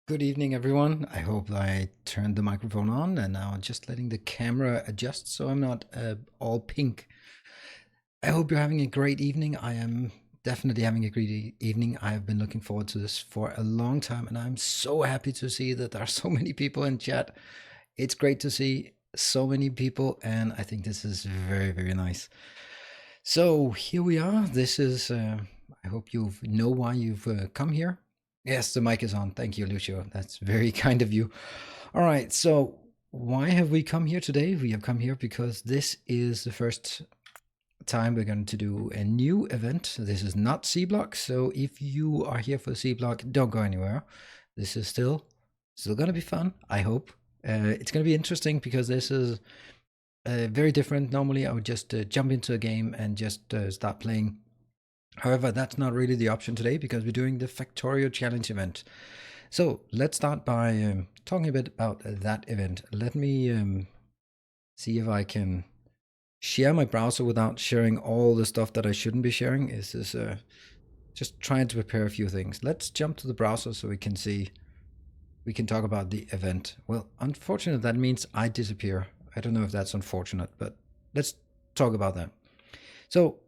Good evening, everyone. I hope I turned the microphone on and now just letting the camera adjust so I'm not all pink. I hope you're having a great evening. I am definitely having a great evening. I have been looking forward to this for a long time and I'm so happy to see that there are so many people in chat. It's great to see so many people and I think this is very, very nice. So here we are. This is, I hope you know why you've come here. Yes, the mic is on. Thank you, Lucio. That's very kind of you. All right. So, why have we come here today? We have come here because this is the first time we're going to do a new event. This is not C Block. So, if you are here for C Block, don't go anywhere. This is still going to be fun, I hope. It's going to be interesting because this is Very different. Normally, I would just jump into a game and just start playing. However, that's not really the option today because we're doing the Factorio Challenge event. So let's start by talking a bit about that event. Let me see if I can share my browser without sharing all the stuff that I shouldn't be sharing. This is just trying to prepare a few things. Let's jump to the browser so we can see, we can talk about the event. Well, unfortunately, that means I disappear. I don't know if that's unfortunate, but let's talk about that. So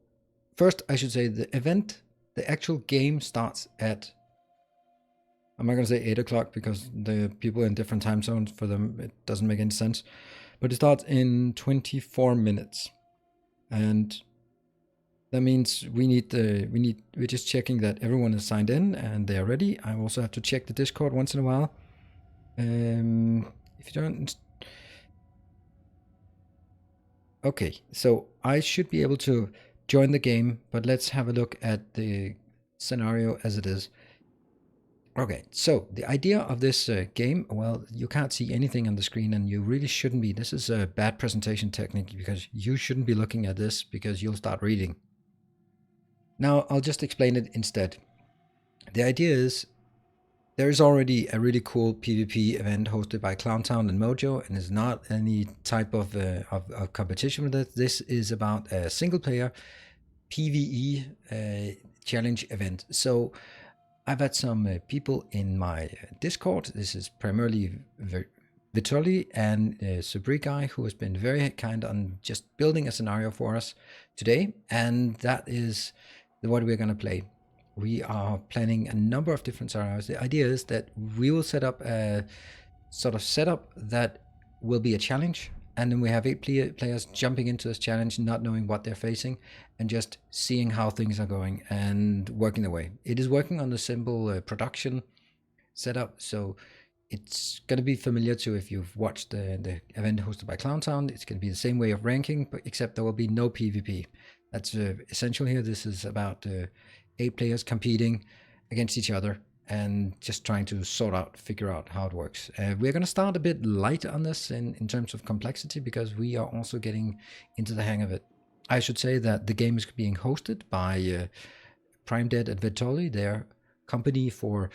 first, I should say the event, the actual game starts at, I'm not going to say 8 o'clock because the people in different time zones, for them, it doesn't make any sense. But it starts in 24 minutes. And that means we're just checking that everyone is signed in and they are ready. I also have to check the Discord once in a while. If you don't, okay, so I should be able to join the game, but let's have a look at the scenario as it is. Okay, so the idea of this game, well, you can't see anything on the screen and you really shouldn't be. This is a bad presentation technique because you shouldn't be looking at this because you'll start reading. Now, I'll just explain it instead. The idea is there is already a really cool PvP event hosted by Clowntown and Mojo, and it's not any type of competition with it. This is about a single player PvE challenge event. So I've had some people in my Discord. This is primarily Vitoli and Subri guy, who has been very kind on just building a scenario for us today. And that is what we're going to play. We are planning a number of different scenarios. The idea is that we will set up a sort of setup that will be a challenge. And then we have 8 players jumping into this challenge, not knowing what they're facing, and just seeing how things are going and working their way. It is working on the simple production setup, so it's going to be familiar to if you've watched the event hosted by Clowntown. It's going to be the same way of ranking, but except there will be no PvP. That's essential here. This is about 8 players competing against each other and just trying to figure out how it works. We're going to start a bit light on this in terms of complexity because we are also getting into the hang of it. I should say that the game is being hosted by Prime Dead and Vitoli, their company for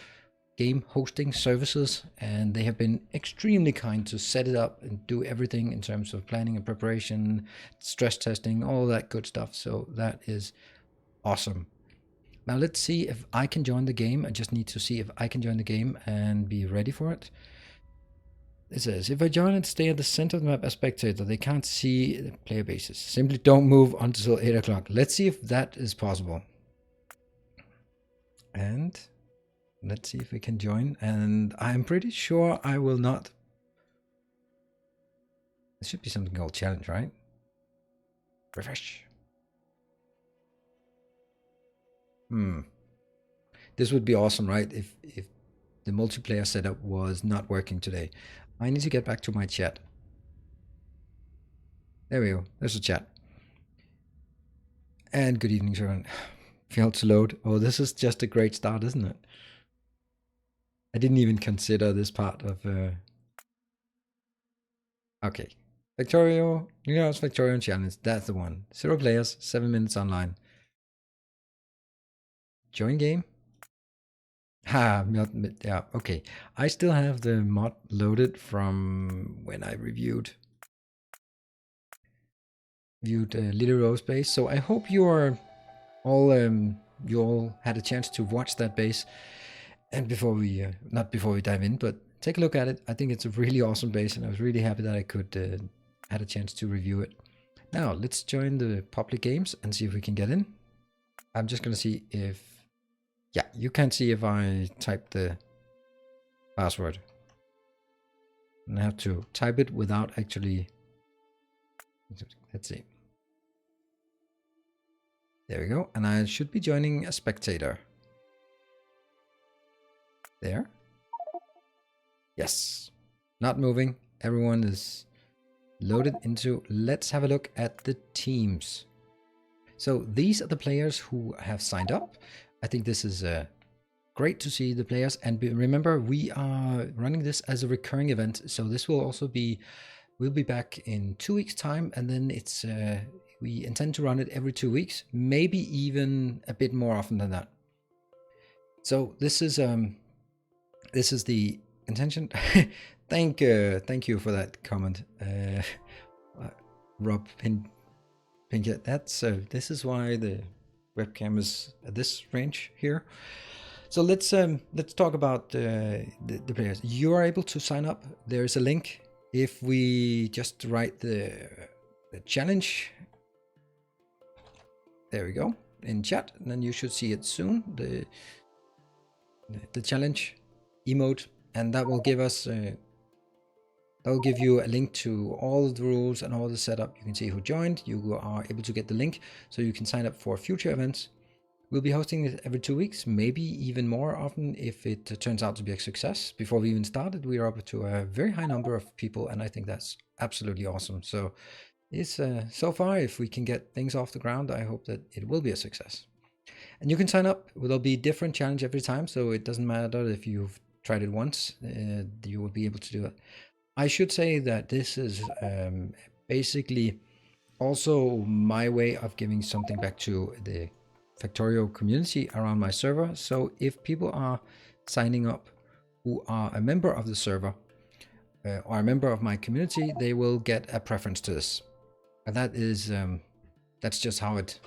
game hosting services, and they have been extremely kind to set it up and do everything in terms of planning and preparation, stress testing, all that good stuff. So that is awesome. Now let's see if I can join the game. I just need to see if I can join the game and be ready for it. It says, if I join and stay at the center of the map as spectator, they can't see the player bases. Simply don't move until 8 o'clock. Let's see if that is possible. And let's see if we can join. And I'm pretty sure I will not. There should be something called challenge, right? Refresh. This would be awesome, right? If the multiplayer setup was not working today. I need to get back to my chat. There we go. There's a chat. And good evening, Sharon. Failed to load. Oh, this is just a great start, isn't it? I didn't even consider this part of... Okay. Factorio. Nilaus Factorio Challenge. That's the one. 0 players, 7 minutes online. Join game. Yeah, okay. I still have the mod loaded from when I reviewed Little Rose base. So I hope you are all you all had a chance to watch that base. And before we not before we dive in, but take a look at it. I think it's a really awesome base, and I was really happy that I could had a chance to review it. Now let's join the public games and see if we can get in. I'm just gonna see if, yeah, you can see if I type the password. And I have to type it without actually, let's see. There we go. And I should be joining a spectator. There. Yes. Not moving. Everyone is loaded into. Let's have a look at the teams. So these are the players who have signed up. I think this is great to see the players. And remember, we are running this as a recurring event. So this will also be We'll be back in 2 weeks' time, and then we intend to run it every 2 weeks, maybe even a bit more often than that. So this is the intention. Thank you for that comment, Rob Pinkett. This is why the webcam is at this range here. So let's talk about the players. You are able to sign up. There's a link. If we just write the challenge, there we go, in chat, and then you should see it soon. The challenge emote, and that will give us that will give you a link to all the rules and all the setup. You can see who joined. You are able to get the link so you can sign up for future events. We'll be hosting it every 2 weeks, maybe even more often if it turns out to be a success. Before we even started, we are up to a very high number of people, and I think that's absolutely awesome. So it's so far, if we can get things off the ground, I hope that it will be a success. And you can sign up. There'll be different challenge every time, so it doesn't matter if you've tried it once, you will be able to do it. I should say that this is basically also my way of giving something back to the Factorio community around my server. So if people are signing up who are a member of the server or a member of my community, they will get a preference to this. And that is that's just how it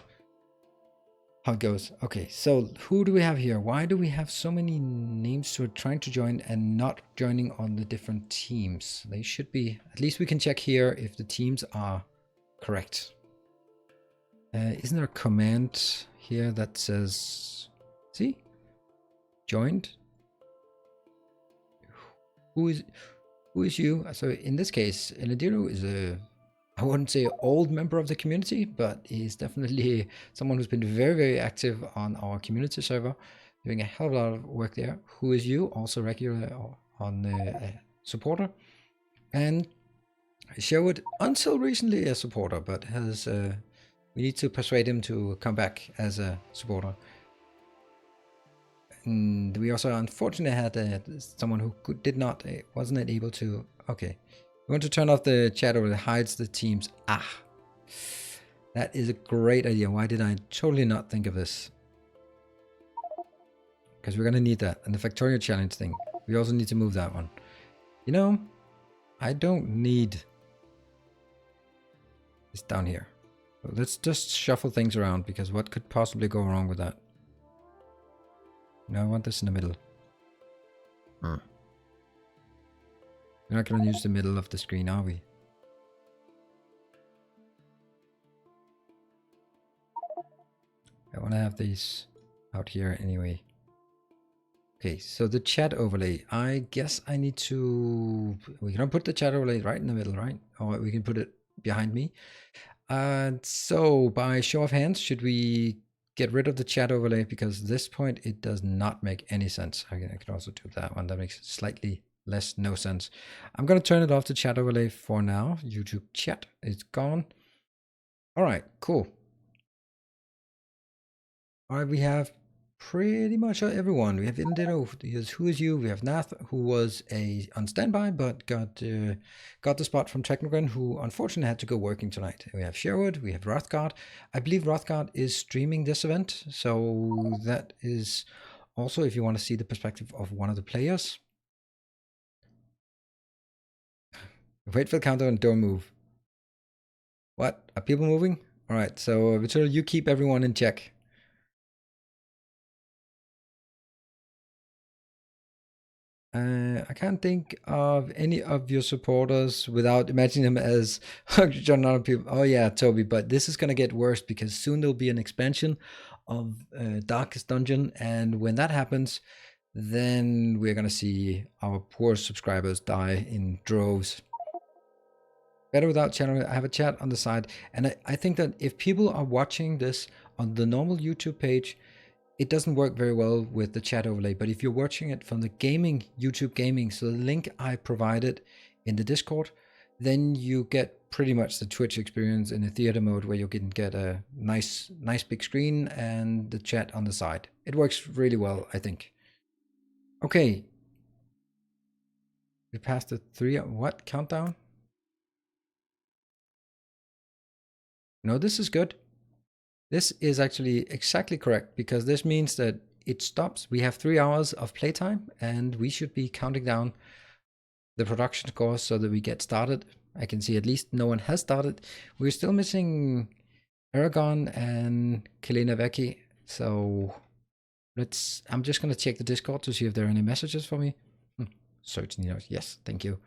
goes. Okay, so who do we have here? Why do we have so many names who are trying to join and not joining on the different teams? They should be, at least we can check here if the teams are correct. Isn't there a command here that says, see, joined? Who is you? So in this case, Eladiru is I wouldn't say old member of the community, but he's definitely someone who's been very, very active on our community server, doing a hell of a lot of work there. Who is you? Also regular on supporter. And Sherwood, until recently a supporter, but has we need to persuade him to come back as a supporter. And we also unfortunately had someone who wasn't able to. Okay, we want to turn off the chat or it hides the teams. That is a great idea. Why did I totally not think of this? Because we're gonna need that. And the Factorio challenge thing, we also need to move that one. You know, I don't need this down here. So let's just shuffle things around, because what could possibly go wrong with that? No, I want this in the middle. We're not going to use the middle of the screen, are we? I want to have these out here anyway. Okay, so the chat overlay. I guess I need to... We can put the chat overlay right in the middle, right? Or we can put it behind me. So by show of hands, should we get rid of the chat overlay? Because at this point, it does not make any sense. I can also do that one. That makes slightly less no sense. I'm going to turn it off, the chat overlay for now. YouTube chat is gone. All right, cool. All right, we have pretty much everyone. We have Indero, who is you. We have Nath, who was on standby but got the spot from Technogren, who unfortunately had to go working tonight. We have Sherwood, we have Rothgard. I believe Rothgard is streaming this event, so that is also, if you want to see the perspective of one of the players. Wait for the counter and don't move. What? Are people moving? All right, so Vittorio, you keep everyone in check. I can't think of any of your supporters without imagining them as John people. Oh yeah, Toby, but this is gonna get worse because soon there'll be an expansion of Darkest Dungeon, and when that happens, then we're gonna see our poor subscribers die in droves. Better without channel. I have a chat on the side, and I think that if people are watching this on the normal YouTube page, it doesn't work very well with the chat overlay. But if you're watching it from the gaming, YouTube gaming, so the link I provided in the Discord, then you get pretty much the Twitch experience in a theater mode, where you can get a nice big screen and the chat on the side. It works really well, I think. Okay. We passed the 3 what countdown? No, this is good. This is actually exactly correct because this means that it stops. We have 3 hours of playtime and we should be counting down the production course so that we get started. I can see at least no one has started. We're still missing Aragon and Kelena Vecchi. So I'm just going to check the Discord to see if there are any messages for me. Search Nilaus. Yes, thank you.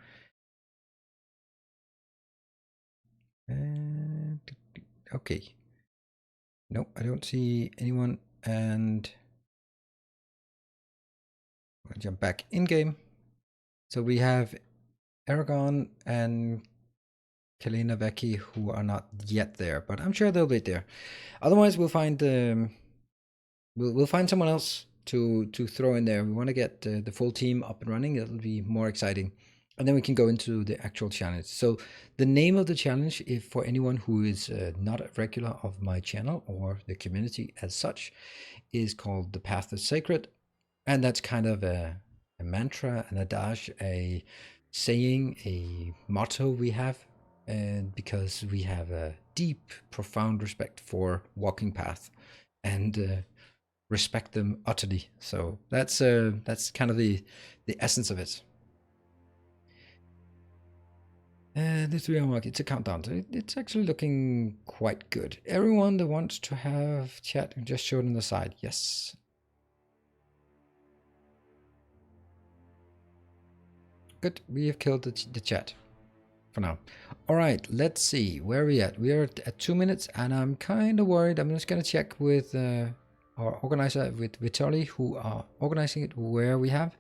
And okay. No, I don't see anyone. And I'll jump back in game. So we have Aragon and Kelena Vecchi who are not yet there, but I'm sure they'll be there. Otherwise, we'll find we'll find someone else to throw in there. We want to get the full team up and running. It'll be more exciting, and then we can go into the actual challenge. So the name of the challenge, if for anyone who is not a regular of my channel or the community as such, is called The Path is Sacred, and that's kind of a mantra, an adage, a saying, a motto we have, and because we have a deep, profound respect for walking path, and respect them utterly. So that's kind of the essence of it. The 3 hour mark, it's a countdown. So it's actually looking quite good. Everyone that wants to have chat just showed on the side. Yes. Good. We have killed the chat for now. All right, let's see where are we at. We are at 2 minutes, and I'm kind of worried. I'm just gonna check with our organizer, with Vitali, who are organizing it, where we have.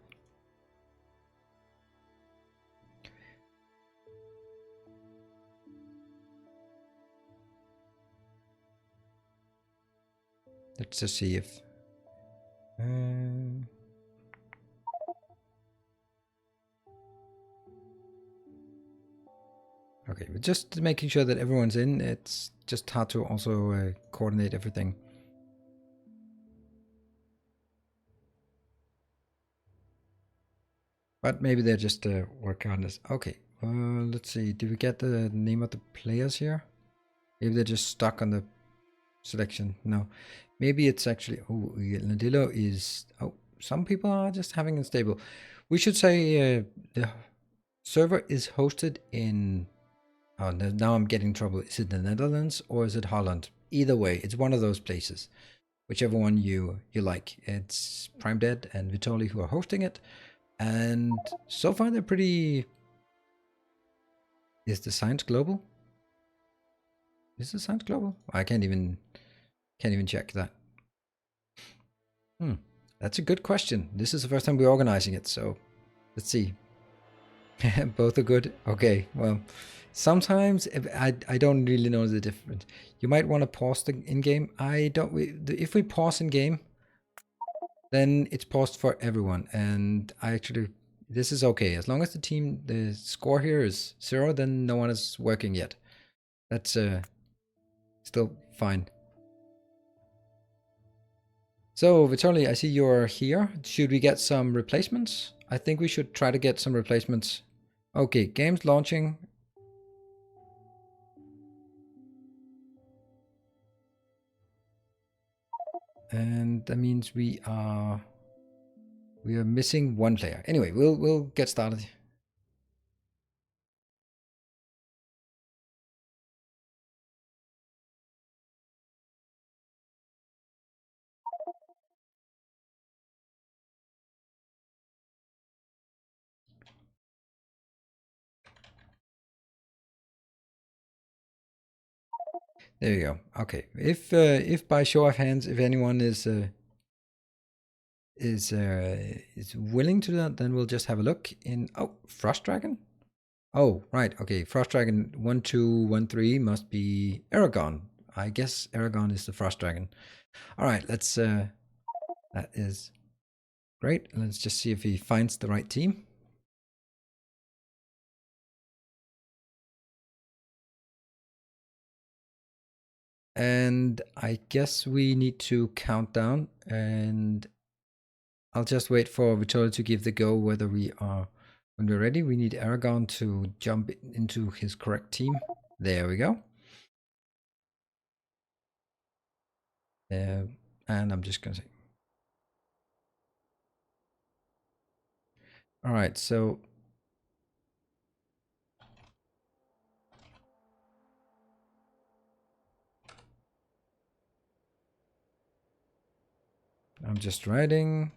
Let's just see if. Okay, but just making sure that everyone's in. It's just hard to also coordinate everything. But maybe they're just working on this. Okay, let's see. Did we get the name of the players here? Maybe they're just stuck on the selection. No, maybe it's actually. Oh, Nadillo is. Oh, some people are just having unstable. We should say the server is hosted in. Oh, now I'm getting in trouble. Is it the Netherlands or is it Holland? Either way, it's one of those places. Whichever one you like. It's Prime Dead and Vitali who are hosting it. And so far they're pretty... Is the science global? Is the science global? I can't even check that. That's a good question. This is the first time we're organizing it, so let's see. Both are good. Okay, well, sometimes I don't really know the difference. You might want to pause the in-game. I don't. If we pause in-game, then it's paused for everyone. And I actually, this is okay. As long as the score here is 0, then no one is working yet. That's still fine. So, Vitaly, I see you're here. Should we get some replacements? I think we should try to get some replacements. Okay, games launching. And that means we are missing one player. Anyway, we'll get started. There you go. Okay. If by show of hands, if anyone is willing to that, then we'll just have a look in. Oh, Frost Dragon. Oh, right. Okay, Frost Dragon 1213 must be Aragon. I guess Aragon is the Frost Dragon. All right. Let's. That is great. Let's just see if he finds the right team. And I guess we need to count down, and I'll just wait for Vittorio to give the go whether we are, when we're ready. We need Aragon to jump into his correct team. There we go. And I'm just gonna say, all right, so I'm just writing.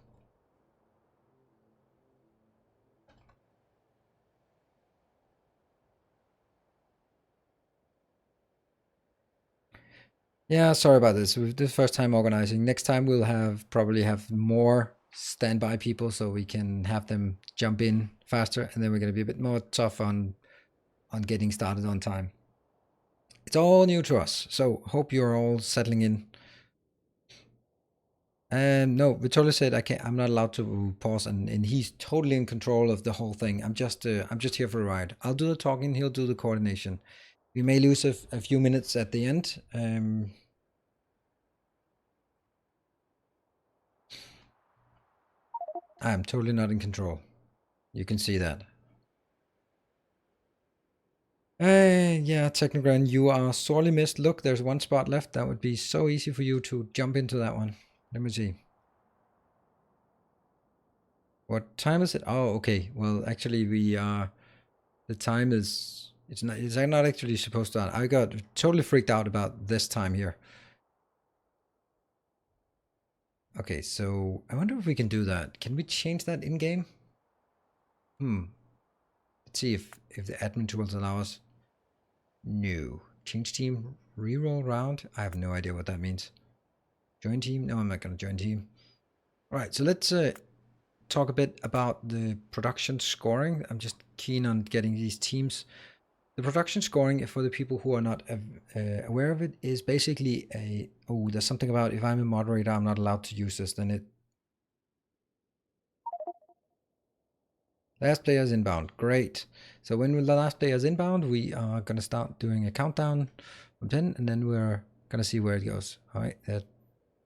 Yeah, sorry about this. This is the first time organizing. Next time we'll probably have more standby people so we can have them jump in faster, and then we're gonna be a bit more tough on getting started on time. It's all new to us, so hope you're all settling in. And no, Vitola said I can't. I'm not allowed to pause, and he's totally in control of the whole thing. I'm just here for a ride. I'll do the talking. He'll do the coordination. We may lose a few minutes at the end. I'm totally not in control. You can see that. Yeah, Technogran, you are sorely missed. Look, there's one spot left. That would be so easy for you to jump into that one. Let me see. What time is it? Oh, okay. Well, actually, we are. The time is. It's not. It's not actually supposed to. I got totally freaked out about this time here. Okay, so I wonder if we can do that. Can we change that in game? Let's see if the admin tools allow us. No. Change team. Reroll round. I have no idea what that means. Join team. No, I'm not gonna join team. All right, so let's talk a bit about the production scoring. I'm just keen on getting these teams. The production scoring, for the people who are not aware of it, is basically there's something about if I'm a moderator, I'm not allowed to use this, then it. Last player is inbound. Great. So when the last player is inbound, we are going to start doing a countdown from 10, and then we're going to see where it goes. All right.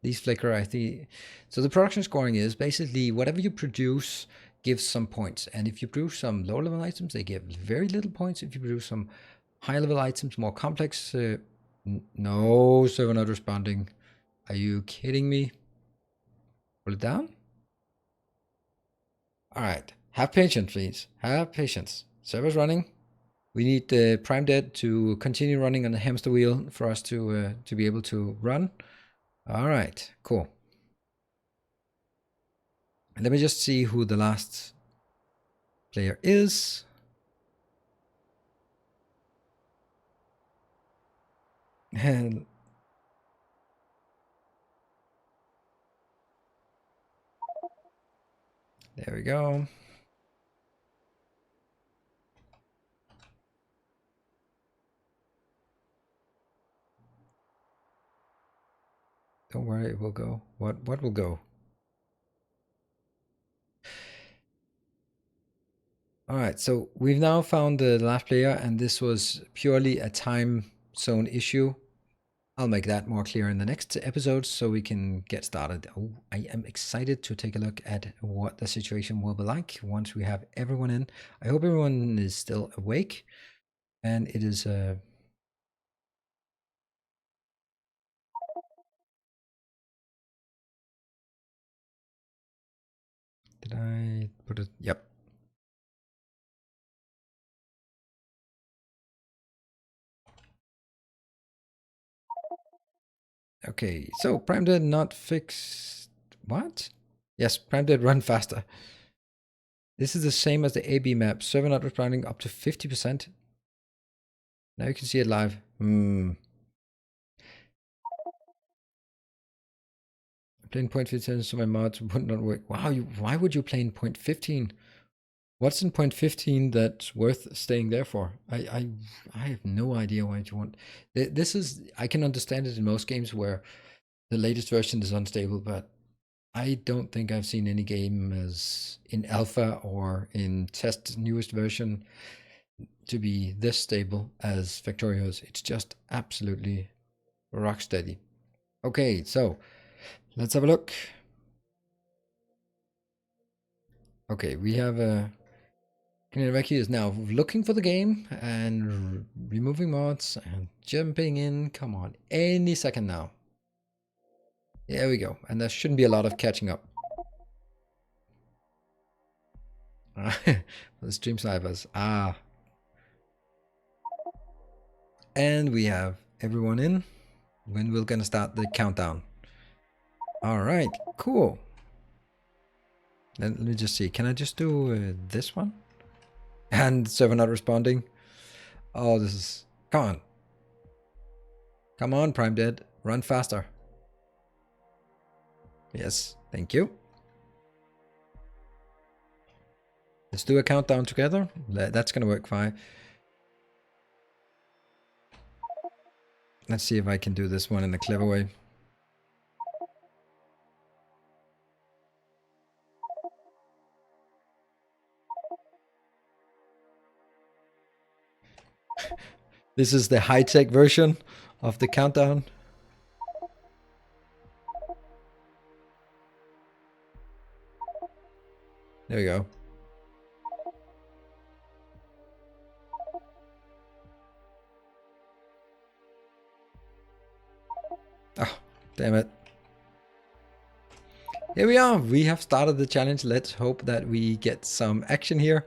These flicker, I think. So the production scoring is basically whatever you produce gives some points. And if you produce some low level items, they give very little points. If you produce some high level items, more complex, no, server not responding. Are you kidding me? Pull it down. All right. Have patience, please. Have patience. Server's running. We need the Prime Dead to continue running on the hamster wheel for us to be able to run. All right. Cool. Let me just see who the last player is. And there we go. Don't worry, it will go. What will go? All right, so we've now found the last player, and this was purely a time zone issue. I'll make that more clear in the next episode so we can get started. Oh, I am excited to take a look at what the situation will be like once we have everyone in. I hope everyone is still awake, and it is did I put it? Yep. Okay, so Prime did not fix what? Yes, Prime did run faster. This is the same as the AB map. Server not responding up to 50%. Now you can see it live. Playing point 15 so my mods would not work. Wow, why would you play in point 15? What's in point 15 that's worth staying there for? I have no idea why you want. This is, I can understand it in most games where the latest version is unstable, but I don't think I've seen any game as in alpha or in test newest version to be this stable as Factorio's. It's just absolutely rock steady. Okay, so let's have a look. Okay, we have a Kanevaki is now looking for the game and removing mods and jumping in. Come on, any second now. There we go. And there shouldn't be a lot of catching up. The stream snipers. Ah. And we have everyone in. When we're gonna start the countdown. All right, cool. Let me just see. Can I just do this one? And server not responding. Oh, this is... Come on. Come on, Prime Dead. Run faster. Yes, thank you. Let's do a countdown together. That's gonna work fine. Let's see if I can do this one in a clever way. This is the high-tech version of the countdown. There we go. Oh, damn it. Here we are. We have started the challenge. Let's hope that we get some action here.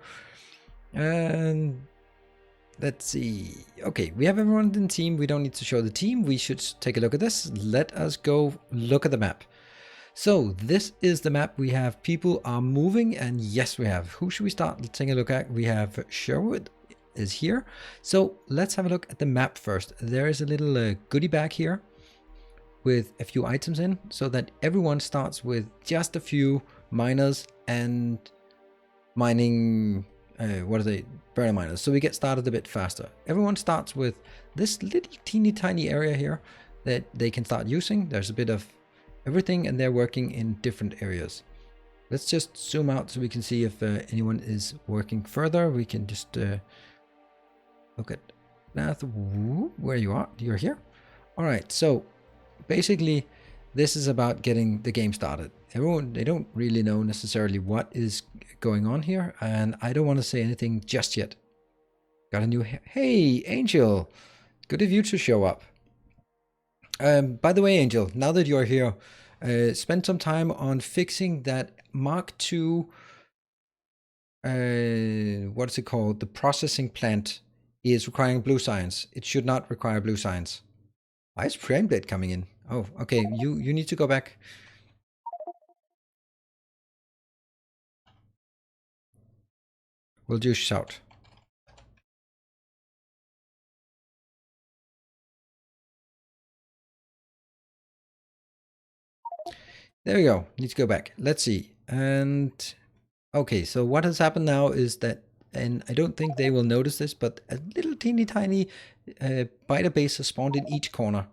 And let's see. Okay, we have everyone in the team. We don't need to show the team. We should take a look at this. Let us go look at the map. So this is the map. We have people are moving, and yes, we have. Who should we start? Let's take a look at. We have Sherwood is here. So let's have a look at the map first. There is a little goodie bag here with a few items in, so that everyone starts with just a few miners and mining, what are they? Burner miners. So we get started a bit faster. Everyone starts with this little teeny tiny area here that they can start using. There's a bit of everything, and they're working in different areas. Let's just zoom out so we can see if anyone is working further. We can just look at Nath, where you are. You're here. All right, so basically this is about getting the game started. Everyone, they don't really know necessarily what is going on here, and I don't want to say anything just yet. Got a new... Hey, Angel! Good of you to show up. By the way, Angel, now that you're here, spend some time on fixing that Mark II, what is it called? The processing plant is requiring blue science. It should not require blue science. Why is Frameblade coming in? Oh, okay, you need to go back. We'll just shout. There we go. Need to go back. Let's see. And okay, so what has happened now is that, and I don't think they will notice this, but a little teeny tiny biter base has spawned in each corner.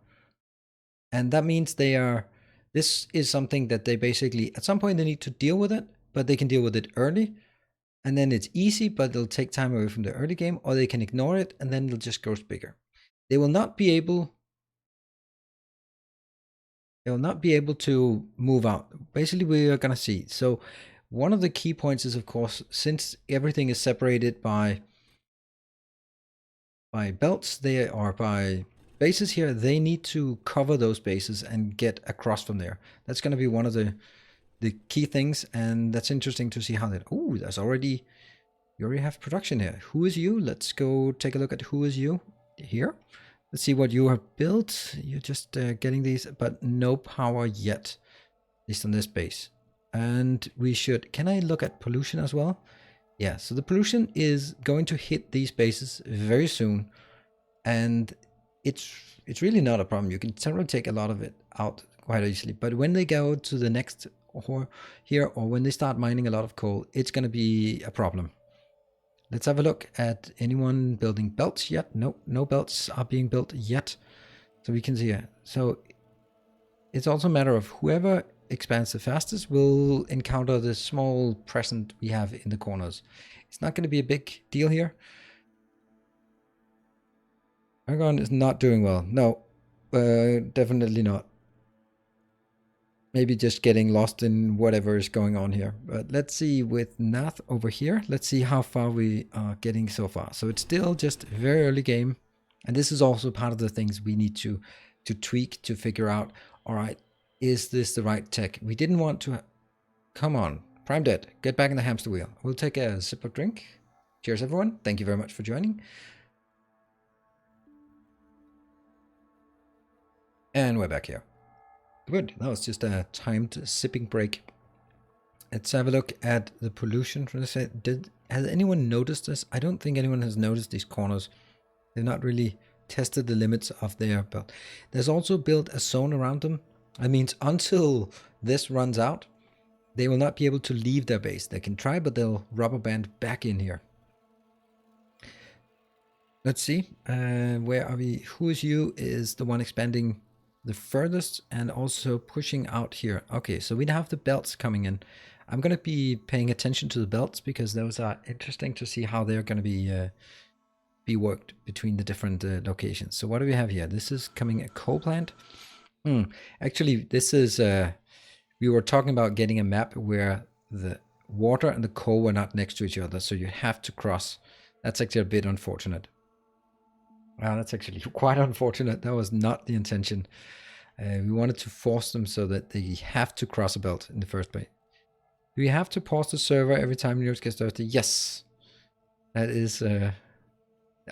And that means this is something that they basically, at some point they need to deal with it, but they can deal with it early. And then it's easy, but it'll take time away from the early game, or they can ignore it and then it'll just grow bigger. They will not be able to move out. Basically, we are gonna see. So one of the key points is, of course, since everything is separated by belts, they are by bases here, they need to cover those bases and get across from there. That's going to be one of the key things, and that's interesting to see how that... Oh, there's already... You already have production here. Who is you? Let's go take a look at who is you here. Let's see what you have built. You're just getting these, but no power yet, at least on this base. And we should... Can I look at pollution as well? Yeah, so the pollution is going to hit these bases very soon, and it's really not a problem. You can certainly take a lot of it out quite easily, but when they go to the next here, or when they start mining a lot of coal, it's going to be a problem. Let's have a look at anyone building belts yet. No belts are being built yet, so we can see it. So it's also a matter of whoever expands the fastest will encounter the small present we have in the corners. It's not going to be a big deal here. Argon is not doing well. No, definitely not. Maybe just getting lost in whatever is going on here. But let's see with Nath over here. Let's see how far we are getting so far. So it's still just a very early game. And this is also part of the things we need to tweak to figure out, all right, is this the right tech? We didn't want to... Come on, Prime Dead, get back in the hamster wheel. We'll take a sip of drink. Cheers, everyone. Thank you very much for joining. And we're back here. Good, that was just a timed sipping break. Let's have a look at the pollution from this. Has anyone noticed this? I don't think anyone has noticed these corners. They've not really tested the limits of their belt. There's also built a zone around them. That means until this runs out, they will not be able to leave their base. They can try, but they'll rubber band back in here. Let's see. Where are we? Who is you is the one expanding the furthest and also pushing out here. Okay, so we have the belts coming in. I'm going to be paying attention to the belts because those are interesting to see how they're going to be worked between the different locations. So what do we have here? This is coming a coal plant. Actually, this is... we were talking about getting a map where the water and the coal were not next to each other, so you have to cross. That's actually a bit unfortunate. Wow, that's actually quite unfortunate. That was not the intention. We wanted to force them so that they have to cross a belt in the first place. Do we have to pause the server every time Nilaus gets thirsty? Yes. That is...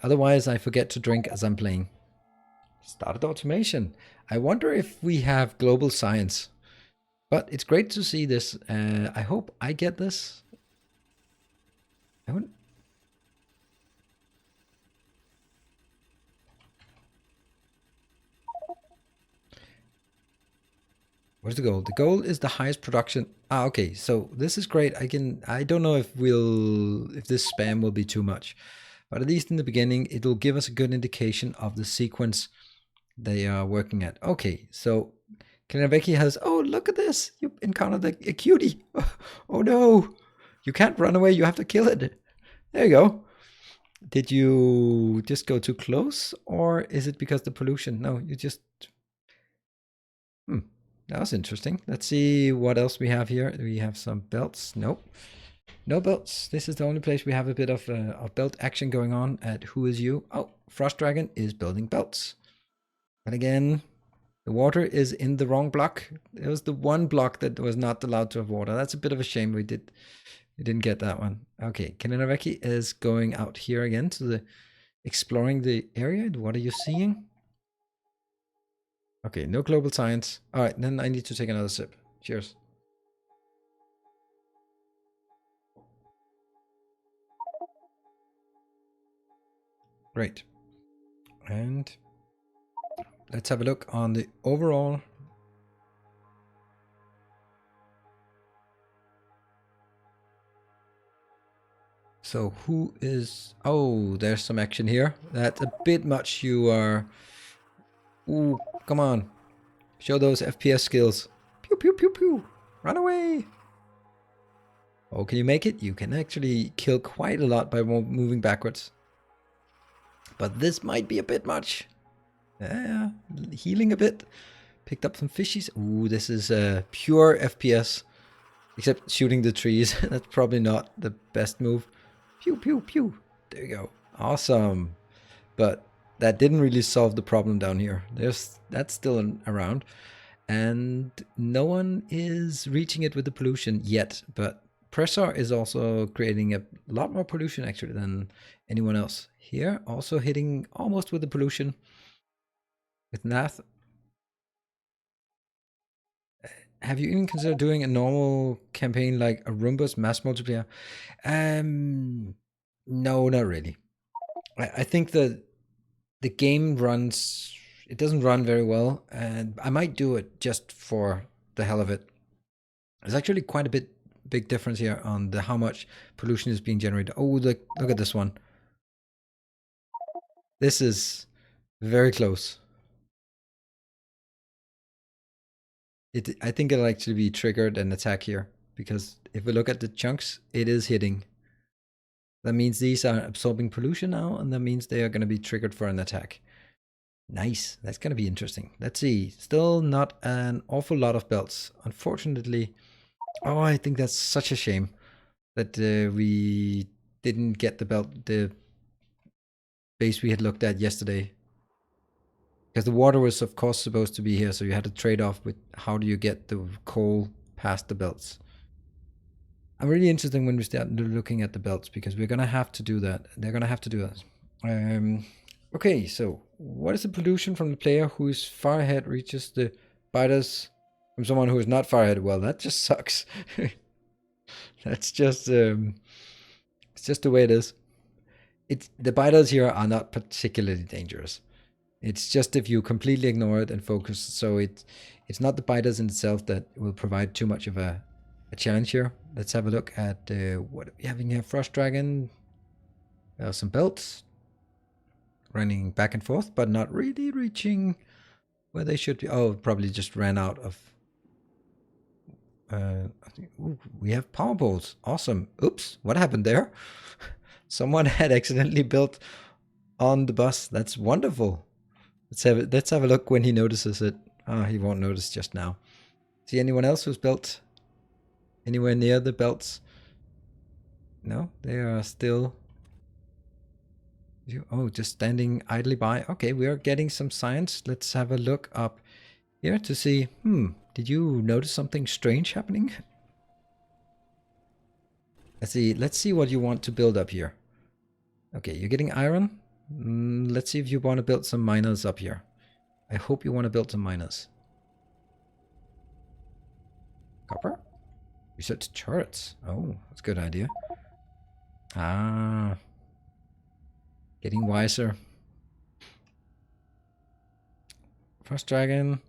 otherwise, I forget to drink as I'm playing. Started automation. I wonder if we have global science. But it's great to see this. I hope I get this. What's the goal? The goal is the highest production. Ah, okay. So this is great. I don't know if this spam will be too much, but at least in the beginning, it'll give us a good indication of the sequence they are working at. Okay. So Klinaveki has, oh, look at this. You encountered a cutie. Oh no. You can't run away. You have to kill it. There you go. Did you just go too close, or is it because the pollution? No, you just... That was interesting. Let's see what else we have here. Do we have some belts? Nope. No belts. This is the only place we have a bit of belt action going on at Who Is You. Oh, Frost Dragon is building belts. But again, the water is in the wrong block. It was the one block that was not allowed to have water. That's a bit of a shame we didn't get that one. Okay, Klinaveki is going out here again to exploring the area. What are you seeing? Okay, no global science. All right, then I need to take another sip. Cheers. Great. And let's have a look on the overall. So who is... Oh, there's some action here. That's a bit much. You are... Ooh, come on. Show those FPS skills. Pew, pew, pew, pew. Run away. Oh, can you make it? You can actually kill quite a lot by moving backwards. But this might be a bit much. Yeah, healing a bit. Picked up some fishies. Ooh, this is pure FPS. Except shooting the trees. That's probably not the best move. Pew, pew, pew. There you go. Awesome. But that didn't really solve the problem down here. That's still around. And no one is reaching it with the pollution yet. But Pressor is also creating a lot more pollution actually than anyone else. Here, also hitting almost with the pollution. With Nath. Have you even considered doing a normal campaign like Arumba's mass multiplayer? No, not really. I think the game runs... It doesn't run very well, and I might do it just for the hell of it. There's actually quite a big difference here on how much pollution is being generated. Oh, look at this one. This is very close. I think it'll actually be triggered an attack here, because if we look at the chunks, it is hitting. That means these are absorbing pollution now, and that means they are going to be triggered for an attack. Nice. That's going to be interesting. Let's see. Still not an awful lot of belts. Unfortunately. Oh, I think that's such a shame that we didn't get the base we had looked at yesterday. Because the water was, of course, supposed to be here, so you had to trade off with how do you get the coal past the belts. I'm really interested when we start looking at the belts, because we're going to have to do that. They're going to have to do that. Okay, so what is the pollution from the player who is far ahead reaches the biters from someone who is not far ahead? Well, that just sucks. That's just it's just the way it is. The biters here are not particularly dangerous. It's just if you completely ignore it and focus. So it's not the biters in itself that will provide too much of a challenge here. Let's have a look at what are we having here. Frost Dragon. Some belts running back and forth, but not really reaching where they should be. Oh, probably just ran out of. I think, ooh, we have power poles. Awesome. Oops, what happened there? Someone had accidentally built on the bus. That's wonderful. Let's have a look when he notices it. Oh, he won't notice just now. See anyone else who's built anywhere near the belts? No, they are still. Oh, just standing idly by. Okay, we are getting some science. Let's have a look up here to see. Did you notice something strange happening? Let's see what you want to build up here. Okay, you're getting iron. Let's see if you want to build some miners up here. I hope you want to build some miners. Copper? Research turrets. Oh, that's a good idea. Ah. Getting wiser. Frost Dragon.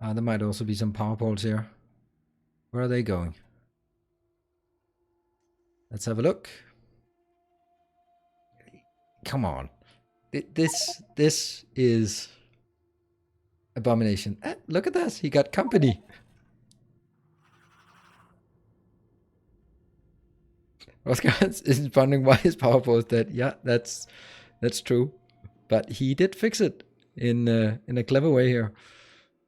There might also be some power poles here. Where are they going? Let's have a look. Come on. This is abomination. Look at this. He got company. Oscar is wondering why his power pole is dead. Yeah, that's true. But he did fix it in a clever way here.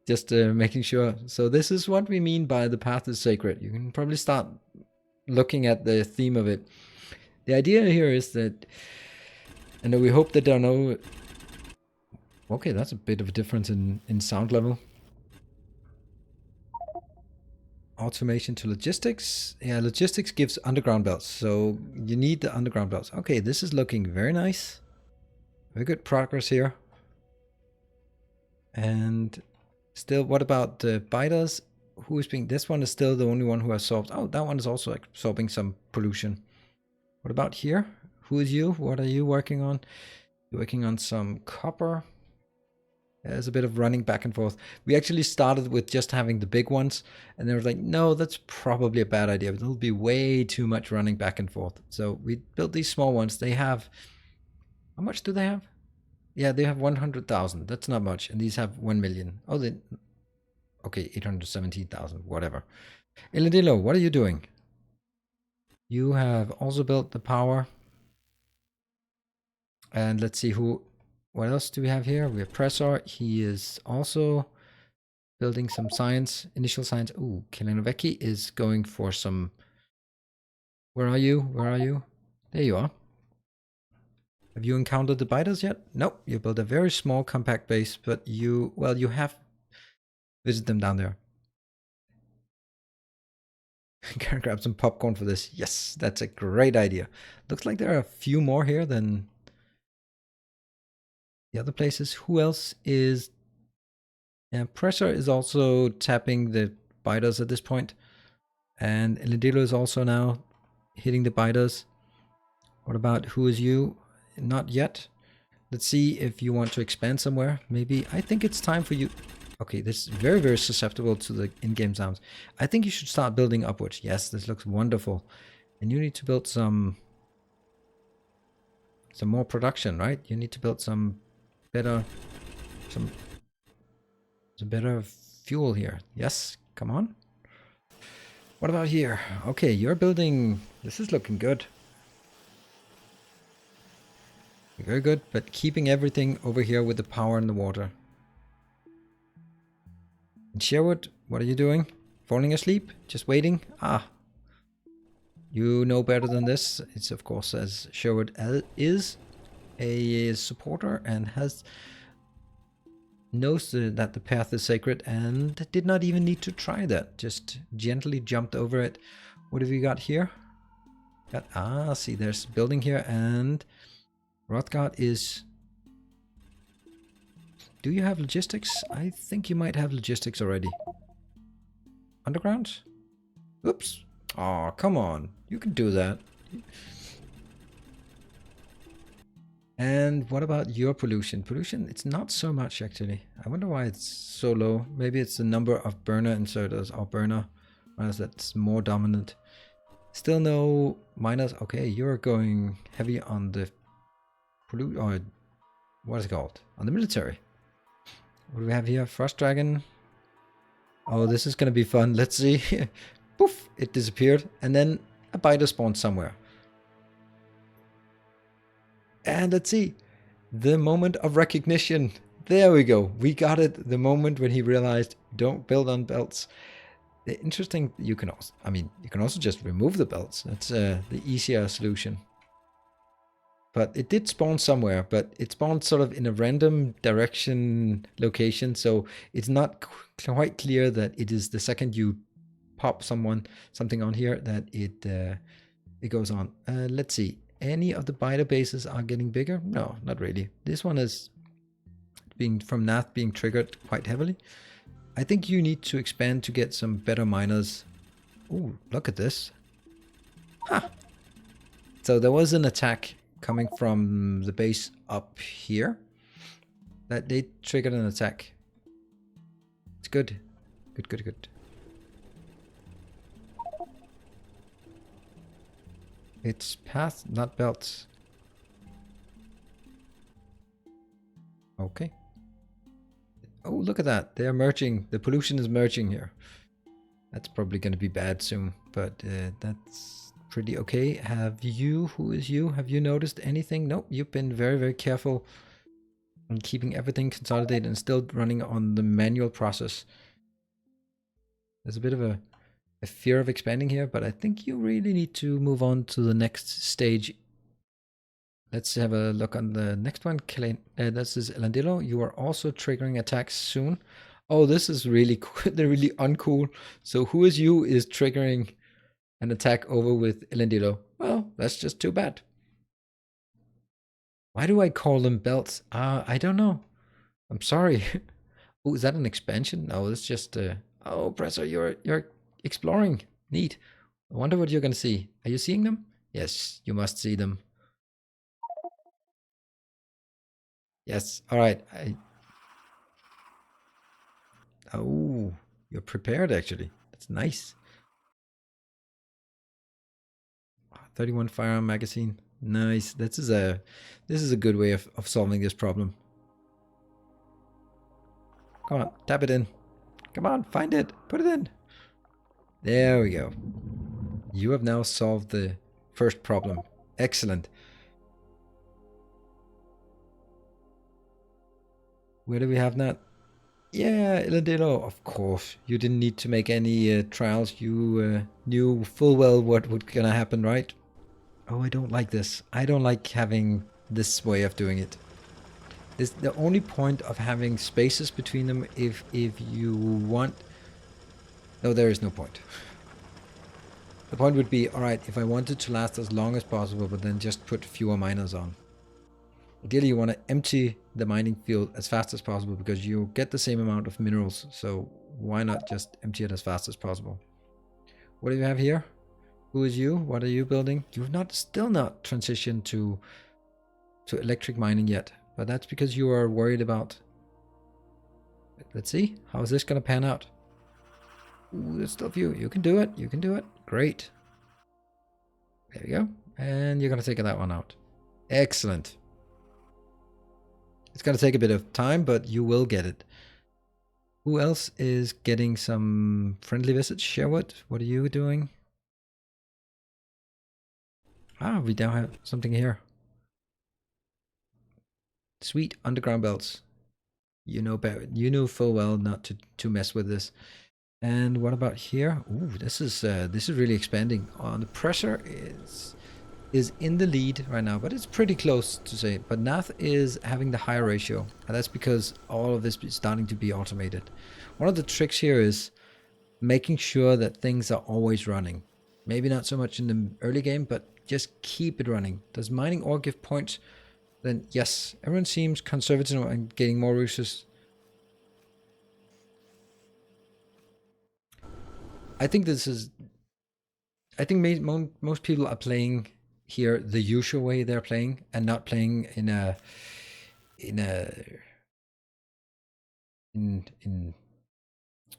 Just making sure. So this is what we mean by the path is sacred. You can probably start looking at the theme of it. The idea here is that, and we hope that there are no. Okay, that's a bit of a difference in sound level. Automation to logistics. Yeah, logistics gives underground belts, so you need the underground belts. Okay, this is looking very nice. Very good progress here. And still, what about the biters? Who is being? This one is still the only one who has solved. Oh, that one is also absorbing some pollution. What about here? Who is you? What are you working on? You're working on some copper. There's a bit of running back and forth. We actually started with just having the big ones, and they were like, no, that's probably a bad idea. It'll be way too much running back and forth. So we built these small ones. They have, how much do they have? Yeah, they have 100,000. That's not much. And these have 1 million. Oh, okay, 817,000, whatever. Illadillo, what are you doing? You have also built the power. And let's see what else do we have here? We have Pressor. He is also building some science, initial science. Ooh, Kilinovecki is going for some. Where are you? Where are you? There you are. Have you encountered the biters yet? Nope. You built a very small compact base, but you have visited them down there. Can I grab some popcorn for this? Yes, that's a great idea. Looks like there are a few more here than the other places. Who else is? Yeah, Pressure is also tapping the biters at this point. And Elidilo is also now hitting the biters. What about who is you? Not yet. Let's see if you want to expand somewhere. Maybe. I think it's time for you. Okay, this is very, very susceptible to the in-game sounds. I think you should start building upwards. Yes, this looks wonderful. And you need to build some more production, right? You need to build some better fuel here. Yes, come on. What about here? Okay, you're building. This is looking good. Very good, but keeping everything over here with the power and the water. And Sherwood, what are you doing? Falling asleep? Just waiting? Ah. You know better than this. It's of course, as Sherwood is a supporter and has knows that the path is sacred and did not even need to try that. Just gently jumped over it. What have we got here? See, there's a building here, and Rothgard is... Do you have logistics? I think you might have logistics already. Underground? Oops. Oh, come on. You can do that. And what about your pollution? Pollution, it's not so much actually. I wonder why it's so low. Maybe it's the number of burner inserters or burner miners that's more dominant. Still no miners. Okay, you're going heavy on the or what is it called? On the military. What do we have here? Frost Dragon. Oh, this is gonna be fun. Let's see. Poof! It disappeared, and then a biter spawned somewhere. And let's see. The moment of recognition. There we go. We got it. The moment when he realized, don't build on belts. The interesting, you can also just remove the belts. That's the easier solution. But it did spawn somewhere, but it spawned sort of in a random direction location, so it's not quite clear that it is the second you pop something on here that it goes on. Let's see. Any of the biter bases are getting bigger? No, not really. This one is from Nath being triggered quite heavily. I think you need to expand to get some better miners. Oh, look at this. Ha! So there was an attack coming from the base up here. That they triggered an attack. It's good. Good. It's path, not belts. Okay. Oh, look at that. They're merging. The pollution is merging here. That's probably going to be bad soon, but that's pretty okay. Who is you? Have you noticed anything? Nope, you've been very, very careful on keeping everything consolidated and still running on the manual process. There's a bit of a fear of expanding here, but I think you really need to move on to the next stage. Let's have a look on the next one. This is Elandillo. You are also triggering attacks soon. Oh, this is really cool. They're really uncool. So who is you is triggering an attack over with Elandillo. Well, that's just too bad. Why do I call them belts? I don't know. I'm sorry. Oh, is that an expansion? No, it's just oh, Presser, you're exploring. Neat. I wonder what you're gonna see. Are you seeing them? Yes, you must see them. Yes. All right. Oh, you're prepared actually. That's nice. 31 firearm magazine. Nice. This is a good way of solving this problem. Come on, tap it in. Come on, find it. Put it in. There we go. You have now solved the first problem. Excellent. Where do we have that? Yeah, Elandillo, of course. You didn't need to make any trials. You knew full well what was gonna happen, right? Oh, I don't like this. I don't like having this way of doing it. It's the only point of having spaces between them if you want... No, there is no point. The point would be, alright, if I want it to last as long as possible, but then just put fewer miners on. Ideally, you want to empty the mining field as fast as possible because you get the same amount of minerals. So why not just empty it as fast as possible? What do you have here? Who is you? What are you building? You've still not transitioned to electric mining yet, but that's because you are worried about... Let's see. How is this going to pan out? Ooh, there's still a few. You can do it. You can do it. Great. There you go. And you're going to take that one out. Excellent. It's going to take a bit of time, but you will get it. Who else is getting some friendly visits? Sherwood, what are you doing? Ah, we now have something here. Sweet underground belts. You know full well not to mess with this. And what about here? Ooh, this is really expanding. The pressure is is in the lead right now, but it's pretty close to say. But Nath is having the higher ratio, and that's because all of this is starting to be automated. One of the tricks here is making sure that things are always running. Maybe not so much in the early game, but just keep it running. Does mining ore give points? Then yes, everyone seems conservative and getting more resources. I think this is. I think most people are playing here the usual way they're playing, and not playing in a in a in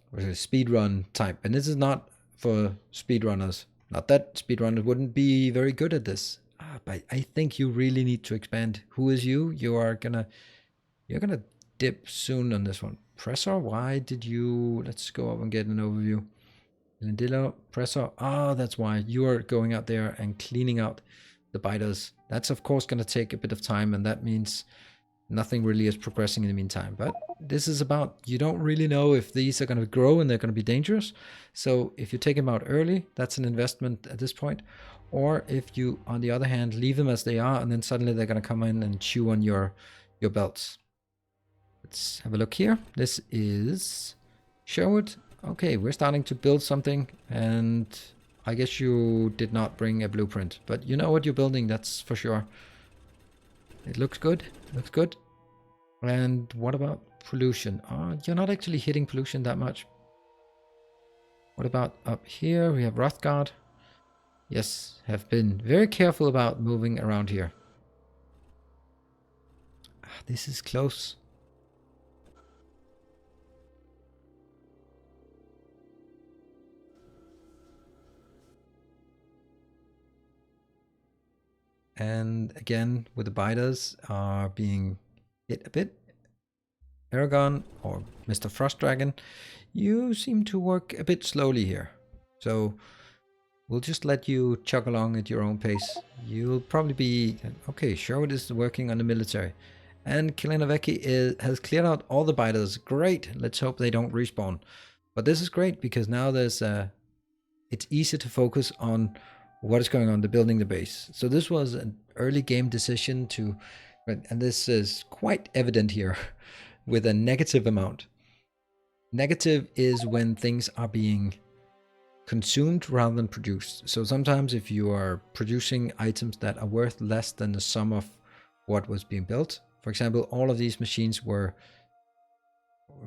what is it, speed run type. And this is not for speedrunners. Not that speedrunners wouldn't be very good at this. But I think you really need to expand. Who is you? You're gonna dip soon on this one. Pressor, why did you? Let's go up and get an overview. Lindillo, Pressor. Ah, that's why you are going out there and cleaning out the biters. That's of course going to take a bit of time, and that means nothing really is progressing in the meantime. But this is about, you don't really know if these are going to grow and they're going to be dangerous. So if you take them out early, that's an investment at this point. Or if you, on the other hand, leave them as they are, and then suddenly they're going to come in and chew on your belts. Let's have a look here. This is Sherwood. Okay, we're starting to build something, and I guess you did not bring a blueprint, but you know what you're building, that's for sure. It looks good. Looks good. And what about pollution? You're not actually hitting pollution that much. What about up here? We have Rothgard. Yes, have been very careful about moving around here. This is close. And again, with the biters are being hit a bit. Aragon or Mr. Frost Dragon, you seem to work a bit slowly here. So we'll just let you chug along at your own pace. You'll probably be... Okay, Sherwood is working on the military. And Kilenoveki has cleared out all the biters. Great, let's hope they don't respawn. But this is great because now there's it's easy to focus on what is going on, the building the base. So this was an early game decision to... And this is quite evident here with a negative amount. Negative is when things are being consumed rather than produced. So sometimes if you are producing items that are worth less than the sum of what was being built, for example, all of these machines were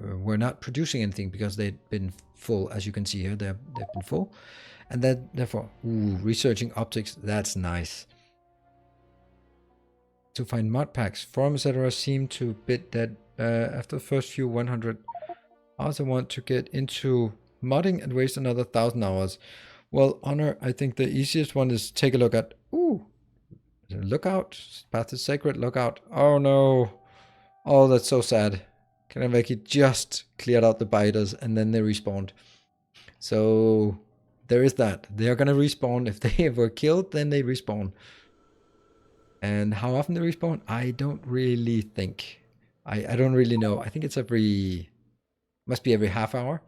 not producing anything because they'd been full. As you can see here, they've been full, and that therefore, researching optics, that's nice. To find mod packs, forums, etc. seem to bit that after the first few 100 hours. I want to get into modding and waste another 1,000 hours. Well, Honor, I think the easiest one is take a look at... Lookout. Path is sacred. Lookout. Oh no. Oh, that's so sad. Kanaveki just cleared out the biters and then they respawned. So there is that. They are going to respawn. If they were killed, then they respawn. And how often they respawn, I don't really think. I don't really know. I think it's must be every half hour.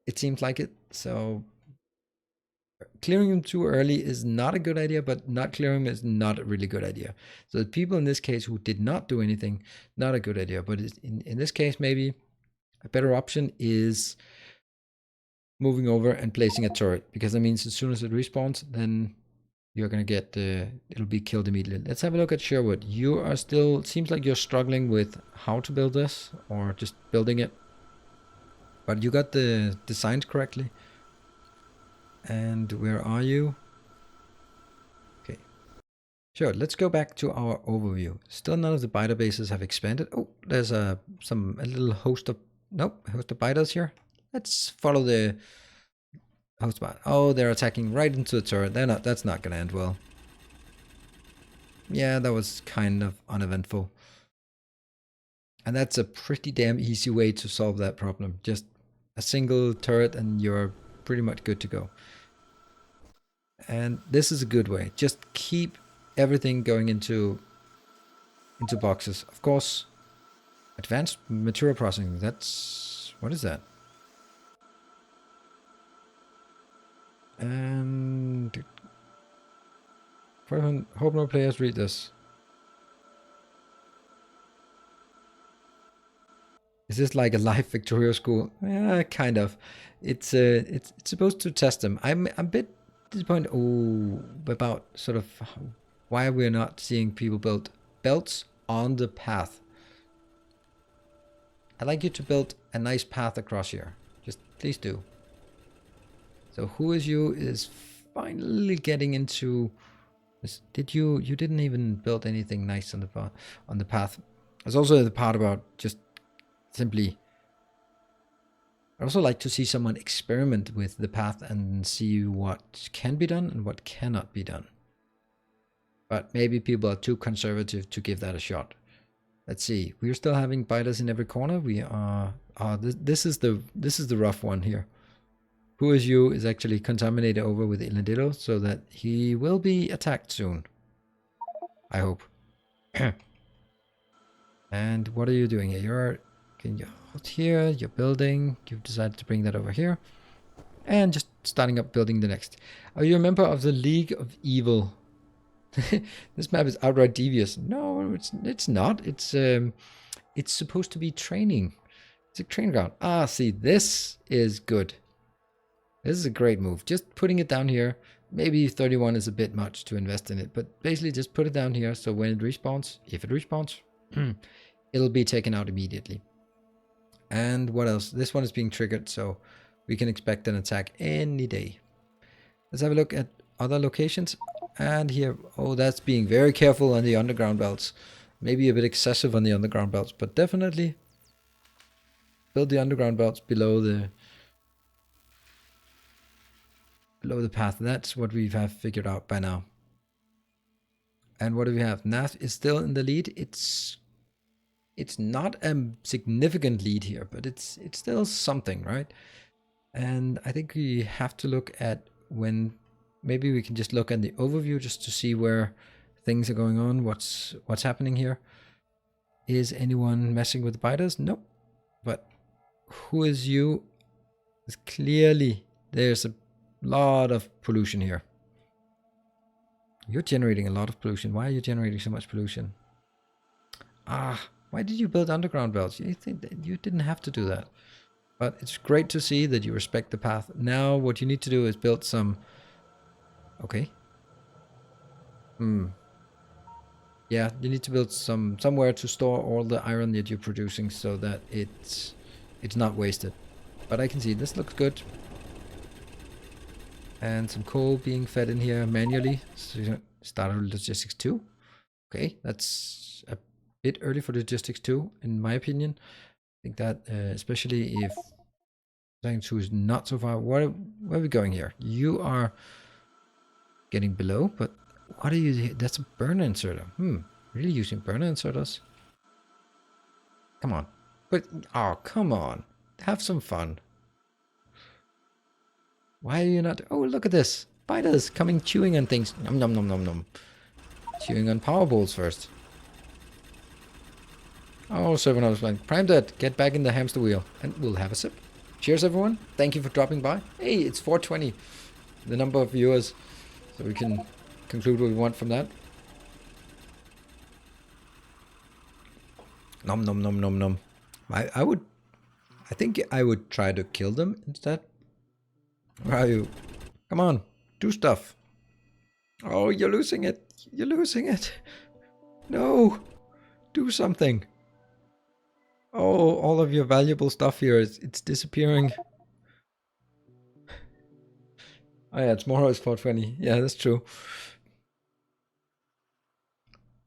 It seems like it. So clearing them too early is not a good idea, but not clearing them is not a really good idea. So the people in this case who did not do anything, not a good idea. But in this case, maybe a better option is moving over and placing a turret, because that means as soon as it respawns, then you're going to get, it'll be killed immediately. Let's have a look at Sherwood. You are still, seems like you're struggling with how to build this or just building it. But you got the designs correctly. And where are you? Okay. Sure, let's go back to our overview. Still none of the biter bases have expanded. Oh, there's a little host of biters here. Let's follow the host bot. Oh, they're attacking right into the turret. That's not gonna end well. Yeah, that was kind of uneventful. And that's a pretty damn easy way to solve that problem. Just a single turret and you're pretty much good to go. And this is a good way. Just keep everything going into boxes. Of course, advanced material processing. That's... what is that? And Hope no players read this. Is this like a live Factorio school? Yeah, kind of. It's supposed to test them. I'm a bit disappointed about sort of why we're not seeing people build belts on the path. I'd like you to build a nice path across here. Just please do. So who is you is finally getting into this. You didn't even build anything nice on the path. There's also the part about just simply, I'd also like to see someone experiment with the path and see what can be done and what cannot be done. But maybe people are too conservative to give that a shot. Let's see. We're still having biters in every corner. We are. This is the rough one here. Who is you is actually contaminated over with Ilandillo, so that he will be attacked soon. I hope. And what are you doing here? Can you hold here? You're building. You've decided to bring that over here. And just starting up building the next. Are you a member of the League of Evil? This map is outright devious. No, it's not. It's supposed to be training. It's a training ground. Ah, see, this is good. This is a great move. Just putting it down here. Maybe 31 is a bit much to invest in it, but basically just put it down here. So when it respawns, if it respawns, it'll be taken out immediately. And what else? This one is being triggered, so we can expect an attack any day. Let's have a look at other locations. And here, oh, that's being very careful on the underground belts. Maybe a bit excessive on the underground belts, but definitely build the underground belts below the path. That's what we have figured out by now. And what do we have? Nath is still in the lead. It's not a significant lead here, but it's still something, right? And I think we have to look at when. Maybe we can just look at the overview just to see where things are going on. What's happening here? Is anyone messing with the biters? Nope. But who is you? It's clearly there's a lot of pollution here. You're generating a lot of pollution. Why are you generating so much pollution? Why did you build underground belts? You think that you didn't have to do that. But it's great to see that you respect the path. Now what you need to do is build some. Okay. Yeah, you need to build somewhere to store all the iron that you're producing so that it's not wasted. But I can see this looks good. And some coal being fed in here manually. So starter logistics 2. Okay, that's a bit early for logistics 2, in my opinion. I think that especially if Logistics 2 is not so far. Where are we going here? You are getting below, but what are you? That's a burner inserter. Really using burner inserters? Come on. But oh, come on. Have some fun. Why are you not? Oh, look at this. Biters coming chewing on things. Nom nom nom nom nom. Chewing on power balls first. Oh, 7 hours blank. Prime that. Get back in the hamster wheel. And we'll have a sip. Cheers, everyone. Thank you for dropping by. Hey, it's 420. The number of viewers. So we can conclude what we want from that. Nom nom nom nom nom. I think I would try to kill them instead. Where are you? Come on, do stuff. Oh, you're losing it. You're losing it. No, do something. Oh, all of your valuable stuff here, it's disappearing. Oh yeah, tomorrow is 420. Yeah, that's true.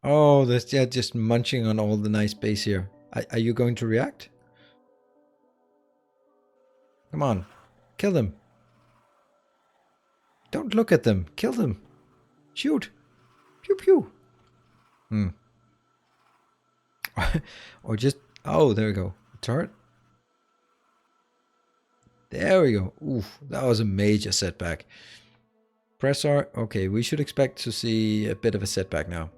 Oh, they're just munching on all the nice base here. Are you going to react? Come on, kill them. Don't look at them. Kill them. Shoot. Pew pew. Or just, oh, there we go. Turret. There we go. Oof, that was a major setback. Press R. Okay, we should expect to see a bit of a setback now.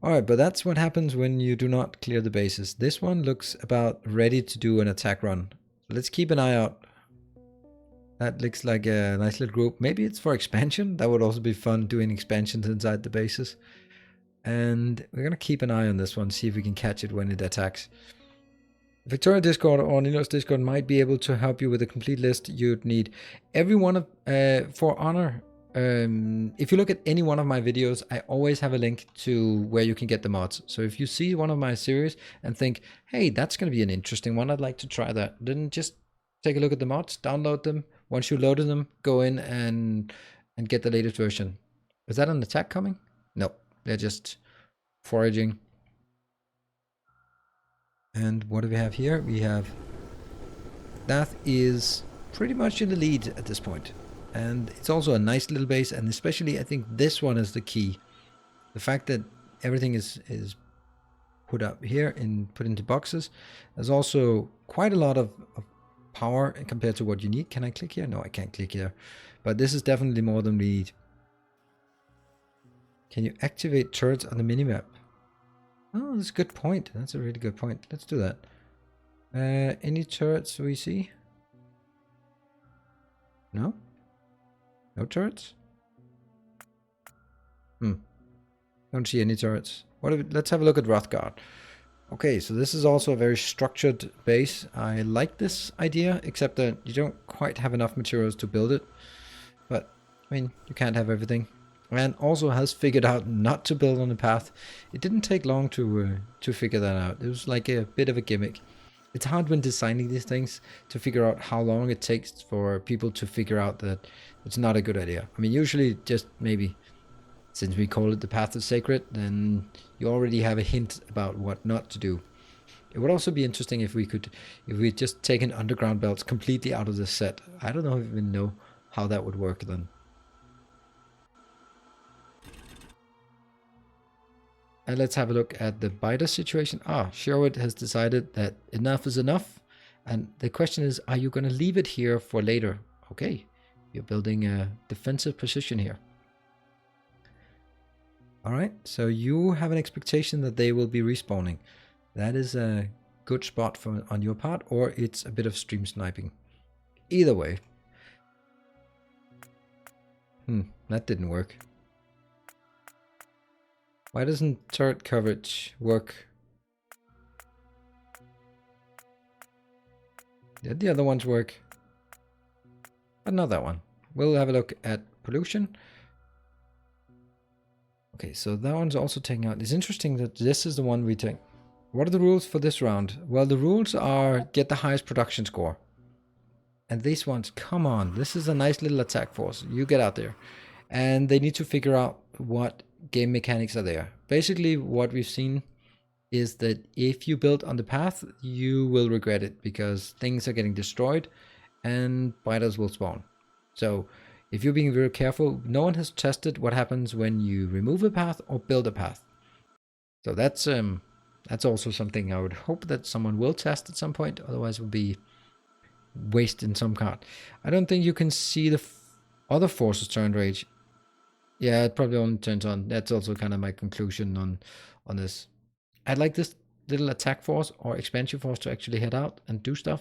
Alright, but that's what happens when you do not clear the bases. This one looks about ready to do an attack run. Let's keep an eye out. That looks like a nice little group. Maybe it's for expansion. That would also be fun, doing expansions inside the bases. And we're going to keep an eye on this one, see if we can catch it when it attacks. Factorio Discord or Nilaus Discord might be able to help you with a complete list. You'd need every one of, for honor, if you look at any one of my videos, I always have a link to where you can get the mods. So if you see one of my series and think, hey, that's going to be an interesting one, I'd like to try that, then just take a look at the mods, download them. Once you loaded them, go in and get the latest version. Is that an attack coming? No, they're just foraging. And what do we have here? We have that is pretty much in the lead at this point. And it's also a nice little base, and especially I think this one is the key. The fact that everything is put up here and put into boxes. There's also quite a lot of power compared to what you need. Can I click here? No, I can't click here. But this is definitely more than we need. Can you activate turrets on the minimap? Oh, that's a good point. That's a really good point. Let's do that. Any turrets we see? No? No turrets? Don't see any turrets. Let's have a look at Rothgard. Okay, so this is also a very structured base. I like this idea, except that you don't quite have enough materials to build it. But, I mean, you can't have everything. And also has figured out not to build on the path. It didn't take long to figure that out. It was like a bit of a gimmick. It's hard when designing these things to figure out how long it takes for people to figure out that it's not a good idea. I mean, usually just maybe, since we call it the path is sacred, then you already have a hint about what not to do. It would also be interesting if we just taken underground belts completely out of the set. I don't even know how that would work then. And let's have a look at the biter situation. Sherwood has decided that enough is enough. And the question is, are you going to leave it here for later? Okay, you're building a defensive position here. All right, so you have an expectation that they will be respawning. That is a good spot on your part, or it's a bit of stream sniping. Either way. That didn't work. Why doesn't turret coverage work? Did the other ones work? But not that one. We'll have a look at pollution. Okay, so that one's also taking out. It's interesting that this is the one we take. What are the rules for this round? Well, the rules are get the highest production score. And these ones, come on. This is a nice little attack force. You get out there. And they need to figure out what game mechanics are there. Basically, what we've seen is that if you build on the path, you will regret it because things are getting destroyed and biters will spawn. So if you're being very careful, no one has tested what happens when you remove a path or build a path. So that's also something I would hope that someone will test at some point. Otherwise, it will be waste in some card. I don't think you can see the other forces turn rage. Yeah, it probably only turns on. That's also kind of my conclusion on this. I'd like this little attack force or expansion force to actually head out and do stuff.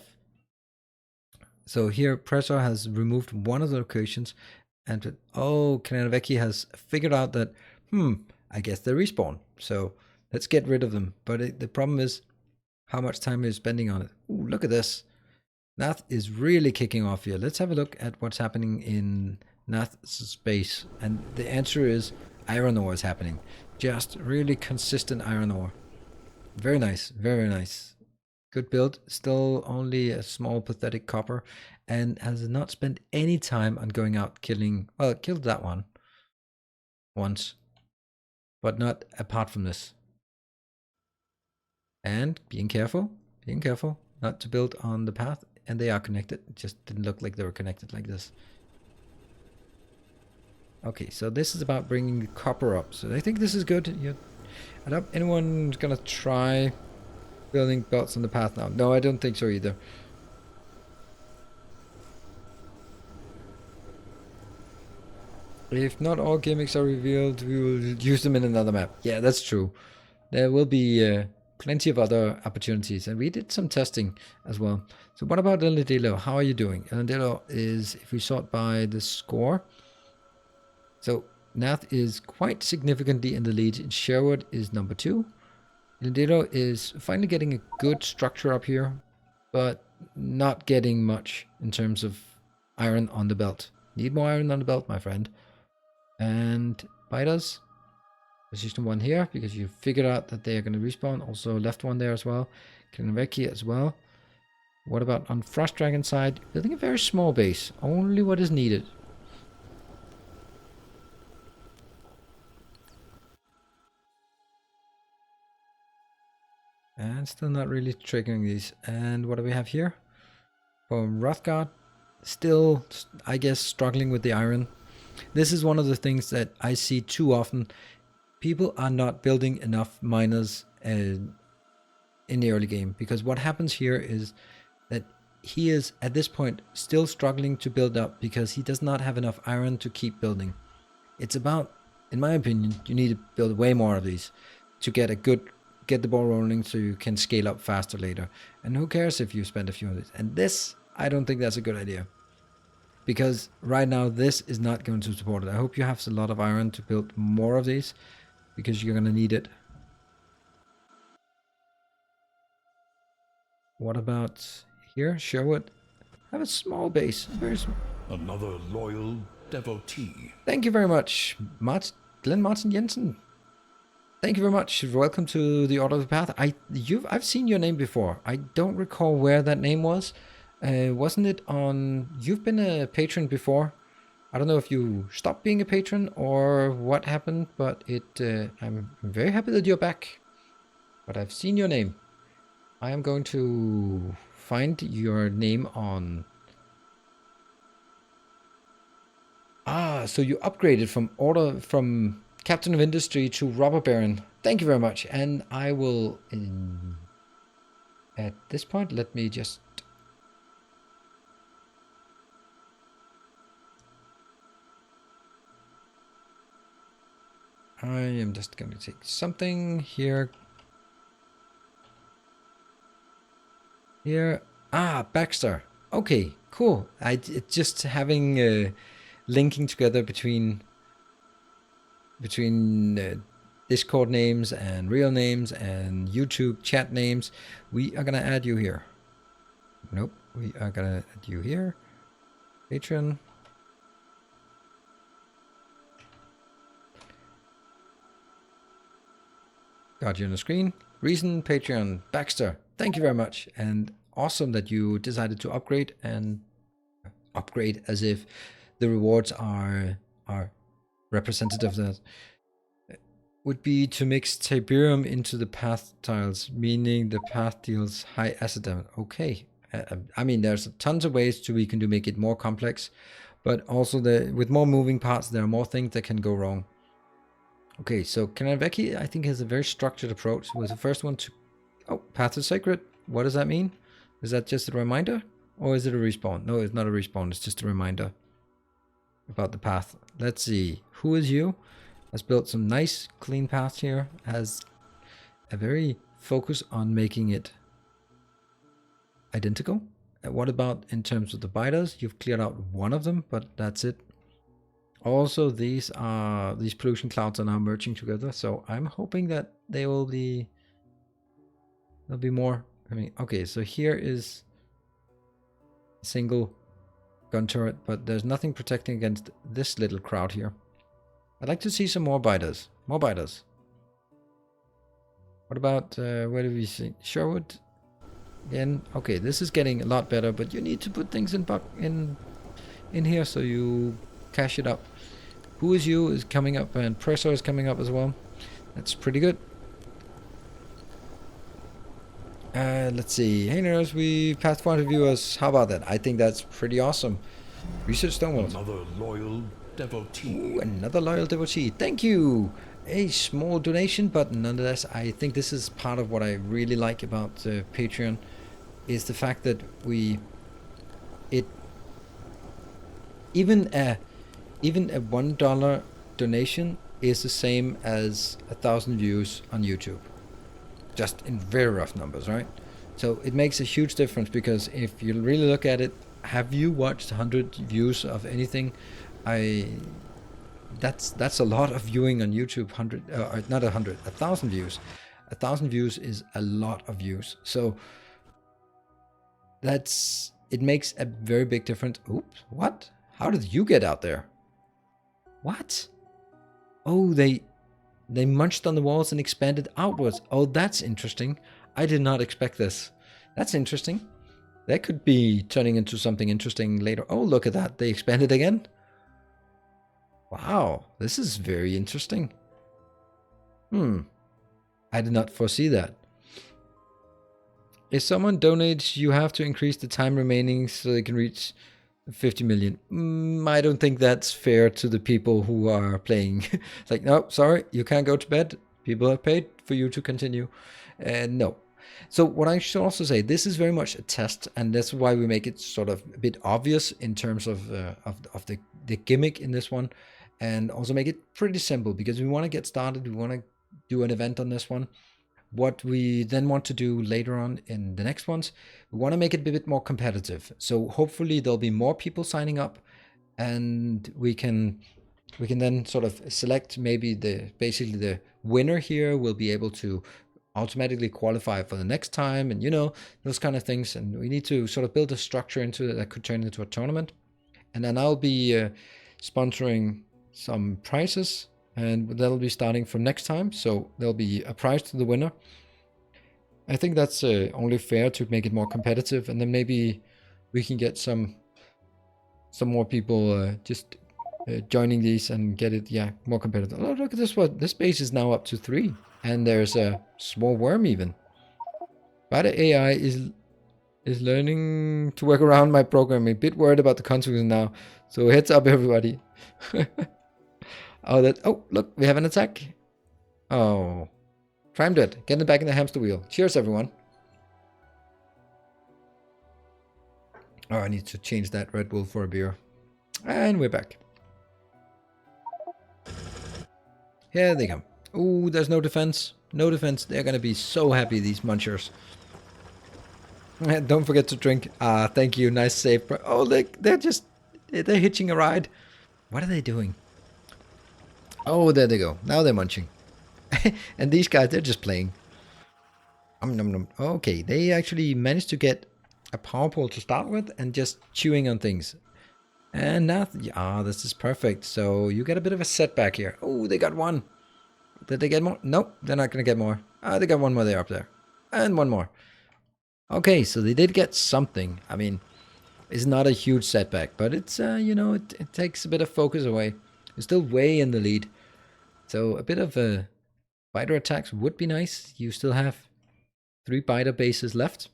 So here, Pressor has removed one of the locations, and Kananaveki has figured out that, I guess they respawn. So let's get rid of them. But the problem is how much time we're spending on it. Ooh, look at this. Nath is really kicking off here. Let's have a look at what's happening in Nath's space. And the answer is iron ore is happening. Just really consistent iron ore. Very nice. Very nice. Good build. Still only a small pathetic copper. And has not spent any time on going out killing... Well, it killed that one. Once. But not apart from this. And being careful. Being careful. Not to build on the path. And they are connected. It just didn't look like they were connected like this. Okay, so this is about bringing the copper up. So I think this is good. I don't anyone's gonna try building belts on the path now. No, I don't think so either. If not all gimmicks are revealed, we will use them in another map. Yeah, that's true. There will be plenty of other opportunities, and we did some testing as well. So what about Nilaus? How are you doing? Nilaus is, if we sort by the score, so Nath is quite significantly in the lead. Sherwood is number 2. Nilaus is finally getting a good structure up here, but not getting much in terms of iron on the belt. Need more iron on the belt, my friend. And Biters, position 1 here, because you figured out that they are going to respawn. Also left one there as well. Kinveki as well. What about on Frost Dragon side? Building a very small base. Only what is needed. And still not really triggering these. And what do we have here? From Rothgard, still, I guess, struggling with the iron. This is one of the things that I see too often. People are not building enough miners in the early game, because what happens here is that he is at this point still struggling to build up because he does not have enough iron to keep building. It's about, in my opinion, you need to build way more of these to get the ball rolling so you can scale up faster later. And who cares if you spend a few of these? And this, I don't think that's a good idea, because right now this is not going to support it. I hope you have a lot of iron to build more of these, because you're going to need it. What about here? Sherwood, have a small base, very small. Another loyal devotee. Thank you very much, Glenn Martin Jensen. Thank you very much. Welcome to the Order of the Path. I've seen your name before. I don't recall where that name was. Wasn't it on? You've been a patron before. I don't know if you stopped being a patron or what happened, but I'm very happy that you're back. But I've seen your name. I am going to find your name on... so you upgraded from Captain of Industry to Robber Baron. Thank you very much. And I will, at this point, let me just... I am just going to take something here. Here. Baxter. Okay, cool. It's just having linking together between Discord names and real names and YouTube chat names. We are gonna add you here. Nope, we are gonna add you here. Patreon. Got you on the screen. Reason, Patreon, Baxter. Thank you very much, and awesome that you decided to upgrade, and upgrade as if the rewards are representative of that. Would be to mix Tiberium into the path tiles, meaning the path deals high acid damage. Okay, I mean, there's tons of ways we can make it more complex, but also with more moving parts, there are more things that can go wrong. Okay, so Kanaveki, I think, has a very structured approach. Was the first one to... Oh, Path is Sacred. What does that mean? Is that just a reminder? Or is it a respawn? No, it's not a respawn. It's just a reminder about the path. Let's see. Who is you? Has built some nice, clean paths here. Has a very focus on making it identical. What about in terms of the biters? You've cleared out one of them, but that's it. Also, these pollution clouds are now merging together, so I'm hoping that there'll be more. I mean, okay, so here is a single gun turret, but there's nothing protecting against this little crowd here. I'd like to see some more biters. More biters. What about, where do we see? Sherwood? Again, okay, this is getting a lot better, but you need to put things in here so you cash it up. Who is you is coming up, and Pressor is coming up as well. That's pretty good. Let's see. Hey nerds, we passed 400 viewers. How about that? I think that's pretty awesome. Research Stonewall. Another loyal devotee. Ooh, another loyal devotee. Thank you. A small donation, but nonetheless, I think this is part of what I really like about Patreon, is the fact that even a $1 donation is the same as 1,000 views on YouTube. just in very rough numbers, right? So it makes a huge difference because if you really look at it, have you watched 100 views of anything? I that's a lot of viewing on YouTube. 100, not 100, 1,000 views. 1,000 views is a lot of views. So it makes a very big difference. Oops, what? How did you get out there? What? Oh, they munched on the walls and expanded outwards. Oh, that's interesting. I did not expect this. That's interesting. That could be turning into something interesting later. Oh, look at that. They expanded again. Wow, this is very interesting. I did not foresee that. If someone donates, you have to increase the time remaining so they can reach 50 million. I don't think that's fair to the people who are playing. It's like, no, sorry, you can't go to bed. People have paid for you to continue. No. So what I should also say, this is very much a test, and that's why we make it sort of a bit obvious in terms of the gimmick in this one, and also make it pretty simple because we want to get started. We want to do an event on this one. What we then want to do later on in the next ones, we want to make it a bit more competitive. So hopefully there'll be more people signing up, and we can then sort of select maybe basically the winner here will be able to automatically qualify for the next time, and those kind of things. And we need to sort of build a structure into it that could turn into a tournament. And then I'll be sponsoring some prizes, and that'll be starting from next time. So there'll be a prize to the winner. I think that's only fair to make it more competitive, and then maybe we can get some more people just joining these and get it more competitive. Oh, look at this one. This base is now up to 3, and there's a small worm even. But the AI is learning to work around my programming. A bit worried about the consequences now. So heads up, everybody. Oh, look, we have an attack. Oh, Prime dead. Getting back in the hamster wheel. Cheers, everyone. Oh, I need to change that Red Bull for a beer. And we're back. Here they come. Oh, there's no defense. No defense. They're gonna be so happy, these munchers. Don't forget to drink. Thank you. Nice save. Oh, look, they're hitching a ride. What are they doing? Oh, there they go. Now they're munching. And these guys, they're just playing. Okay, they actually managed to get a power pole to start with and just chewing on things. And now, this is perfect. So you get a bit of a setback here. Oh, they got one. Did they get more? Nope, they're not going to get more. They got one more there up there. And one more. Okay, so they did get something. I mean, it's not a huge setback, but it's, it takes a bit of focus away. You're still way in the lead. So a bit of biter attacks would be nice. You still have 3 biter bases left.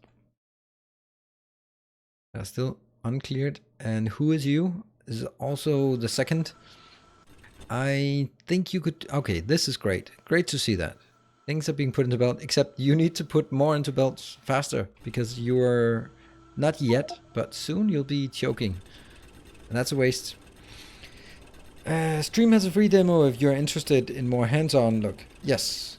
They're still uncleared. And who is you? This is also the second. I think you could... Okay, this is great. Great to see that. Things are being put into belt, except you need to put more into belts faster, because you're not yet, but soon you'll be choking. And that's a waste. Stream has a free demo if you're interested in more hands-on look. Yes.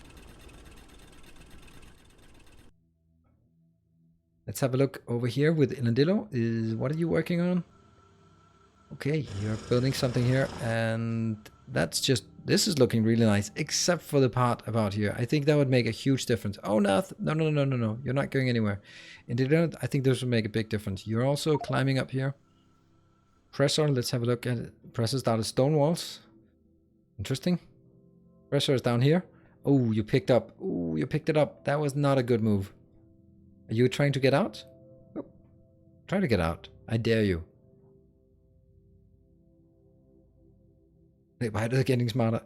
Let's have a look over here with Ilandillo. What are you working on? Okay, you're building something here, and that's just... This is looking really nice, except for the part about here. I think that would make a huge difference. Oh, no. You're not going anywhere. Ilandillo, I think this would make a big difference. You're also climbing up here. Pressure, let's have a look at it. Pressure started stone walls. Interesting. Pressure is down here. Oh, you picked up. Oh, you picked it up. That was not a good move. Are you trying to get out? Oh, try to get out. I dare you. Wait, why are they getting smarter?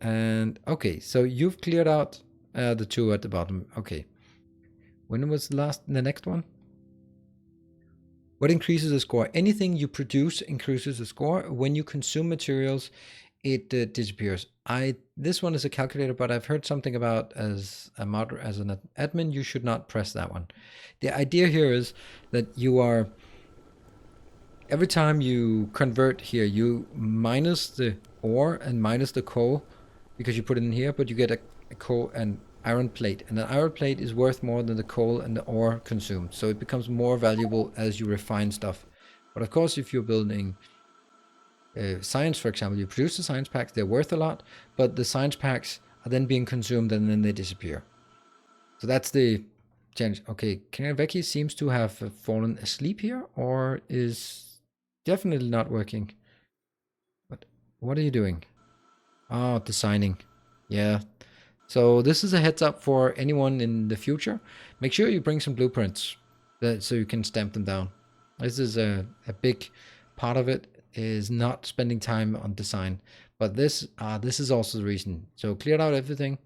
And okay, so you've cleared out the 2 at the bottom. Okay. When was the next one? What increases the score? Anything you produce increases the score. When you consume materials, it disappears. This one is a calculator, but I've heard something about as an admin, you should not press that one. The idea here is that you are... Every time you convert here, you minus the ore and minus the coal, because you put it in here, but you get a coal and iron plate, and an iron plate is worth more than the coal and the ore consumed, so it becomes more valuable as you refine stuff. But of course, if you're building science, for example, you produce the science packs, they're worth a lot, but the science packs are then being consumed and then they disappear. So that's the change. Okay, Kaneveki seems to have fallen asleep here, or is definitely not working. But what are you doing? Oh, designing. Yeah. So this is a heads up for anyone in the future. Make sure you bring some blueprints so you can stamp them down. This is a big part of it, is not spending time on design. But this is also the reason. So cleared out everything.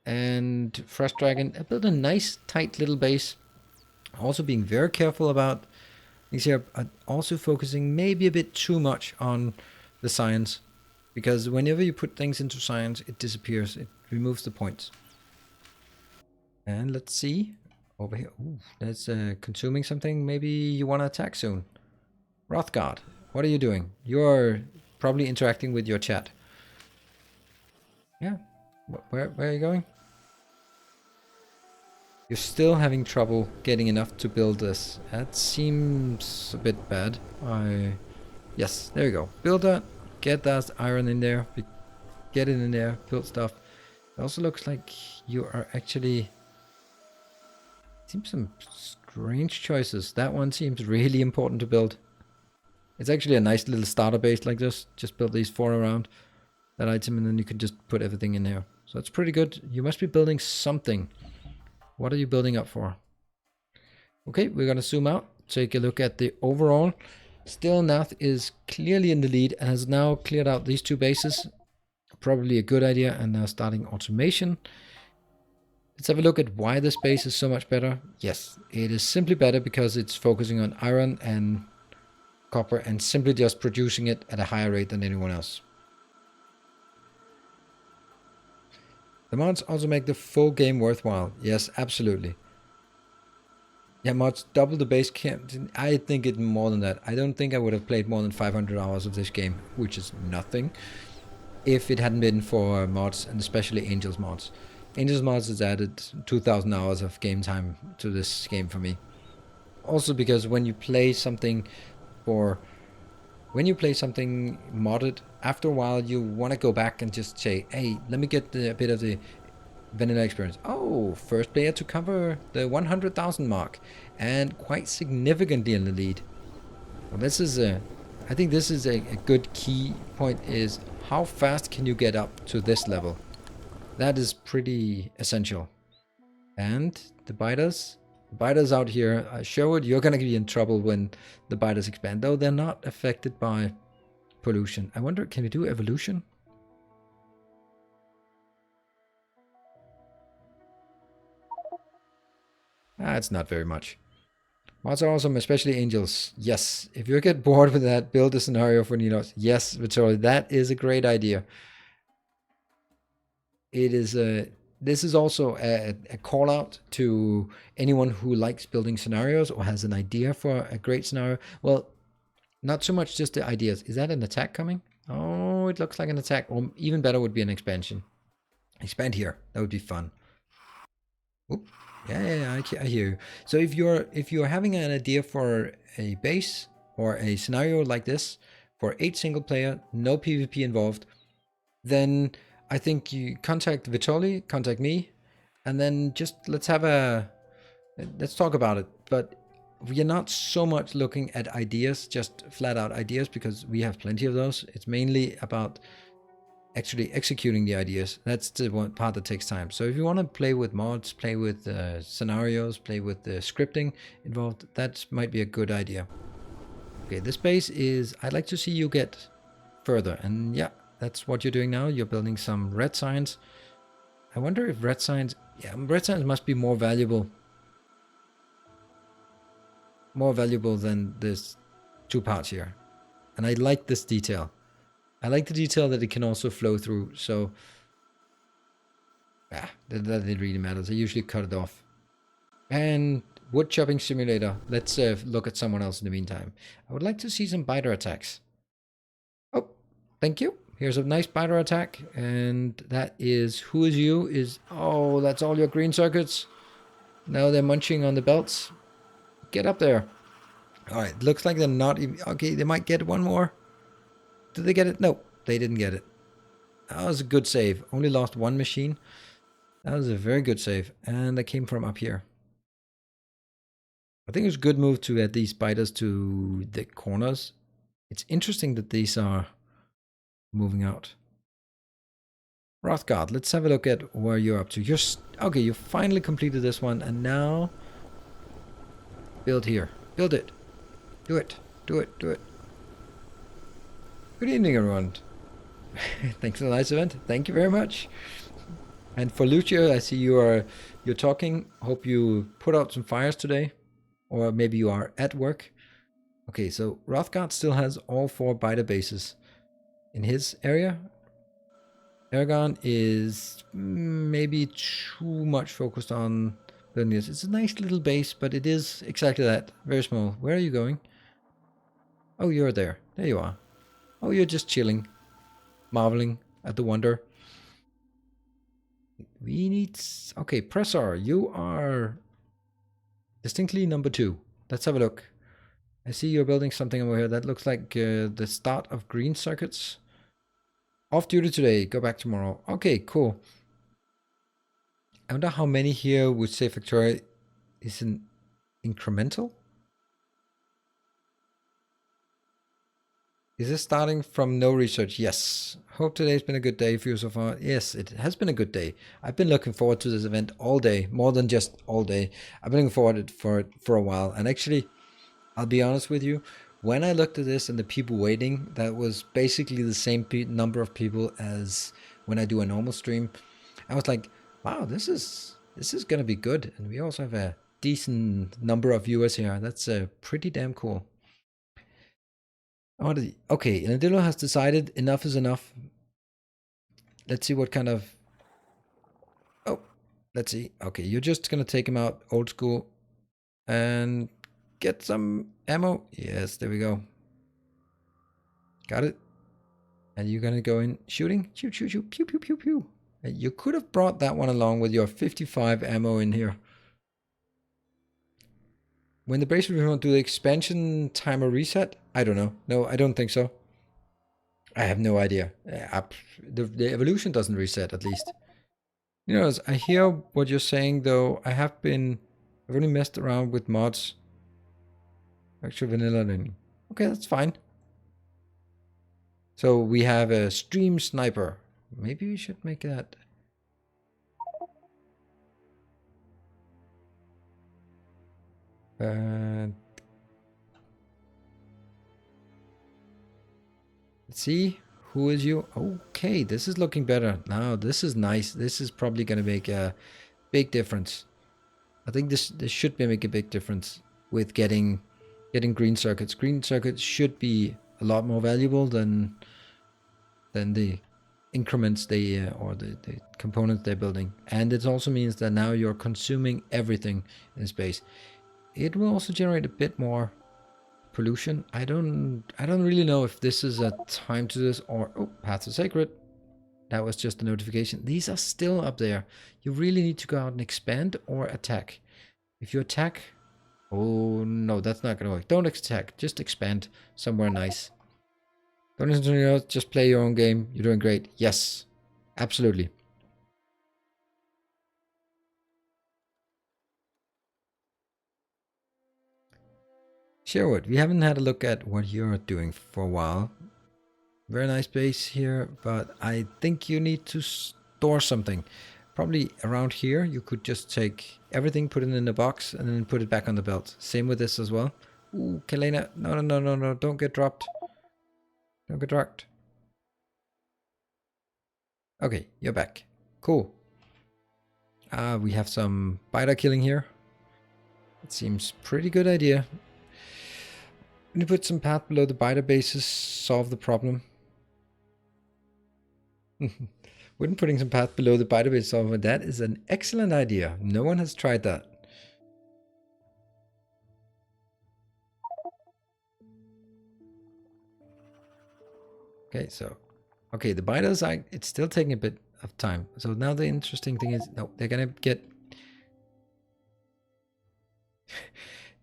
And Frost Dragon, I built a nice tight little base. Also being very careful about these here, also focusing maybe a bit too much on the science. Because whenever you put things into science, it disappears. It removes the points. And let's see. Over here. Ooh, that's consuming something. Maybe you want to attack soon. Rothgard, what are you doing? You're probably interacting with your chat. Yeah. Where are you going? You're still having trouble getting enough to build this. That seems a bit bad. Yes, there you go. Build that. Get that iron in there. Get it in there. Build stuff. It also looks like you are actually... Seems some strange choices. That one seems really important to build. It's actually a nice little starter base like this. Just build these 4 around that item and then you can just put everything in here. So it's pretty good. You must be building something. What are you building up for? Okay, we're going to zoom out. Take a look at the overall. Still, Nath is clearly in the lead and has now cleared out these 2 bases. Probably a good idea. And now starting automation. Let's have a look at why this base is so much better. Yes, it is simply better because it's focusing on iron and copper and simply just producing it at a higher rate than anyone else. The mods also make the full game worthwhile. Yes, absolutely. Yeah, mods double the base camp. I think it's more than that. I don't think I would have played more than 500 hours of this game, which is nothing, if it hadn't been for mods, and especially Angels mods. Angels mods has added 2,000 hours of game time to this game for me. Also because when you play something modded, after a while you want to go back and just say, hey, let me get a bit of the vanilla experience. Oh, first player to cover the 100,000 mark, and quite significantly in the lead. Well, this is I think this is a good key point, is how fast can you get up to this level? That is pretty essential. And the biters out here, Sherwood, you're going to be in trouble when the biters expand, though they're not affected by pollution. I wonder, can we do evolution? It's not very much. Mods are awesome, especially angels. Yes, if you get bored with that, build a scenario for Nilaus. Yes, Vittorio, that is a great idea. It is this is also a call out to anyone who likes building scenarios or has an idea for a great scenario. Well, not so much just the ideas. Is that an attack coming? Oh, it looks like an attack. Or even better would be an expansion. Expand here. That would be fun. Oop. Yeah, I hear you. So if you're having an idea for a base or a scenario like this for 8 single player, no PvP involved, then I think you contact Vitoli, contact me, and then just let's talk about it. But we are not so much looking at ideas, just flat out ideas, because we have plenty of those. It's mainly about actually executing the ideas. That's the one part that takes time. So if you want to play with mods, play with scenarios, play with the scripting involved, that might be a good idea. Okay, this base is, I'd like to see you get further. And yeah, that's what you're doing now. You're building some red signs. I wonder if red signs must be more valuable. More valuable than this 2 parts here. And I like this detail. I like the detail that it can also flow through. So, that it really matters. I usually cut it off. And wood chopping simulator. Let's look at someone else in the meantime. I would like to see some biter attacks. Oh, thank you. Here's a nice spider attack, and that is who is you is oh, that's all your green circuits. Now they're munching on the belts. Get up there. All right, looks like they're not even okay. They might get one more. Did they get it? No, they didn't get it. That was a good save. Only lost one machine. That was a very good save, and that came from up here. I think it's a good move to add these spiders to the corners. It's interesting that these are moving out. Rothgard, let's have a look at where you're up to. Okay, you finally completed this one, and now build here. Build it. Do it. Do it. Do it. Good evening, everyone. Thanks for the nice event. Thank you very much. And for Lucio, I see you're talking. Hope you put out some fires today, or maybe you are at work. Okay, so Rothgard still has all 4 biter bases in his area. Aragon is maybe too much focused on building this. It's a nice little base, but it is exactly that. Very small. Where are you going? Oh, you're there. There you are. Oh, you're just chilling. Marveling at the wonder. We need... Okay, Pressor, you are distinctly number 2. Let's have a look. I see you're building something over here. That looks like the start of green circuits. Off duty today. Go back tomorrow. Okay, cool. I wonder how many here would say Factorio is an incremental? Is this starting from no research? Yes. Hope today's been a good day for you so far. Yes, it has been a good day. I've been looking forward to this event all day, more than just all day. I've been looking forward for it for a while. And actually, I'll be honest with you, when I looked at this and the people waiting, that was basically the same number of people as when I do a normal stream. I was like, wow, this is going to be good. And we also have a decent number of viewers here. That's pretty damn cool. Okay, Nandillo has decided enough is enough. Let's see what kind of... Oh, let's see. Okay, you're just going to take him out old school and get some ammo. Yes, there we go. Got it. And you're going to go in shooting. Shoot, shoot, shoot. Pew, pew, pew, pew. And you could have brought that one along with your 55 ammo in here. When the base will do the expansion timer reset? I don't know. No, I don't think so. I have no idea. The evolution doesn't reset, at least. You know, I hear what you're saying, though. I've only messed around with mods. Actual vanilla then. Okay, that's fine. So we have a stream sniper. Maybe we should make that. Let's see. Who is you? Okay, this is looking better. Now, this is nice. This is probably going to make a big difference. I think this should make a big difference with getting green circuits. Green circuits should be a lot more valuable than the increments or the components they're building. And it also means that now you're consuming everything in space. It will also generate a bit more pollution. I don't really know if this is a time to this or... Oh, path to sacred. That was just a notification. These are still up there. You really need to go out and expand or attack. If you attack... Oh, no, that's not going to work. Don't attack. Just expand somewhere nice. Don't listen to anyone else. Just play your own game. You're doing great. Yes. Absolutely. Sherwood, we haven't had a look at what you're doing for a while. Very nice base here, but I think you need to store something. Probably around here, you could just take everything, put it in a box, and then put it back on the belt. Same with this as well. Ooh, Kalena, no, don't get dropped. Don't get dropped. Okay, you're back. Cool. We have some biter killing here. It seems pretty good idea. When you put some path below the biter bases, solve the problem. Wouldn't putting some path below the biter base solve it? That is an excellent idea. No one has tried that. Okay, so Okay, the biters, it's still taking a bit of time. So now the interesting thing is, no, they're gonna get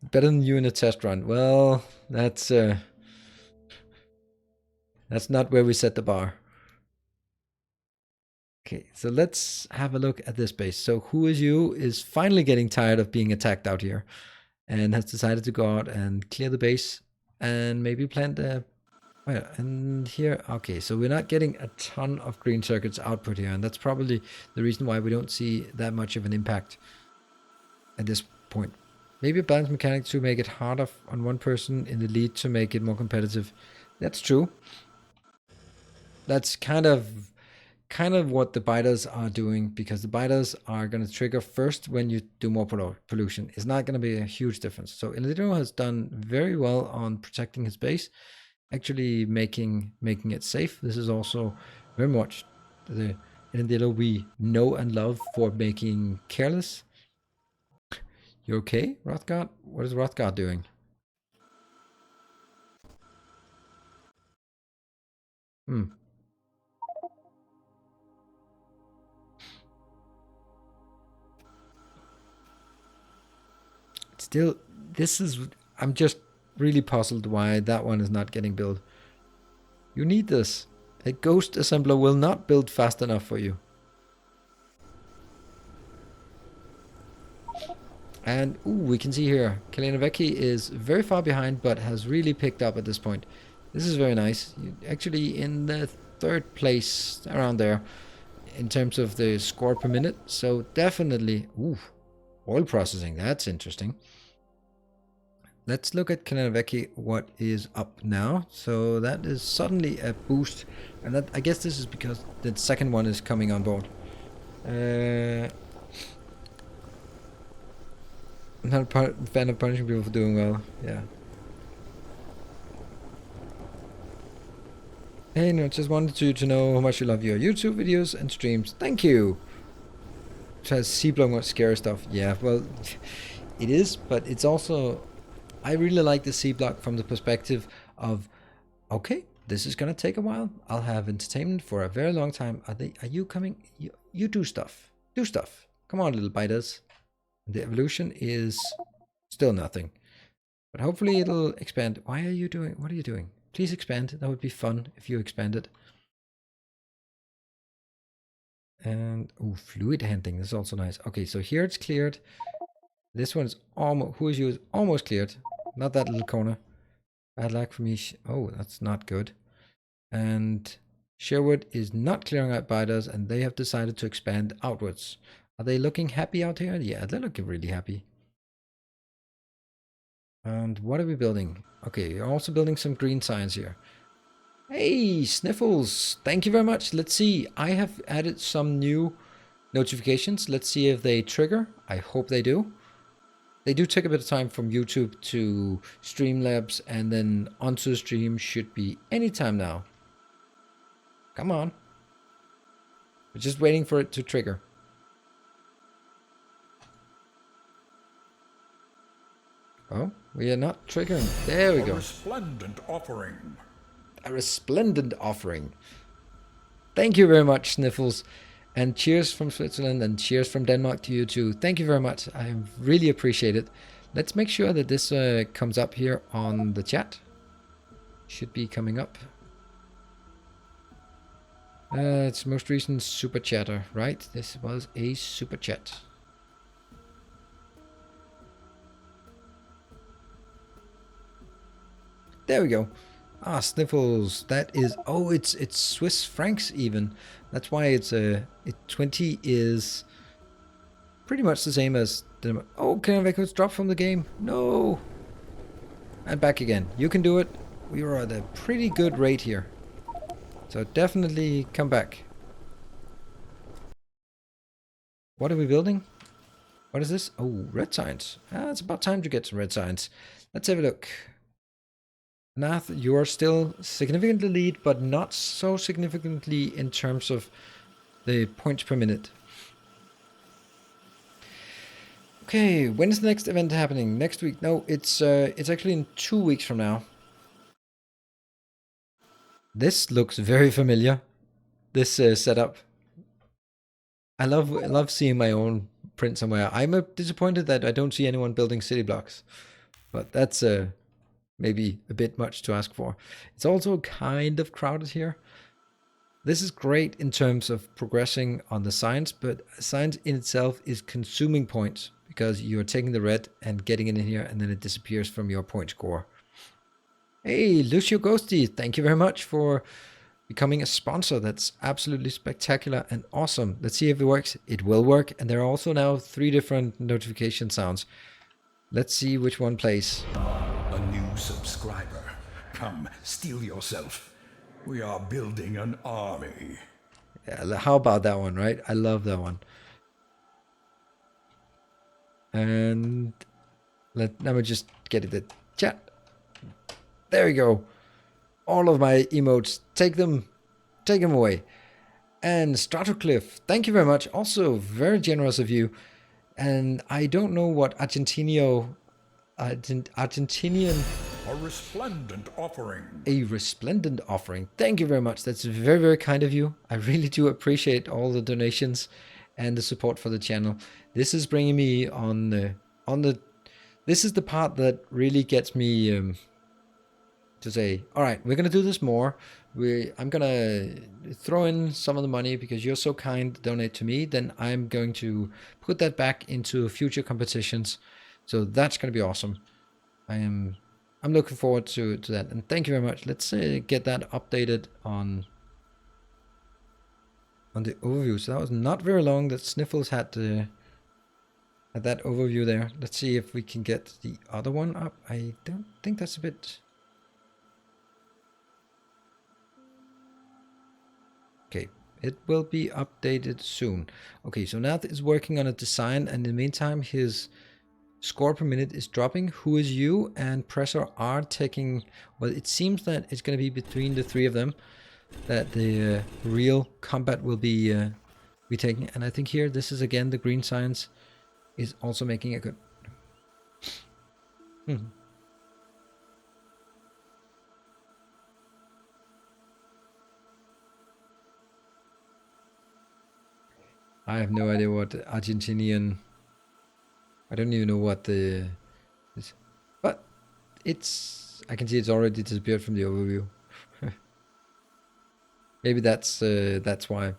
better than you in a test run. Well, that's not where we set the bar. Okay, so let's have a look at this base. So who is you is finally getting tired of being attacked out here and has decided to go out and clear the base and maybe plant a... Well, and here, okay, so we're not getting a ton of green circuits output here, and that's probably the reason why we don't see that much of an impact at this point. Maybe a balance mechanic to make it harder on one person in the lead to make it more competitive. That's true. That's kind of what the biters are doing, because the biters are going to trigger first when you do more pollution. It's not going to be a huge difference. So Illidio has done very well on protecting his base, actually making it safe. This is also very much the Illidio we know and love for making careless. You okay, Rothgard? What is Rothgard doing? Still, I'm just really puzzled why that one is not getting built. You need this. A ghost assembler will not build fast enough for you. And we can see here, Kalinavecki is very far behind, but has really picked up at this point. This is very nice. You're actually in the third place, around there, in terms of the score per minute. So definitely, oil processing, that's interesting. Let's look at Kalinavecki, what is up now. So that is suddenly a boost. And that, I guess this is because the second one is coming on board. I'm not a fan of punishing people for doing well. Yeah. Hey, no, just wanted you to know how much you love your YouTube videos and streams. Thank you. Tries C-block more scary stuff. Yeah, well, it is, but it's also... I really like the C-block from the perspective of, okay, this is gonna take a while. I'll have entertainment for a very long time. Are you coming? You do stuff. Do stuff. Come on, little biters. The evolution is still nothing. But hopefully it'll expand. Why are you doing... What are you doing? Please expand. That would be fun if you expanded. And, fluid handling. This is also nice. Okay, so here it's cleared. This one is almost... Who is you is almost cleared. Not that little corner. Bad luck for me. Oh, that's not good. And Sherwood is not clearing out biters, and they have decided to expand outwards. Are they looking happy out here? Yeah, they're looking really happy. And what are we building? Okay, we're also building some green science here. Hey, Sniffles, thank you very much. Let's see, I have added some new notifications. Let's see if they trigger. I hope they do. They do take a bit of time from YouTube to Streamlabs, and then onto the stream should be anytime now. Come on. We're just waiting for it to trigger. Oh, we are not triggering. There we go. A resplendent offering. A resplendent offering. Thank you very much, Sniffles. And cheers from Switzerland and cheers from Denmark to you too. Thank you very much. I really appreciate it. Let's make sure that this comes up here on the chat. Should be coming up. It's most recent super chatter, right? This was a super chat. There we go. Ah, Sniffles. That is... Oh, it's Swiss francs even. That's why it's 20 is pretty much the same as... Oh, Kalinavecki's dropped from the game. No. And back again. You can do it. We are at a pretty good rate here. So definitely come back. What are we building? What is this? Oh, red science. Ah, it's about time to get some red science. Let's have a look. Nath, you are still significantly lead, but not so significantly in terms of the points per minute. Okay, when is the next event happening? Next week? No, it's actually in 2 weeks from now. This looks very familiar. this setup. I love seeing my own print somewhere. I'm disappointed that I don't see anyone building city blocks, but that's maybe a bit much to ask for. It's also kind of crowded here. This is great in terms of progressing on the science, but science in itself is consuming points because you're taking the red and getting it in here, and then it disappears from your point score. Hey, Lucio Ghosty, thank you very much for becoming a sponsor. That's absolutely spectacular and awesome. Let's see if it works. It will work, and there are also now 3 different notification sounds. Let's see which one plays. A new subscriber. Come, steel yourself. We are building an army. Yeah, how about that one, right? I love that one. And let me just get it in chat. There we go. All of my emotes, take them away. And Stratocliff, thank you very much. Also very generous of you. And I don't know what Argentinian A resplendent offering. a resplendent offering. Thank you very much. That's very, very kind of you. I really do appreciate all the donations and the support for the channel. This is bringing me on the this is the part that really gets me to say, all right, we're gonna do this more. I'm gonna throw in some of the money because you're so kind to donate to me. Then I'm going to put that back into future competitions. So that's gonna be awesome. I'm looking forward to that, and thank you very much. Let's get that updated on the overview. So that was not very long that Sniffles had that overview there. Let's see if we can get the other one up. I don't think that's a bit. Okay, it will be updated soon. Okay, so Nath is working on a design, and in the meantime, his score per minute is dropping. Who is you and Pressor are taking. Well, it seems that it's going to be between the 3 of them that the real combat will be taking. And I think here, this is again the green science is also making a good. I have no idea what Argentinian. I don't even know what the is, but it's. I can see it's already disappeared from the overview. Maybe that's why.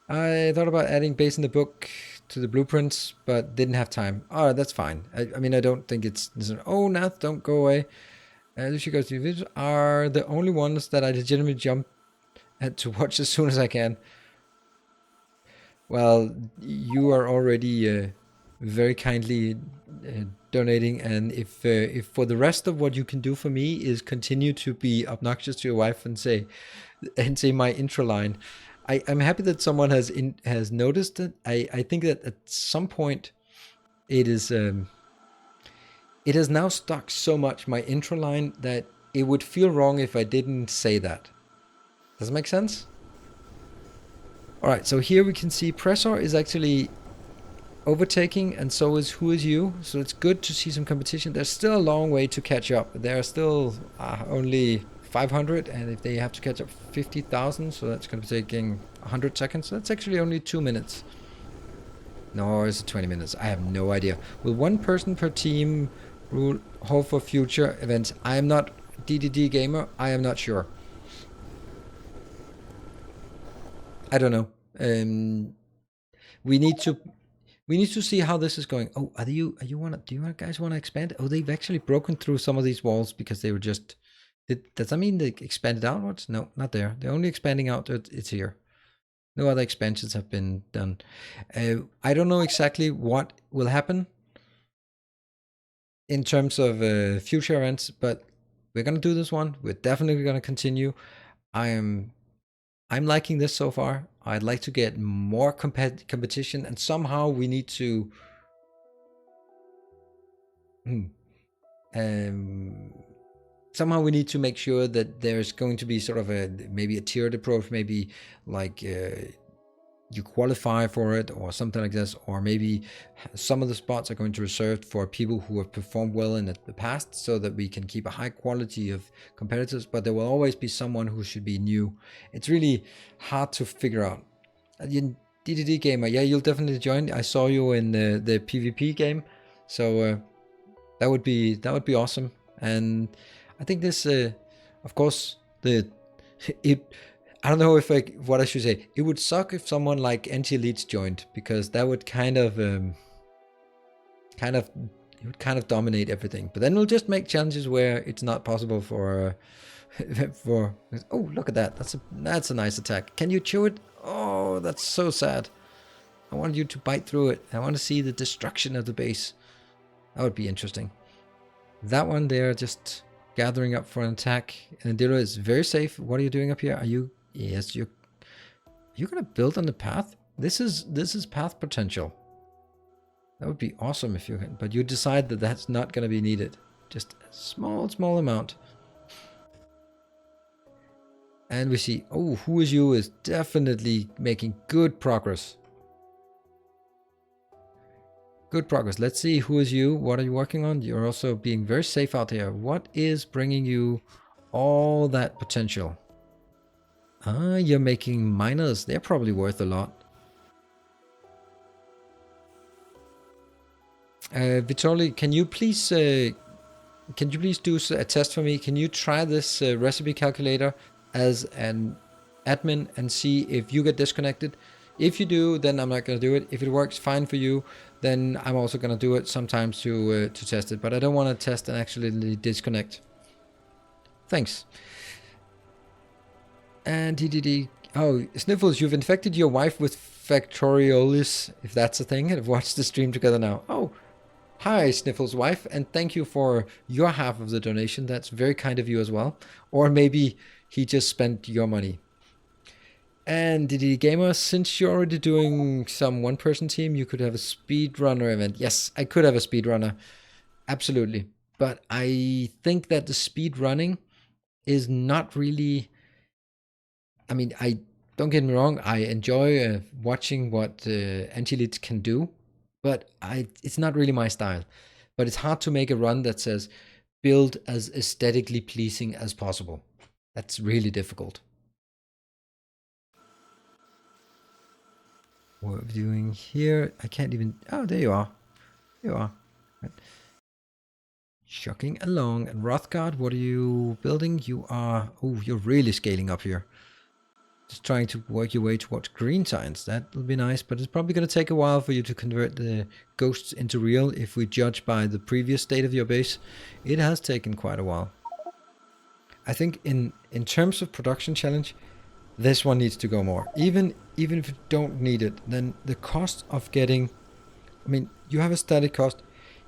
I thought about adding base in the book to the blueprints, but didn't have time. Oh, that's fine. I mean, I don't think it's. Oh, Nath, don't go away. Lucy Goes to videos are the only ones that I legitimately jump at to watch as soon as I can. Well, you are already very kindly donating, and if for the rest of what you can do for me is continue to be obnoxious to your wife and say my intro line, I'm happy that someone has noticed it. I think that at some point it is it has now stuck so much, my intro line, that it would feel wrong if I didn't say that. Does it make sense? All right, so here we can see Pressor is actually overtaking, and so is Who Is You. So it's good to see some competition. There's still a long way to catch up. There are still only 500, and if they have to catch up 50,000, so that's going to be taking 100 seconds. That's actually only 2 minutes. No, or is it 20 minutes? I have no idea. Will one person per team rule hold for future events? I am not DDD gamer. I am not sure. I don't know. We need to see how this is going. Oh, do you guys want to expand? Oh, they've actually broken through some of these walls because they were just. Does that mean they expanded outwards? No, not there. They're only expanding out. It's here. No other expansions have been done. I don't know exactly what will happen in terms of future events, but we're gonna do this one. We're definitely gonna continue. I'm liking this so far. I'd like to get more competition, and somehow we need to. Somehow we need to make sure that there's going to be sort of maybe a tiered approach, maybe like you qualify for it or something like this, or maybe some of the spots are going to reserved for people who have performed well in the past, so that we can keep a high quality of competitors, but there will always be someone who should be new. It's really hard to figure out. DDD gamer, yeah, you'll definitely join. I saw you in the PvP game, so that would be awesome. And I think this, of course, the it. I don't know if what I should say. It would suck if someone like anti-elites joined, because that would kind of it would kind of dominate everything. But then we'll just make challenges where it's not possible for for. Oh, look at that! That's a nice attack. Can you chew it? Oh, that's so sad. I wanted you to bite through it. I want to see the destruction of the base. That would be interesting. That one there, just gathering up for an attack. And Dilo is very safe. What are you doing up here? Are you? Yes, you're gonna build on the path. This is path potential. That would be awesome if you can, but you decide that that's not gonna be needed. Just a small amount. And we see, oh, who is you is definitely making good progress. Good progress. Let's see, who is you? What are you working on? You're also being very safe out there. What is bringing you all that potential? Ah, you're making miners. They're probably worth a lot. Vitoli, can you please do a test for me? Can you try this recipe calculator as an admin and see if you get disconnected? If you do, then I'm not going to do it. If it works fine for you, then I'm also going to do it sometimes to test it. But I don't want to test and actually disconnect. Thanks. And TDD. Oh, Sniffles, you've infected your wife with Factoriolis, if that's a thing, and have watched the stream together now. Oh, hi, Sniffles' wife, and thank you for your half of the donation. That's very kind of you as well. Or maybe he just spent your money. And DD Gamer, since you're already doing some one-person team, you could have a speedrunner event. Yes, I could have a speedrunner. Absolutely. But I think that the speedrunning is not really... I mean, don't get me wrong, I enjoy watching what anti-elites can do, but it's not really my style. But it's hard to make a run that says build as aesthetically pleasing as possible. That's really difficult. What are we doing here? I can't even... Oh, there you are. There you are. Right. Shocking along. And Rothgard, what are you building? You are... Oh, you're really scaling up here. Just trying to work your way towards green science. That will be nice, but it's probably going to take a while for you to convert the ghosts into real. If we judge by the previous state of your base, it has taken quite a while. I think in terms of production challenge, this one needs to go more. Even if you don't need it, then the cost of getting... I mean, you have a static cost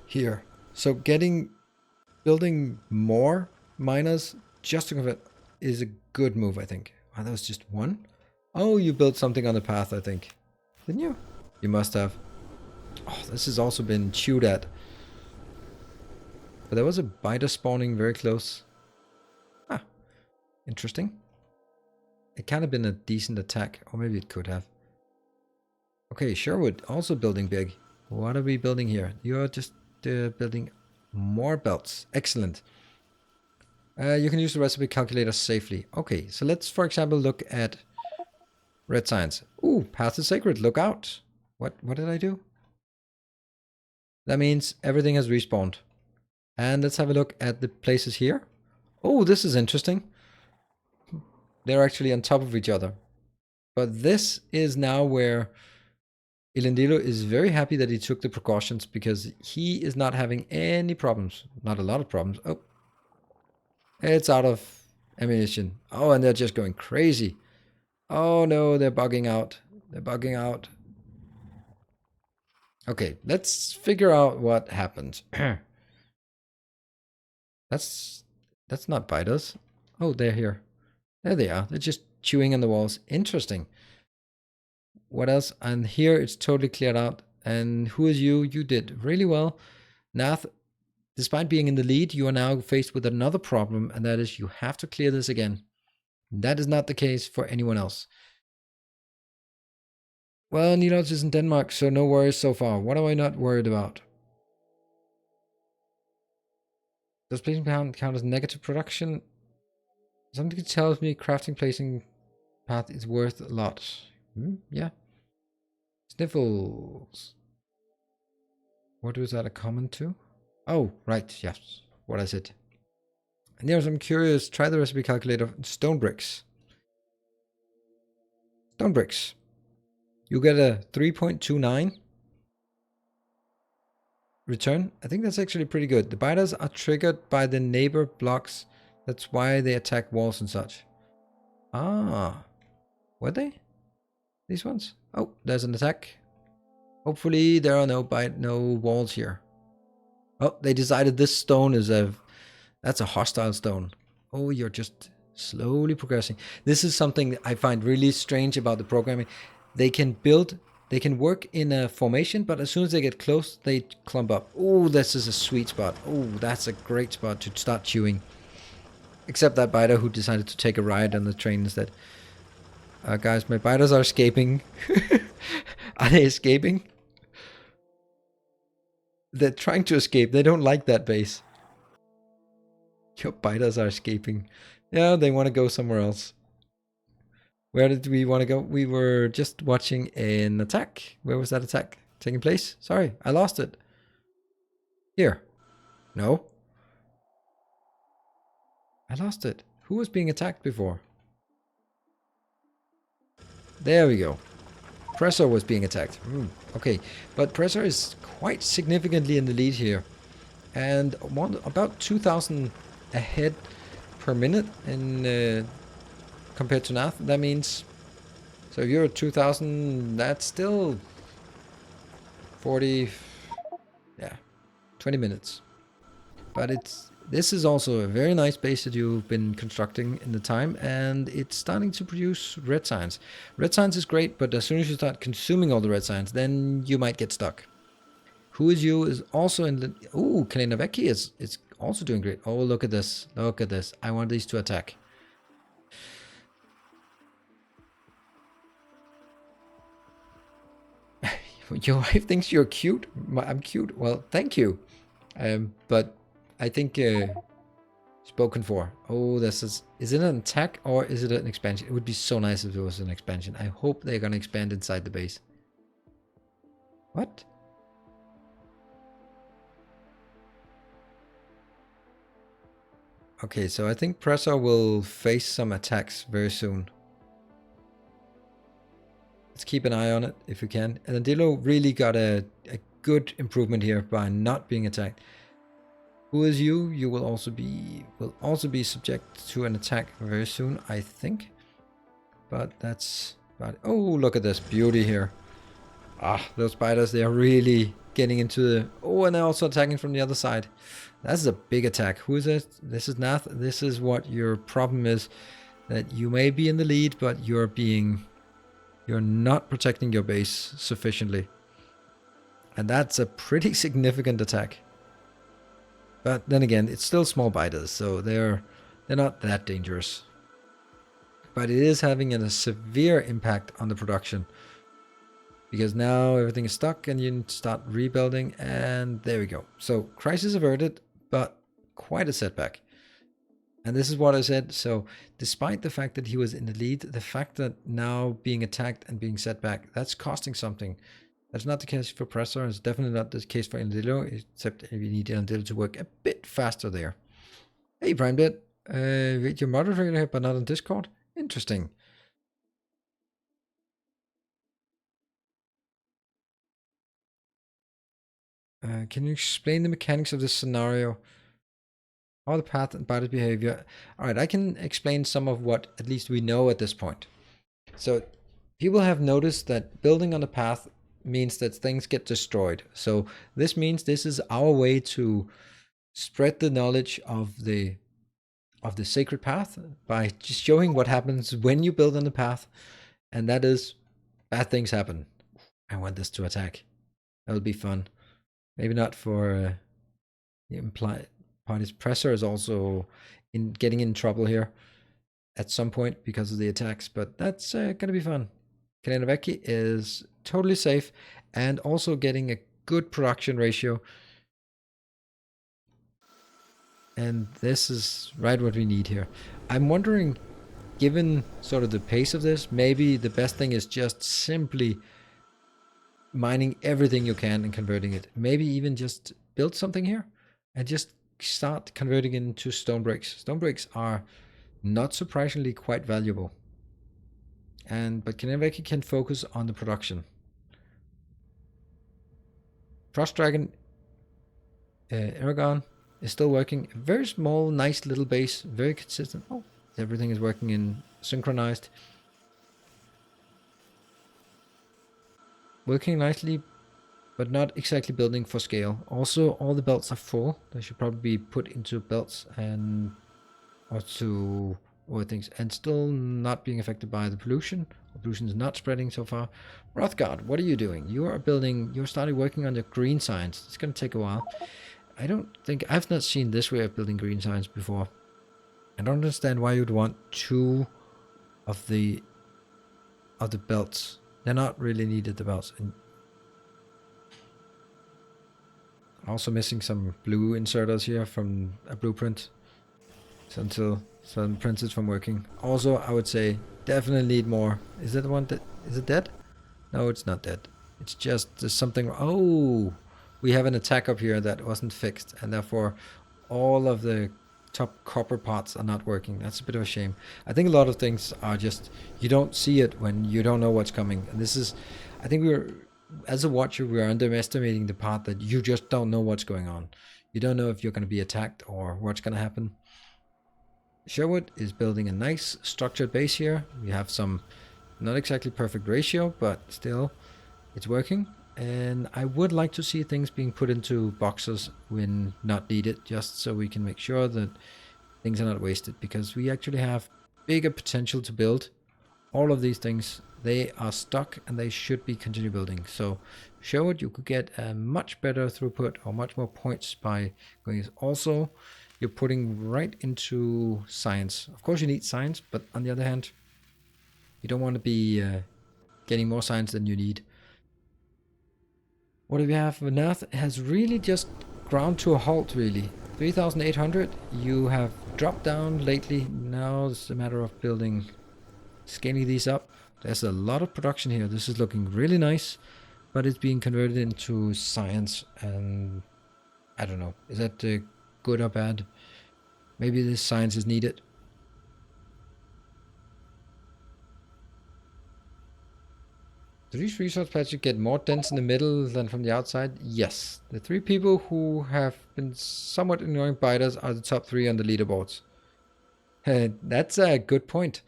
here. So building more miners just to convert is a good move, I think. Oh, that was just one? Oh, you built something on the path, I think. Didn't you? You must have. Oh, this has also been chewed at. But there was a biter spawning very close. Ah, interesting. It kind of been a decent attack, or maybe it could have. Okay, Sherwood, also building big. What are we building here? You're just building more belts. Excellent. You can use the recipe calculator safely. Okay, so let's, for example, look at red science. Ooh, path is sacred. Look out. What did I do? That means everything has respawned. And let's have a look at the places here. Oh, this is interesting. They're actually on top of each other. But this is now where Ilendilo is very happy that he took the precautions, because he is not having any problems. Not a lot of problems. Oh. It's out of ammunition. Oh, and they're just going crazy. Oh no, they're bugging out. They're bugging out. Okay, let's figure out what happened. That's not biters. Oh, they're here. There they are. They're just chewing on the walls. Interesting. What else? And here it's totally cleared out. And who is you? You did really well. Nath, despite being in the lead, you are now faced with another problem, and that is you have to clear this again. That is not the case for anyone else. Well, Nilaus is in Denmark, so no worries so far. What am I not worried about? Does placing count as negative production? Something tells me crafting placing path is worth a lot. Yeah. Sniffles. What was that a comment to? Oh, right, yes. What I said. And there's, I'm curious, try the recipe calculator. Stone bricks. Stone bricks. You get a 3.29 return. I think that's actually pretty good. The biters are triggered by the neighbor blocks. That's why they attack walls and such. Ah, were they? These ones? Oh, there's an attack. Hopefully there are no walls here. Oh, they decided this stone is that's a hostile stone. Oh, you're just slowly progressing. This is something I find really strange about the programming. They can work in a formation, but as soon as they get close, they clump up. Oh, this is a sweet spot. Oh, that's a great spot to start chewing. Except that biter who decided to take a ride on the train instead. Guys, my biters are escaping. Are they escaping? They're trying to escape. They don't like that base. Your biters are escaping. Yeah, they want to go somewhere else. Where did we want to go? We were just watching an attack. Where was that attack taking place? Sorry, I lost it. Here. No. I lost it. Who was being attacked before? There we go. Pressor was being attacked. Okay, but Pressor is quite significantly in the lead here. And about 2,000 ahead per minute in compared to Nath. That means, so if you're at 2,000, that's still 40, yeah, 20 minutes. But this is also a very nice base that you've been constructing in the time, and it's starting to produce red signs. Red signs is great, but as soon as you start consuming all the red signs, then you might get stuck. Who is you is also in the... Ooh, Kalinaveki is also doing great. Oh, look at this. Look at this. I want these to attack. Your wife thinks you're cute? I'm cute? Well, thank you. But I think... spoken for. Oh, this is it an attack or is it an expansion? It would be so nice if it was an expansion. I hope they're gonna expand inside the base. What? Okay, so I think Pressor will face some attacks very soon. Let's keep an eye on it if we can. And Adilo really got a good improvement here by not being attacked. Who is you? You will also be subject to an attack very soon, I think. But that's about it. Oh, look at this beauty here. Ah, those spiders, they are really getting into the... Oh, and they're also attacking from the other side. That's a big attack. Who is this? This is Nath. This is what your problem is. That you may be in the lead, but you're not protecting your base sufficiently. And that's a pretty significant attack. But then again, it's still small biters, so they're not that dangerous. But it is having a severe impact on the production. Because now everything is stuck and you start rebuilding, and there we go. So crisis averted, but quite a setback. And this is what I said. So despite the fact that he was in the lead, the fact that now being attacked and being set back, that's costing something. That's not the case for Pressor. It's definitely not the case for Inadillo, except we need Inadillo to work a bit faster there. Hey, PrimeBit. You're moderator here, but not on Discord? Interesting. Can you explain the mechanics of this scenario? How the path and body behavior. Alright, I can explain some of what at least we know at this point. So people have noticed that building on the path means that things get destroyed. So this means this is our way to spread the knowledge of the sacred path by just showing what happens when you build on the path, and that is bad things happen. I want this to attack. That'll be fun. Maybe not for the implied party's Pressor is also getting in trouble here at some point because of the attacks, but that's gonna be fun. Kalinavecki is totally safe and also getting a good production ratio. And this is right what we need here. I'm wondering, given sort of the pace of this, maybe the best thing is just simply mining everything you can and converting it. Maybe even just build something here and just start converting it into stone bricks. Stone bricks are not surprisingly quite valuable. But Kalinavecki can focus on the production. Frost Dragon, Aragon is still working. Very small, nice little base, very consistent. Oh, everything is working in synchronized. Working nicely, but not exactly building for scale. Also, all the belts are full. They should probably be put into belts and or to other things, and still not being affected by the pollution. Pollution is not spreading so far. Rothgard, what are you doing? You're starting working on the green science. It's gonna take a while. I've not seen this way of building green science before. I don't understand why you'd want two of the belts. They're not really needed, the belts. And also missing some blue inserters here from a blueprint. So until some printed from working. Also, I would say definitely need more. Is that the one that is it dead? No, it's not dead. It's just there's something. Oh, we have an attack up here that wasn't fixed, and therefore all of the top copper parts are not working. That's a bit of a shame. I think a lot of things are just you don't see it when you don't know what's coming. And this is, I think as a watcher, we're underestimating the part that you just don't know what's going on. You don't know if you're going to be attacked or what's going to happen. Sherwood is building a nice structured base here. We have some not exactly perfect ratio, but still it's working. And I would like to see things being put into boxes when not needed, just so we can make sure that things are not wasted, because we actually have bigger potential to build. All of these things, they are stuck and they should be continue building. So Sherwood, you could get a much better throughput or much more points by going. Also, you're putting right into science. Of course you need science, but on the other hand, you don't want to be getting more science than you need. What do we have? Nath has really just ground to a halt, really. 3,800. You have dropped down lately. Now it's a matter of scaling these up. There's a lot of production here. This is looking really nice, but it's being converted into science, and I don't know. Is that good or bad? Maybe this science is needed. Do these resource patches get more dense in the middle than from the outside? Yes. The 3 people who have been somewhat annoying biters are the top 3 on the leaderboards. That's a good point.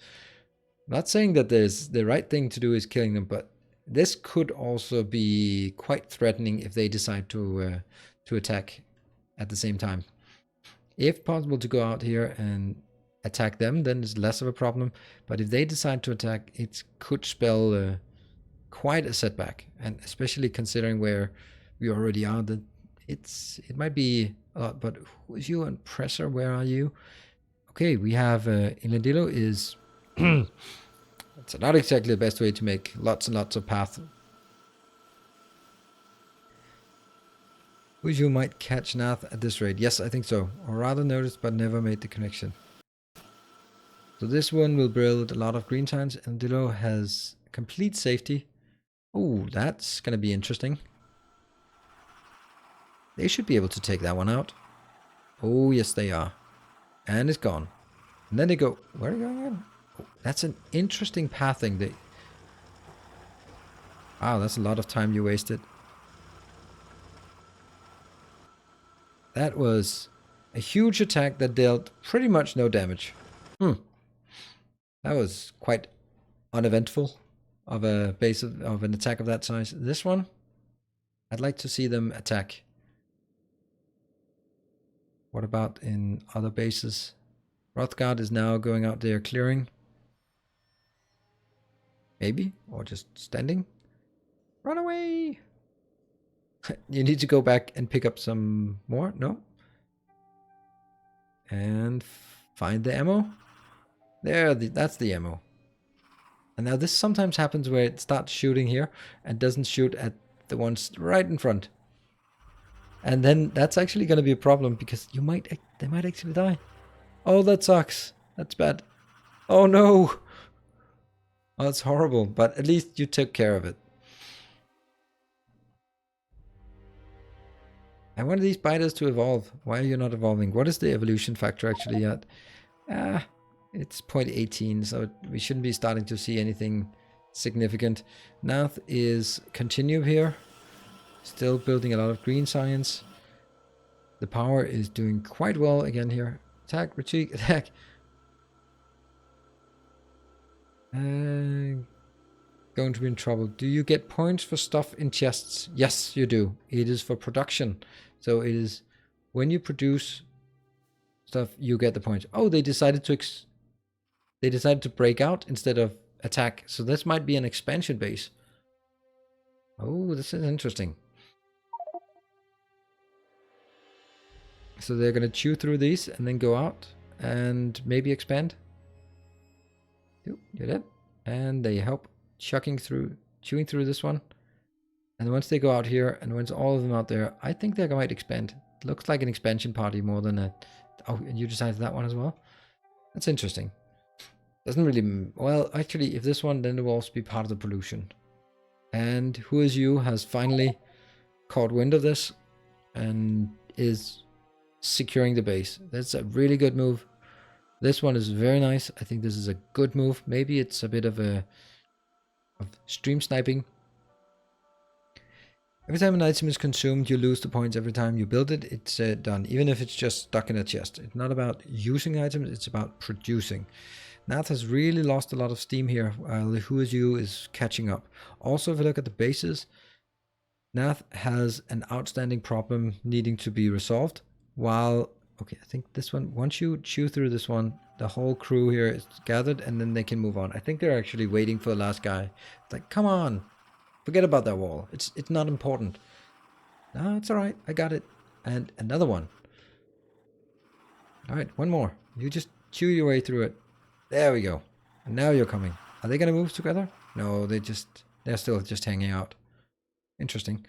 I'm not saying that the right thing to do is killing them, but this could also be quite threatening if they decide to attack at the same time. If possible to go out here and attack them, then it's less of a problem. But if they decide to attack, it could spell quite a setback, and especially considering where we already are, that it might be a lot. But who is you and Presser? Where are you? Okay, we have Ilandilo is it's not exactly the best way to make lots and lots of path. Who you might catch Nath at this rate? Yes, I think so. Or rather noticed but never made the connection. So this one will build a lot of green signs, and Dilo has complete safety. Oh, that's gonna be interesting. They should be able to take that one out. Oh, yes, they are. And it's gone. And then they go. Where are you going again? Oh, that's an interesting pathing. Wow, that's a lot of time you wasted. That was a huge attack that dealt pretty much no damage. That was quite uneventful of a base of an attack of that size. This one, I'd like to see them attack. What about in other bases? Rothgard is now going out there clearing. Maybe, or just standing. Run away! You need to go back and pick up some more? No? And find the ammo. There, that's the ammo. And now this sometimes happens where it starts shooting here and doesn't shoot at the ones right in front. And then that's actually going to be a problem because they might actually die. Oh, that sucks. That's bad. Oh no. Oh, that's horrible. But at least you took care of it. I want these spiders to evolve. Why are you not evolving? What is the evolution factor actually at? It's 0.18, so we shouldn't be starting to see anything significant. Nath is continue here. Still building a lot of green science. The power is doing quite well again here. Attack, retreat, attack. Going to be in trouble. Do you get points for stuff in chests? Yes, you do. It is for production. So it is when you produce stuff, you get the points. Oh, they decided to break out instead of attack. So this might be an expansion base. Oh, this is interesting. So they're going to chew through these and then go out and maybe expand. You did it. And they help chewing through this one. And once they go out here, and once all of them out there, I think they might expand. It looks like an expansion party more than a... Oh, and you decided that one as well? That's interesting. Doesn't really... Well, actually, if this one, then it will also be part of the pollution. And Who Is You has finally caught wind of this and is securing the base. That's a really good move. This one is very nice. I think this is a good move. Maybe it's a bit of stream sniping. Every time an item is consumed, you lose the points. Every time you build it, it's done. Even if it's just stuck in a chest. It's not about using items, it's about producing. Nath has really lost a lot of steam here, while the Who Is You is catching up. Also, if you look at the bases, Nath has an outstanding problem needing to be resolved. While, okay, I think this one, once you chew through this one, the whole crew here is gathered and then they can move on. I think they're actually waiting for the last guy. It's like, come on. Forget about that wall. It's not important. No, it's all right. I got it. And another one. All right, one more. You just chew your way through it. There we go. And now you're coming. Are they going to move together? No, they're still just hanging out. Interesting.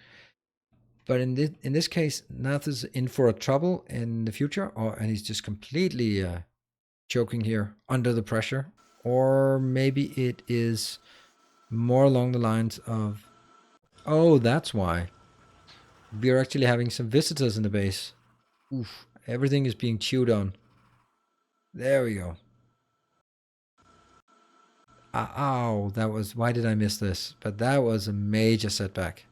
But in this case, Nath is in for a trouble in the future, and he's just completely choking here under the pressure. Or maybe it is more along the lines of, oh, that's why. We're actually having some visitors in the base. Oof, everything is being chewed on. There we go. Ow, why did I miss this? But that was a major setback.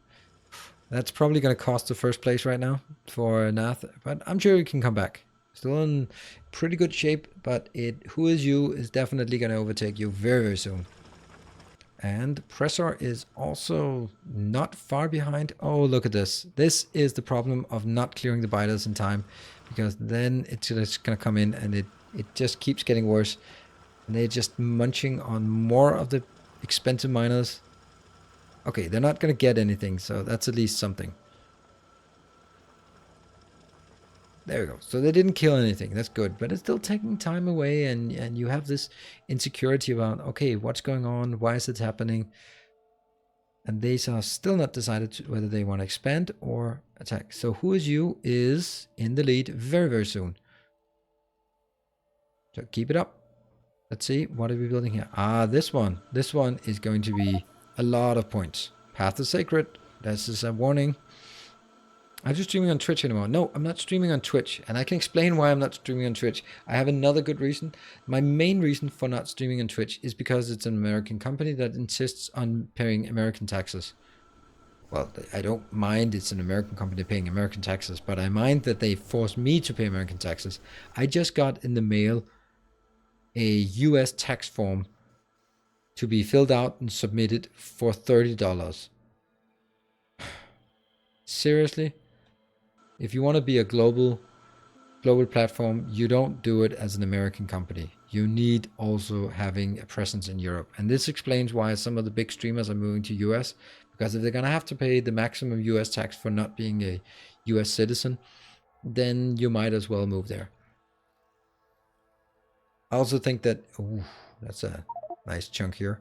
That's probably going to cost the first place right now for Nath, but I'm sure he can come back. Still in pretty good shape, but Who Is You is definitely going to overtake you very, very soon. And Pressor is also not far behind. Oh, look at this. This is the problem of not clearing the biters in time, because then it's just going to come in and it just keeps getting worse. And they're just munching on more of the expensive miners. Okay, they're not going to get anything, so that's at least something. There we go. So they didn't kill anything. That's good. But it's still taking time away, and you have this insecurity about, okay, what's going on? Why is it happening? And they are still not decided whether they want to expand or attack. So Who Is You is in the lead very, very soon. So keep it up. Let's see. What are we building here? This one. This one is going to be a lot of points. Path is sacred. This is a warning. I'm just streaming on Twitch anymore. No, I'm not streaming on Twitch. And I can explain why I'm not streaming on Twitch. I have another good reason. My main reason for not streaming on Twitch is because it's an American company that insists on paying American taxes. Well, I don't mind it's an American company paying American taxes, but I mind that they force me to pay American taxes. I just got in the mail a US tax form to be filled out and submitted for $30. Seriously? If you want to be a global platform, you don't do it as an American company. You need also having a presence in Europe. And this explains why some of the big streamers are moving to US, because if they're going to have to pay the maximum US tax for not being a US citizen, then you might as well move there. I also think that, ooh, that's a nice chunk here.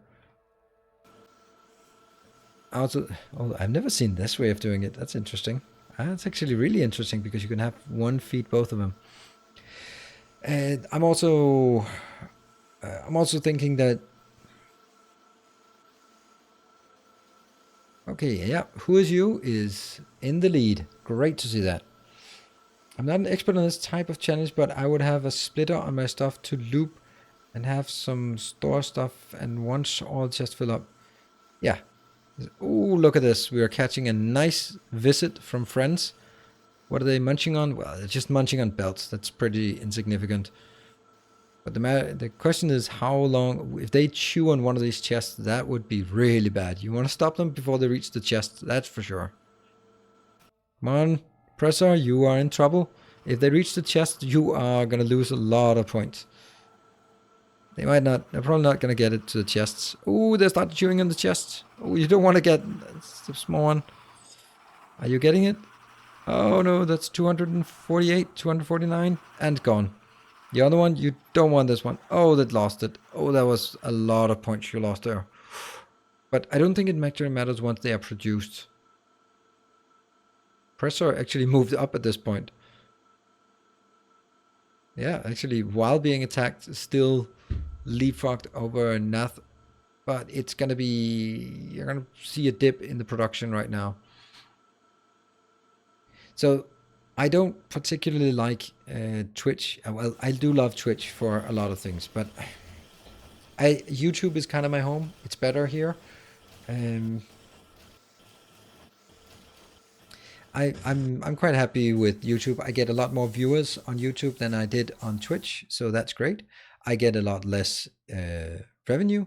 Also, oh, I've never seen this way of doing it. That's interesting. That's actually really interesting because you can have one feed both of them. And I'm also thinking that, okay, yeah, Who Is You is in the lead. Great to see that. I'm not an expert on this type of challenge, but I would have a splitter on my stuff to loop and have some store stuff, and once all just fill up. Yeah. Oh, look at this. We are catching a nice visit from friends. What are they munching on? Well, they're just munching on belts. That's pretty insignificant. But the question is how long, if they chew on one of these chests, that would be really bad. You want to stop them before they reach the chest, that's for sure. Come on, Pressor, you are in trouble. If they reach the chest, you are going to lose a lot of points. They might not, they're probably not going to get it to the chests. Oh, they start chewing on the chests. Oh, you don't want to get, it's the small one. Are you getting it? Oh no, that's 248, 249, and gone. The other one, you don't want this one. Oh, that lost it. Oh, that was a lot of points you lost there. But I don't think it actually matters once they are produced. Pressor actually moved up at this point. Yeah, actually, while being attacked, still leapfrogged over Nath. But it's going to be... You're going to see a dip in the production right now. So I don't particularly like Twitch. Well, I do love Twitch for a lot of things, but YouTube is kind of my home. It's better here. Um, I'm quite happy with YouTube. I get a lot more viewers on YouTube than I did on Twitch, so that's great. I get a lot less revenue,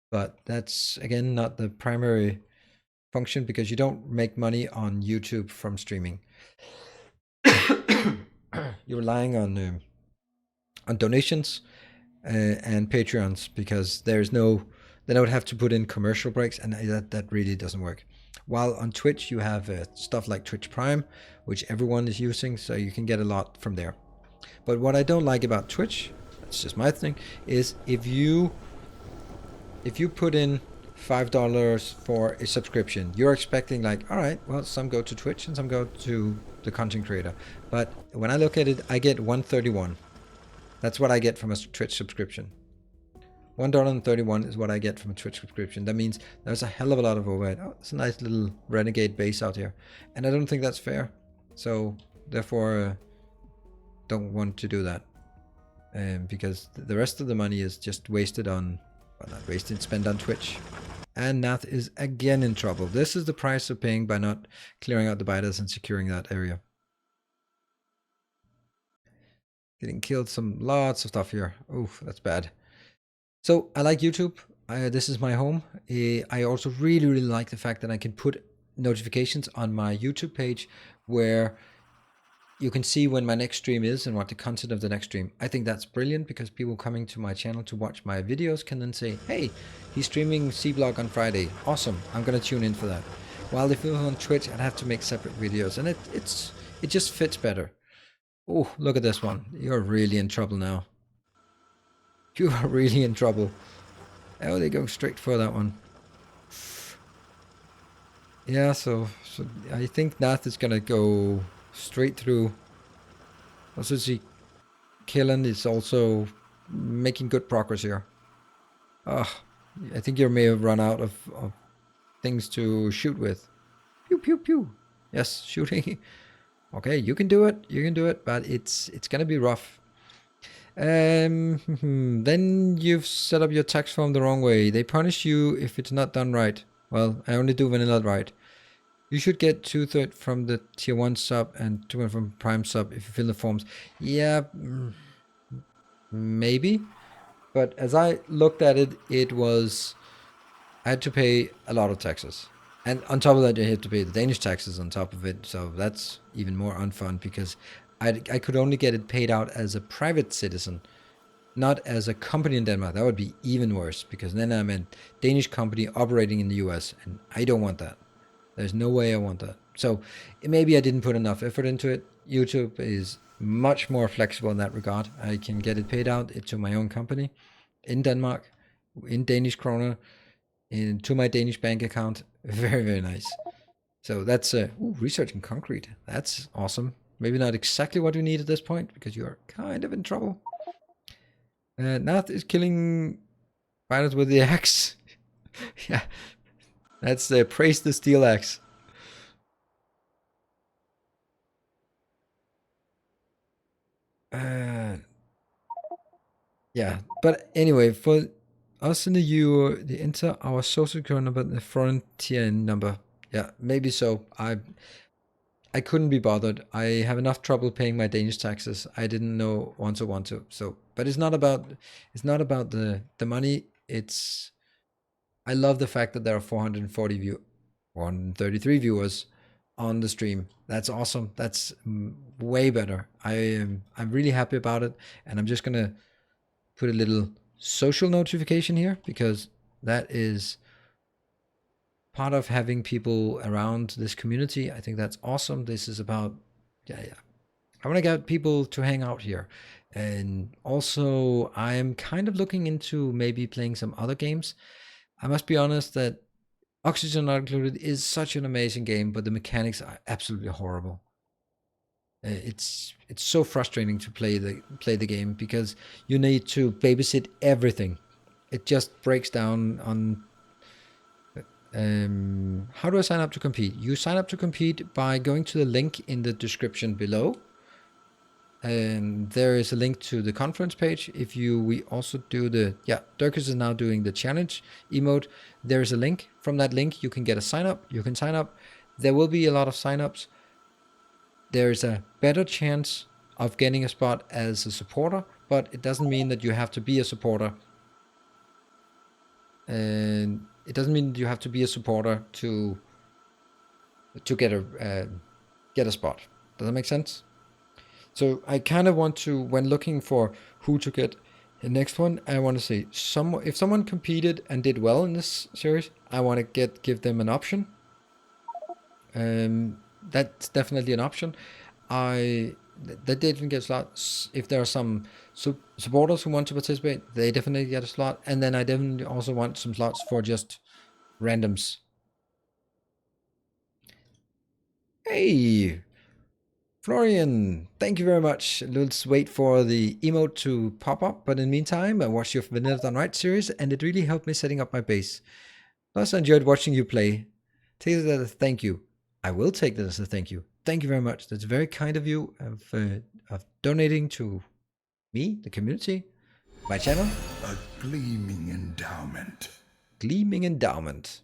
but that's again not the primary function because you don't make money on YouTube from streaming. You're relying on donations and Patreons because there's no, then I would have to put in commercial breaks, and that really doesn't work. While on Twitch you have stuff like Twitch Prime, which everyone is using, so you can get a lot from there. But what I don't like about Twitch, that's just my thing, is if you put in $5 for a subscription, you're expecting like, all right, well, some go to Twitch and some go to the content creator. But when I look at it, I get 131. That's what I get from a Twitch subscription. $1.31 is what I get from a Twitch subscription. That means there's a hell of a lot of overhead. Oh, it's a nice little renegade base out here. And I don't think that's fair. So therefore, don't want to do that. Because the rest of the money is just wasted on, well, not wasted, spent on Twitch. And Nath is again in trouble. This is the price of paying by not clearing out the biters and securing that area. Getting killed, lots of stuff here. Oof, that's bad. So I like YouTube. This is my home. I also really, really like the fact that I can put notifications on my YouTube page where you can see when my next stream is and what the content of the next stream. I think that's brilliant because people coming to my channel to watch my videos can then say, hey, he's streaming C-Block on Friday. Awesome. I'm going to tune in for that. While if it was on Twitch, I'd have to make separate videos, and it just fits better. Oh, look at this one. You're really in trouble now. You are really in trouble. Oh, they go straight for that one. Yeah, so I think Nath is gonna go straight through. Also see Killen is also making good progress here. I think you may have run out of things to shoot with. Pew pew pew. Yes, shooting. Okay, you can do it. You can do it, but it's gonna be rough. Then you've set up your tax form the wrong way. They punish you if it's not done right. Well, I only do vanilla right. You should get 2/3 from the tier 1 sub and 2 from prime sub if you fill the forms. Yeah, maybe. But as I looked at it, I had to pay a lot of taxes. And on top of that, I had to pay the Danish taxes on top of it. So that's even more unfun because I could only get it paid out as a private citizen, not as a company in Denmark. That would be even worse because then I'm a Danish company operating in the US, and I don't want that. There's no way I want that. So maybe I didn't put enough effort into it. YouTube is much more flexible in that regard. I can get it paid out to my own company in Denmark, in Danish kroner, into my Danish bank account. Very, very nice. So that's research in concrete. That's awesome. Maybe not exactly what we need at this point because you are kind of in trouble. Nath is killing spiders with the axe. Yeah, that's praise the steel axe. Yeah, but anyway, for us in the EU, they enter our social security number, the frontier number. Yeah, maybe so. I couldn't be bothered. I have enough trouble paying my Danish taxes. I didn't know want to. So, but it's not about the money. It's I love the fact that there are 433 viewers on the stream. That's awesome. That's way better. I'm really happy about it, and I'm just gonna put a little social notification here because that is part of having people around this community. I think that's awesome. This is about, yeah. I want to get people to hang out here. And also, I'm kind of looking into maybe playing some other games. I must be honest that Oxygen Not Included is such an amazing game, but the mechanics are absolutely horrible. It's so frustrating to play the game because you need to babysit everything. It just breaks down on how do I sign up to compete? You sign up to compete by going to the link in the description below. And there is a link to the conference page. We also do Dirkus is now doing the challenge emote. There is a link. From that link, you can get a sign up. You can sign up. There will be a lot of sign ups. There's a better chance of getting a spot as a supporter, but it doesn't mean that you have to be a supporter. And it doesn't mean that you have to be a supporter to get a spot. Does that make sense? So I kind of want to, when looking for who to get the next one, I want to say if someone competed and did well in this series, I want to give them an option. That's definitely an option. They didn't get slots. If there are some supporters who want to participate, they definitely get a slot. And then I definitely also want some slots for just randoms. Hey, Florian, thank you very much. Let's wait for the emote to pop up. But in the meantime, I watched your Vanilla Done Right series, and it really helped me setting up my base. Plus, I enjoyed watching you play. Take that as a thank you. I will take that as a thank you. Thank you very much. That's very kind of you of donating to me, the community, my channel. A gleaming endowment. Gleaming endowment.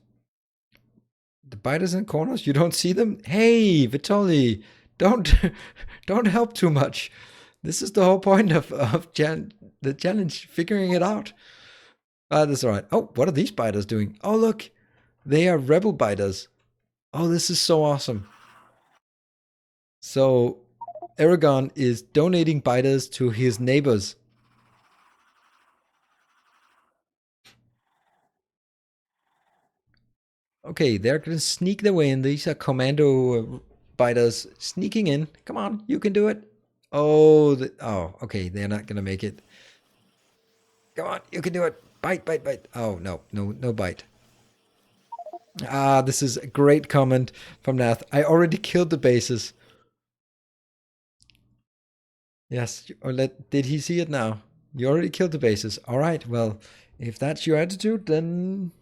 The biters in corners, you don't see them? Hey, Vitali, don't help too much. This is the whole point of the challenge, figuring it out. That's all right. Oh, what are these biters doing? Oh, look, they are rebel biters. Oh, this is so awesome. So Aragon is donating biters to his neighbors. Okay, they're going to sneak their way in. These are commando biters sneaking in. Come on, you can do it. Oh, okay, they're not going to make it. Come on, you can do it. Bite, bite, bite. Oh, no bite. This is a great comment from Nath. I already killed the bases. Yes, did he see it now? You already killed the bases. All right, well, if that's your attitude, then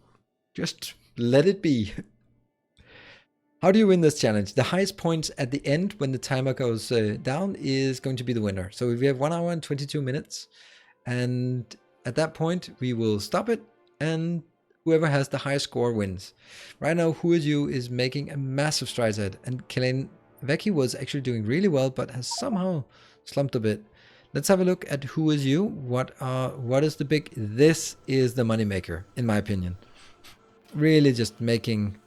just let it be. How do you win this challenge? The highest points at the end when the timer goes down is going to be the winner. So we have 1 hour and 22 minutes. And at that point, we will stop it. And whoever has the highest score wins. Right now, Who Is You is making a massive strides ahead. And Kellen Vecchi was actually doing really well, but has somehow slumped a bit. Let's have a look at Who Is You. What is the big... This is the moneymaker, in my opinion. Really just making...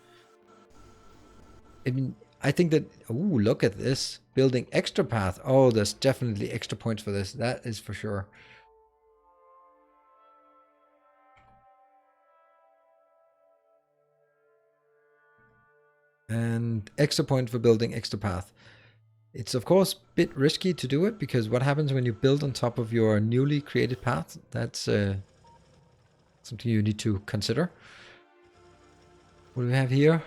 I mean, I think that... Ooh, look at this. Building extra path. Oh, there's definitely extra points for this. That is for sure. And extra point for building extra path. It's of course a bit risky to do it, because what happens when you build on top of your newly created path? That's something you need to consider. What do we have here?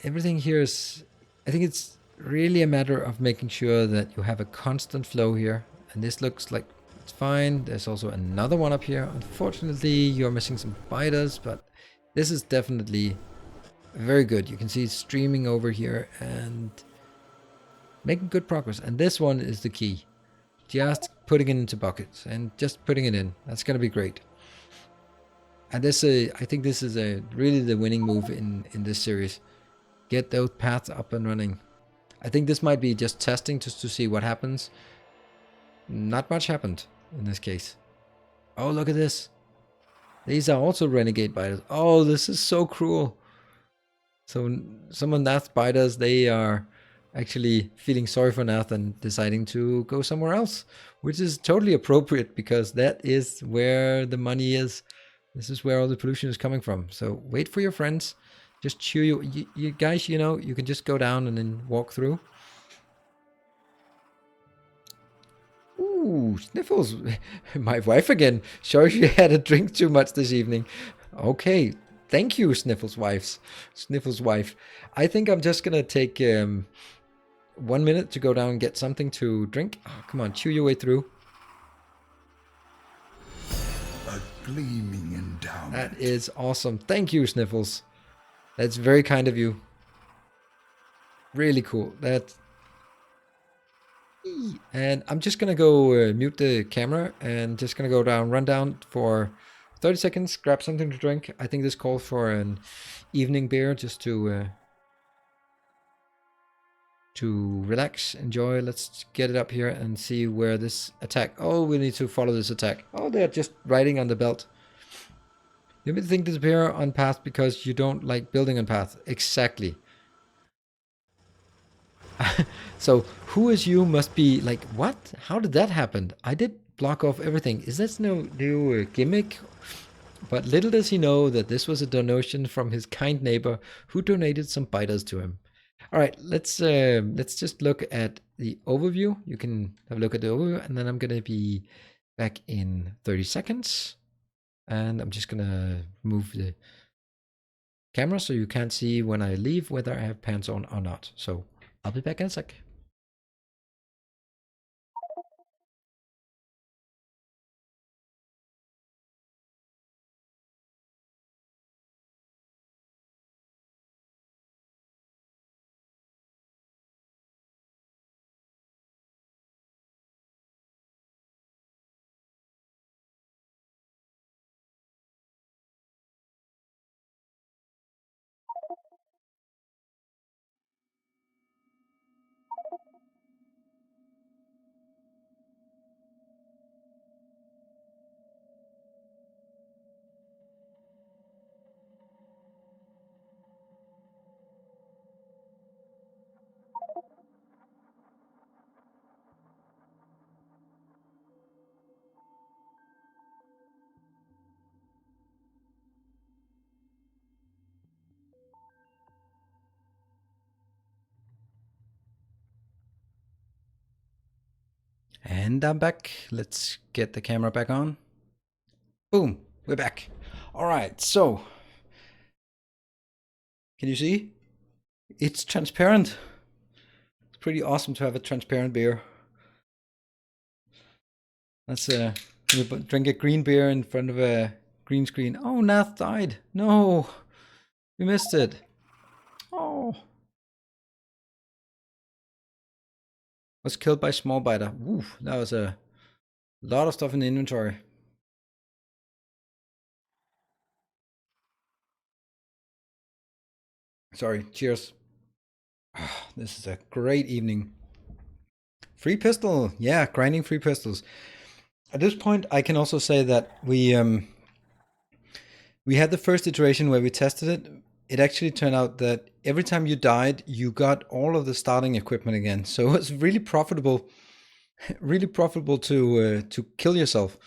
Everything here is, I think it's really a matter of making sure that you have a constant flow here. And this looks like it's fine. There's also another one up here. Unfortunately, you're missing some spiders, but this is definitely very good. You can see it's streaming over here and making good progress. And this one is the key. Just putting it into buckets and just putting it in. That's going to be great. And this, I think this is really the winning move in this series. Get those paths up and running. I think this might be just testing just to see what happens. Not much happened in this case. Oh, look at this. These are also renegade biters. Oh, this is so cruel. So some of Nath's biters, they are actually feeling sorry for Nath and deciding to go somewhere else, which is totally appropriate because that is where the money is. This is where all the pollution is coming from. So wait for your friends. Just cheer you guys, you know, you can just go down and then walk through. Ooh, Sniffles. My wife again. Sorry she had a drink too much this evening. Okay. Thank you, Sniffles' wife. I think I'm just gonna take 1 minute to go down and get something to drink. Oh, come on, chew your way through. A gleaming endowment. That is awesome. Thank you, Sniffles. That's very kind of you. Really cool. And I'm just gonna go mute the camera and just gonna go down, run down for 30 seconds, grab something to drink. I think this calls for an evening beer just to relax, enjoy. Let's get it up here and see where this attack. Oh, we need to follow this attack. Oh, they're just riding on the belt. You may think disappear on path because you don't like building on path. Exactly. So who is you must be like, what? How did that happen? I did block off everything. Is this no new gimmick? But little does he know that this was a donation from his kind neighbor who donated some biters to him. All right, let's just look at the overview. You can have a look at the overview, and then I'm gonna be back in 30 seconds. And I'm just gonna move the camera so you can't see when I leave whether I have pants on or not. So I'll be back in a sec. And I'm back. Let's get the camera back on. Boom, we're back. All right, so can you see? It's transparent. It's pretty awesome to have a transparent beer. Let's drink a green beer in front of a green screen. Oh, Nath died. No, we missed it. Oh, was killed by small biter. Ooh, that was a lot of stuff in the inventory. Sorry, cheers. This is a great evening. Free pistol, yeah, grinding free pistols. At this point, I can also say that we had the first iteration where we tested it. It actually turned out that every time you died, you got all of the starting equipment again. So it was really profitable, really profitable to kill yourself.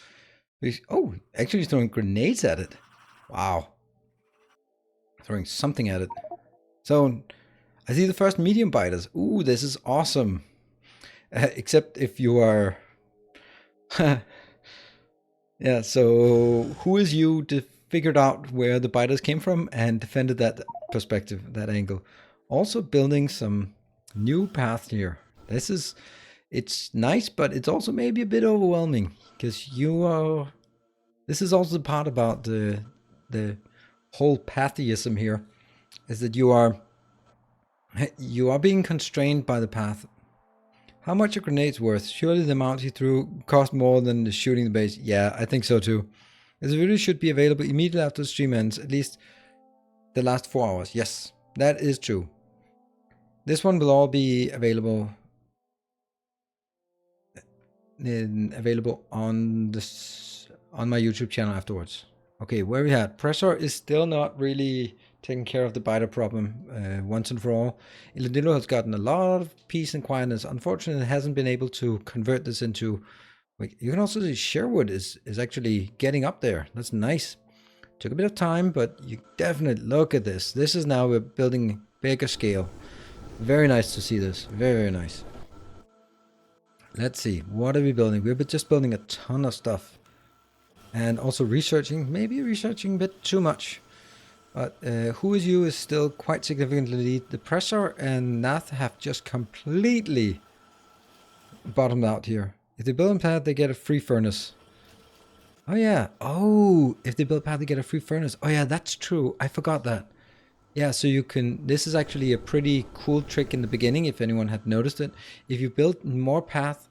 Oh, actually throwing grenades at it. Wow, throwing something at it. So I see the first medium biters. Ooh, this is awesome. Except if you are... Yeah, so who is you to figured out where the biters came from and defended that perspective, that angle. Also building some new path here. It's nice, but it's also maybe a bit overwhelming because you are. This is also the part about the whole patheism here, is that you are being constrained by the path. How much are grenades worth? Surely the amount he threw cost more than the shooting the base. Yeah, I think so too. This video should be available immediately after the stream ends, at least the last 4 hours. Yes, that is true. This one will all be available on my YouTube channel afterwards. Okay, where we at? Pressure is still not really taking care of the biter problem once and for all. Nilaus has gotten a lot of peace and quietness. Unfortunately, it hasn't been able to convert this into. You can also see Sherwood is actually getting up there. That's nice. Took a bit of time, but you definitely look at this. This is now we're building bigger scale. Very nice to see this. Very, very nice. Let's see. What are we building? We're just building a ton of stuff. And also researching. Maybe researching a bit too much. But Who Is You is still quite significantly lead. The Pressure and Nath have just completely bottomed out here. If they build a path, they get a free furnace. Oh yeah. Oh, if they build a path, they get a free furnace. Oh yeah, that's true. I forgot that. Yeah, so you can, this is actually a pretty cool trick in the beginning, if anyone had noticed it. If you build more path,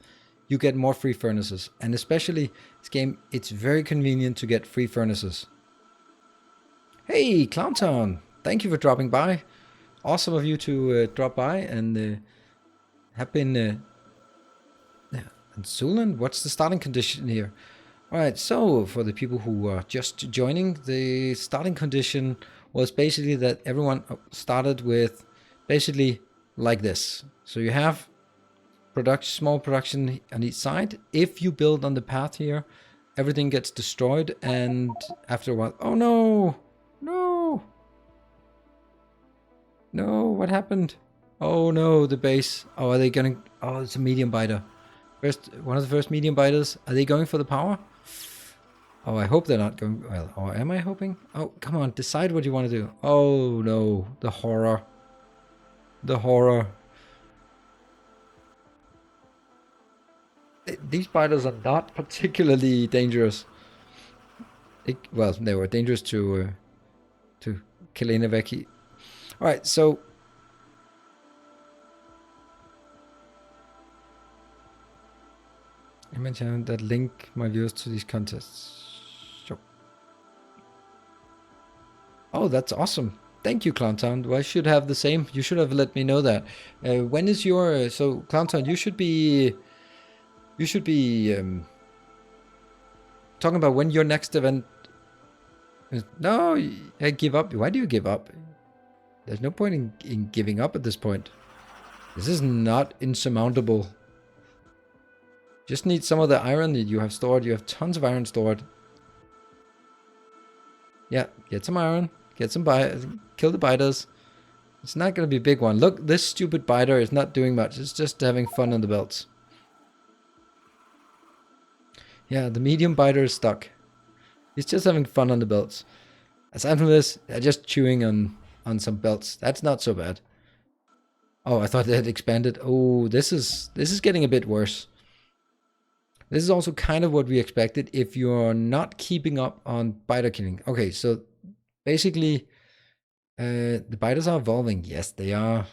you get more free furnaces. And especially this game, it's very convenient to get free furnaces. Hey, Clowntown, thank you for dropping by. Awesome of you to drop by and have been... and Sulan, what's the starting condition here? Alright, so for the people who are just joining, the starting condition was basically that everyone started with basically like this. So you have small production on each side. If you build on the path here, everything gets destroyed, and after a while, oh no, no, no, what happened? Oh no, the base. Oh, are they gonna? Oh, it's a medium biter. One of the first medium biters. Are they going for the power? Oh, I hope they're not going... Well, or am I hoping? Oh, come on, decide what you want to do. Oh, no. The horror. The horror. These biters are not particularly dangerous. Well, they were dangerous to Kalinaveki. Alright, so... I mentioned that link my viewers to these contests. Oh, that's awesome. Thank you, Clowntown. Well, I should have the same. You should have let me know that. When is your... So, Clowntown, you should be... talking about when your next event... No, I give up. Why do you give up? There's no point in giving up at this point. This is not insurmountable. Just need some of the iron that you have stored. You have tons of iron stored. Yeah, get some iron. Get some kill the biters. It's not going to be a big one. Look, this stupid biter is not doing much. It's just having fun on the belts. Yeah, the medium biter is stuck. He's just having fun on the belts. Aside from this, they're just chewing on some belts. That's not so bad. Oh, I thought they had expanded. Oh, this is getting a bit worse. This is also kind of what we expected if you're not keeping up on biter killing. Okay, so basically, the biters are evolving. Yes, they are.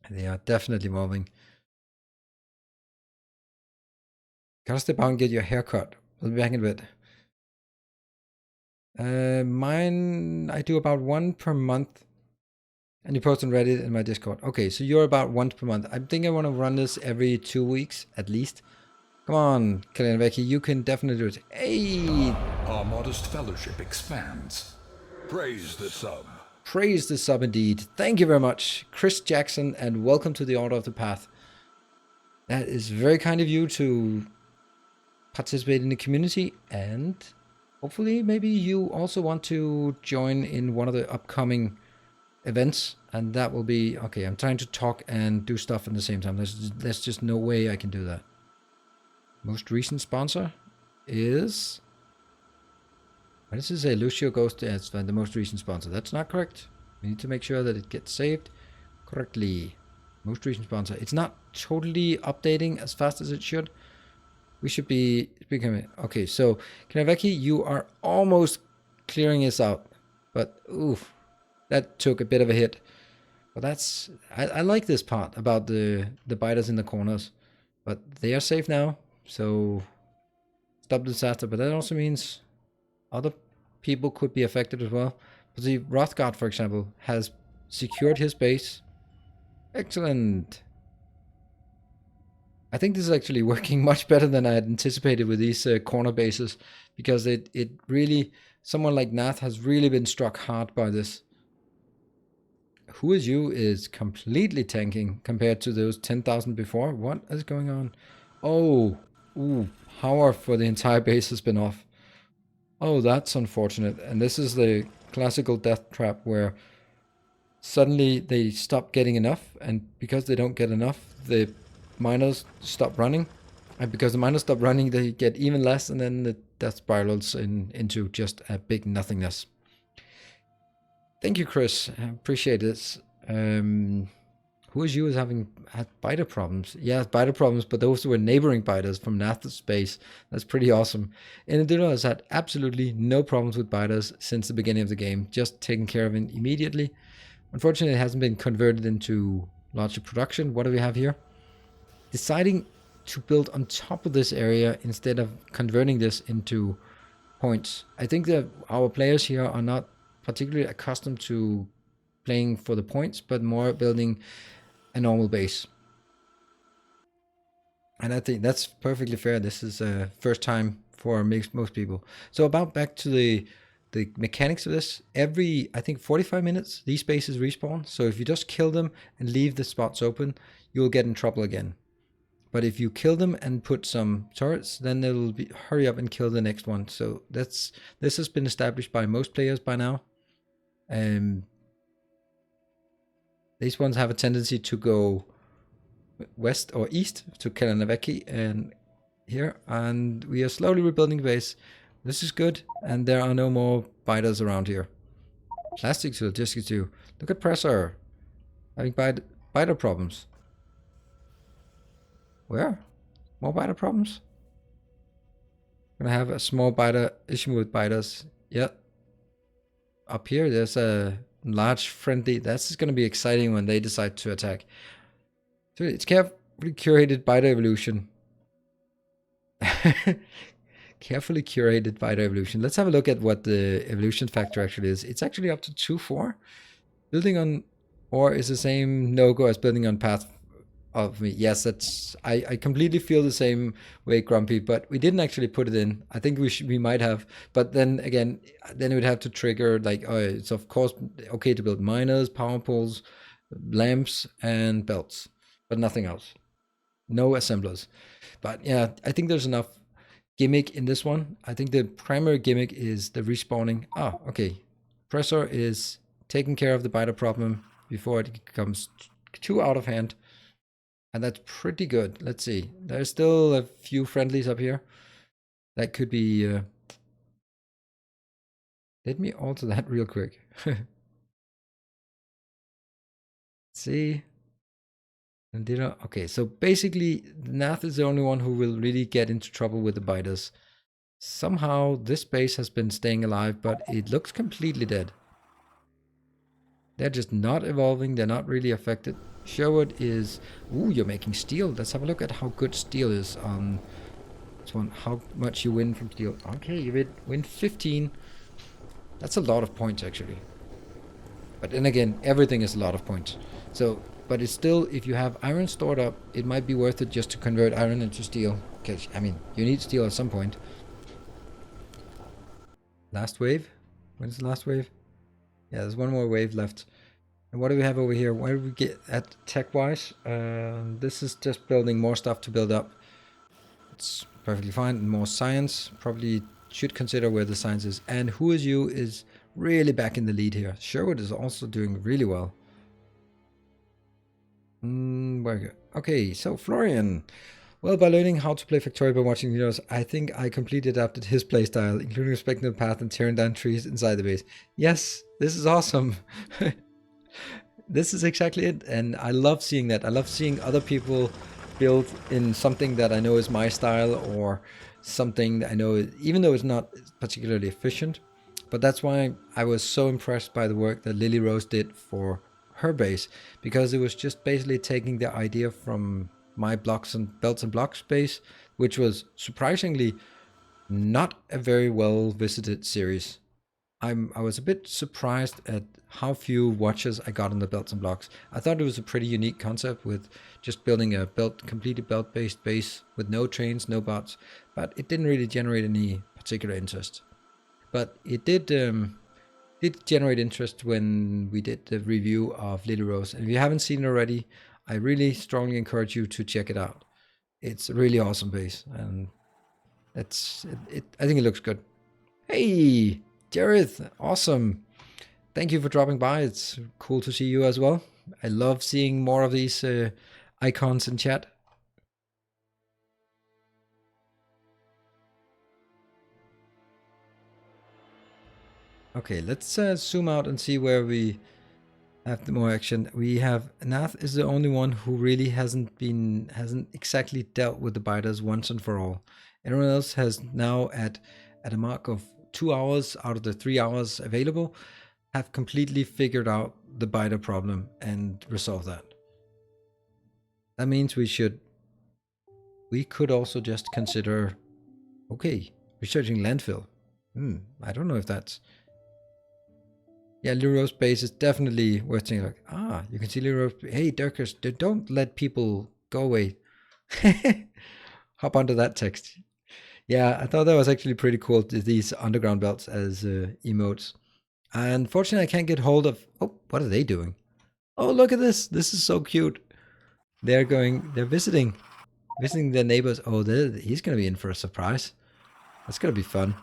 They are definitely evolving. Gotta step out and get your hair cut. We'll be back in a bit. Mine, I do about 1 per month. And you post on Reddit and my Discord. Okay, so you're about 1 per month. I think I want to run this every 2 weeks, at least. Come on, Kalinaveki, you can definitely do it. Hey! Our modest fellowship expands. Praise the sub. Praise the sub indeed. Thank you very much, Chris Jackson, and welcome to the Order of the Path. That is very kind of you to participate in the community, and hopefully maybe you also want to join in one of the upcoming events, and that will be... Okay, I'm trying to talk and do stuff at the same time. There's just no way I can do that. Most recent sponsor is... What does it say? Lucio goes to... It's the most recent sponsor. That's not correct. We need to make sure that it gets saved correctly. Most recent sponsor. It's not totally updating as fast as it should. We should be becoming... Okay, so Kanaveki, you are almost clearing this out. But, oof, that took a bit of a hit. But that's... I like this part about the biters in the corners. But they are safe now, so stop the disaster. But that also means other people could be affected as well. But the Rothgard, for example, has secured his base. Excellent. I think this is actually working much better than I had anticipated with these corner bases, because it really, someone like Nath has really been struck hard by this. Who is you is completely tanking compared to those 10,000 before. What is going on? Oh, ooh, power for the entire base has been off. Oh, that's unfortunate. And this is the classical death trap where suddenly they stop getting enough, and because they don't get enough, the miners stop running, and because the miners stop running, they get even less, and then the death spirals into just a big nothingness. Thank you, Chris. I appreciate this. Who is you is having had biter problems? Yeah, biter problems, but those were neighboring biters from Nath's space. That's pretty awesome. And Nilaus has had absolutely no problems with biters since the beginning of the game, just taken care of it immediately. Unfortunately, it hasn't been converted into larger production. What do we have here? Deciding to build on top of this area instead of converting this into points. I think that our players here are not particularly accustomed to playing for the points, but more building a normal base. And I think that's perfectly fair. This is a first time for most people. So about back to the mechanics of this. Every, I think, 45 minutes, these bases respawn. So if you just kill them and leave the spots open, you'll get in trouble again. But if you kill them and put some turrets, then they'll hurry up and kill the next one. So this has been established by most players by now. These ones have a tendency to go west or east to Kelanaveki and here, and we are slowly rebuilding the base. This is good, and there are no more biters around here. Plastics will just get you. Look at Pressor having biter problems. Where? More biter problems? Gonna have a small biter issue with biters. Yeah. Up here, there's a large friendly. That's gonna be exciting when they decide to attack. So it's carefully curated biter evolution. Carefully curated biter evolution. Let's have a look at what the evolution factor actually is. It's actually up to 2-4. Building on ore is the same no-go as building on path of me. Yes, that's I completely feel the same way, Grumpy, but we didn't actually put it in. I think we might have, but then again, then it would have to trigger like, oh, it's of course okay to build miners, power poles, lamps, and belts, but nothing else. No assemblers. But yeah, I think there's enough gimmick in this one. I think the primary gimmick is the respawning. Ah, okay. Pressor is taking care of the biter problem before it becomes too out of hand. And that's pretty good. Let's see. There's still a few friendlies up here. That could be... Let me alter that real quick. See? Okay, so basically, Nath is the only one who will really get into trouble with the biters. Somehow, this base has been staying alive, but it looks completely dead. They're just not evolving. They're not really affected. Sherwood is... Ooh, you're making steel. Let's have a look at how good steel is on this one. How much you win from steel. Okay, you win 15. That's a lot of points, actually. But then again, everything is a lot of points. So, but it's still, if you have iron stored up, it might be worth it just to convert iron into steel. Because, I mean, you need steel at some point. Last wave? When's the last wave? Yeah, there's one more wave left. And what do we have over here? Where do we get at tech-wise? This is just building more stuff to build up. It's perfectly fine. And more science. Probably should consider where the science is. And Who Is You is really back in the lead here. Sherwood is also doing really well. Okay, so Florian. Well, by learning how to play Factorio by watching videos, I think I completely adapted his playstyle, including respecting the path and tearing down trees inside the base. Yes, this is awesome. This is exactly it, and I love seeing that. I love seeing other people build in something that I know is my style, or something that I know, even though it's not particularly efficient. But that's why I was so impressed by the work that Lily Rose did for her base, because it was just basically taking the idea from my blocks and belts and blocks base, which was surprisingly not a very well visited series. I was a bit surprised at how few watches I got on the belts and blocks. I thought it was a pretty unique concept with just building a completely belt based base with no trains, no bots, but it didn't really generate any particular interest. But it did generate interest when we did the review of Little Rose. And if you haven't seen it already, I really strongly encourage you to check it out. It's a really awesome base, and I think it looks good. Hey, Jareth, awesome. Thank you for dropping by. It's cool to see you as well. I love seeing more of these icons in chat. Okay, let's zoom out and see where we have the more action. We have Nath is the only one who really hasn't exactly dealt with the biters once and for all. Everyone else has now at a mark of 2 hours out of the 3 hours available have completely figured out the biter problem and resolved that. That means we could also just consider, okay, researching landfill. I don't know if that's, yeah, Leroy's base is definitely worth thinking. Like, you can see Leroy. Hey, Dirkers, don't let people go away. Hop onto that text. Yeah, I thought that was actually pretty cool. These underground belts as emotes. Unfortunately, I can't get hold of. Oh, what are they doing? Oh, look at this! This is so cute. They're visiting their neighbors. Oh, he's gonna be in for a surprise. That's gonna be fun.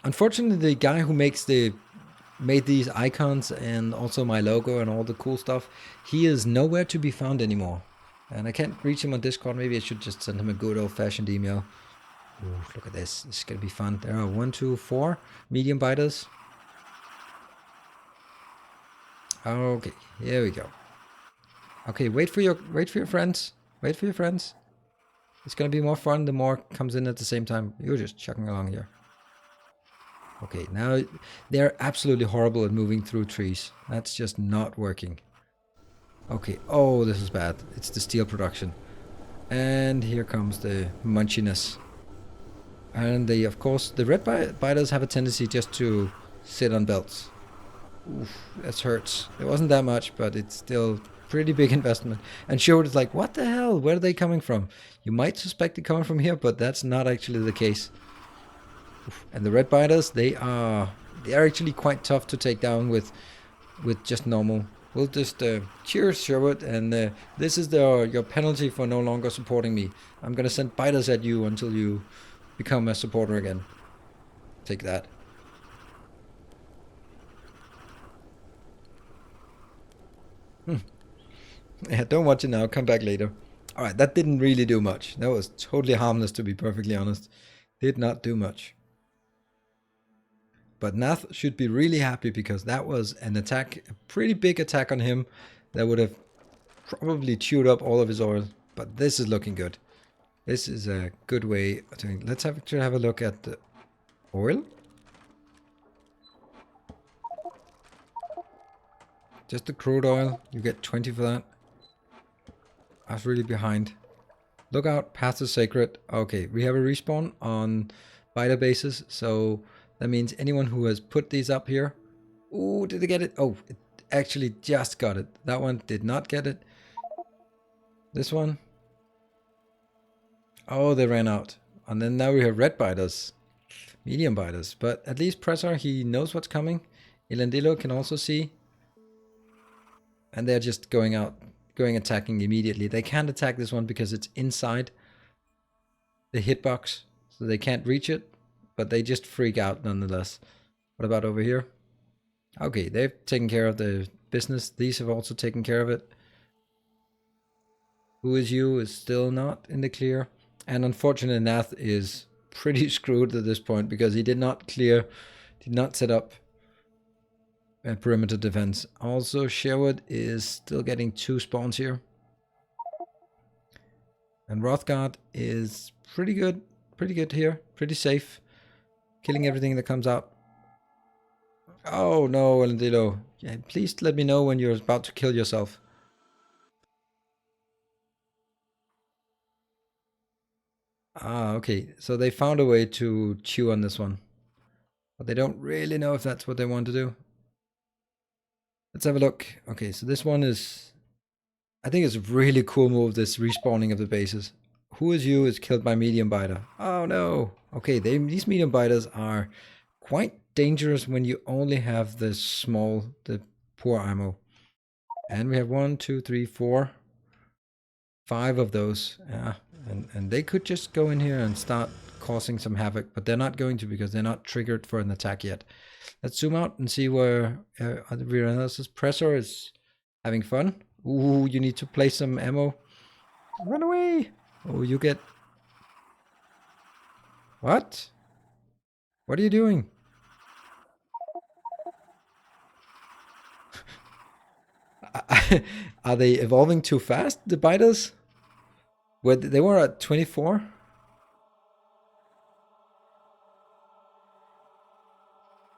Unfortunately, the guy who made these icons and also my logo and all the cool stuff, he is nowhere to be found anymore. And I can't reach him on Discord. Maybe I should just send him a good old-fashioned email. Ooh, look at this. This is gonna be fun. There are 1, 2, 4 medium biters. Okay, here we go. Okay, wait for your friends. Wait for your friends. It's gonna be more fun the more comes in at the same time. You're just chugging along here. Okay, now they're absolutely horrible at moving through trees. That's just not working. Okay, oh, this is bad. It's the steel production. And here comes the munchiness. And of course, the red biters have a tendency just to sit on belts. Oof, that hurts. It wasn't that much, but it's still pretty big investment. And Sherwood is like, what the hell? Where are they coming from? You might suspect it coming from here, but that's not actually the case. Oof. And the red biters, they are actually quite tough to take down with just normal. We'll just cheers, Sherwood, and this is your penalty for no longer supporting me. I'm gonna send biters at you until you become a supporter again. Take that. Yeah, don't watch it now. Come back later. All right, that didn't really do much. That was totally harmless, to be perfectly honest. Did not do much. But Nath should be really happy because that was an attack, a pretty big attack on him that would have probably chewed up all of his oil. But this is looking good. This is a good way of doing. Let's have a look at the oil. Just the crude oil. You get 20 for that. I was really behind. Look out, path is sacred. Okay, we have a respawn on biter bases, so that means anyone who has put these up here. Ooh, did they get it? Oh, it actually just got it. That one did not get it. This one. Oh, they ran out. And then now we have red biters. Medium biters. But at least Pressor, he knows what's coming. Ilandilo can also see. And they're just going attacking immediately. They can't attack this one because it's inside the hitbox, so they can't reach it, but they just freak out nonetheless. What about over here? Okay, they've taken care of the business. These have also taken care of it. Who is you is still not in the clear. And unfortunately, Nath is pretty screwed at this point because he did not set up perimeter defense. Also, Sherwood is still getting 2 spawns here. And Rothgard is pretty good here, pretty safe. Killing everything that comes out. Oh no, Elandilo. Yeah, please let me know when you're about to kill yourself. Ah, okay. So they found a way to chew on this one. But they don't really know if that's what they want to do. Let's have a look. Okay, so this one is... I think it's a really cool move, this respawning of the bases. Who is you is killed by medium biter. Oh no. Okay, these medium biters are quite dangerous when you only have the poor ammo. And we have 1, 2, 3, 4, 5 of those. Yeah, and they could just go in here and start causing some havoc, but they're not going to because they're not triggered for an attack yet. Let's zoom out and see where Rena's Pressor is having fun. Ooh, you need to place some ammo. Run away! Oh, you get... What? What are you doing? Are they evolving too fast, the biters? They were at 24?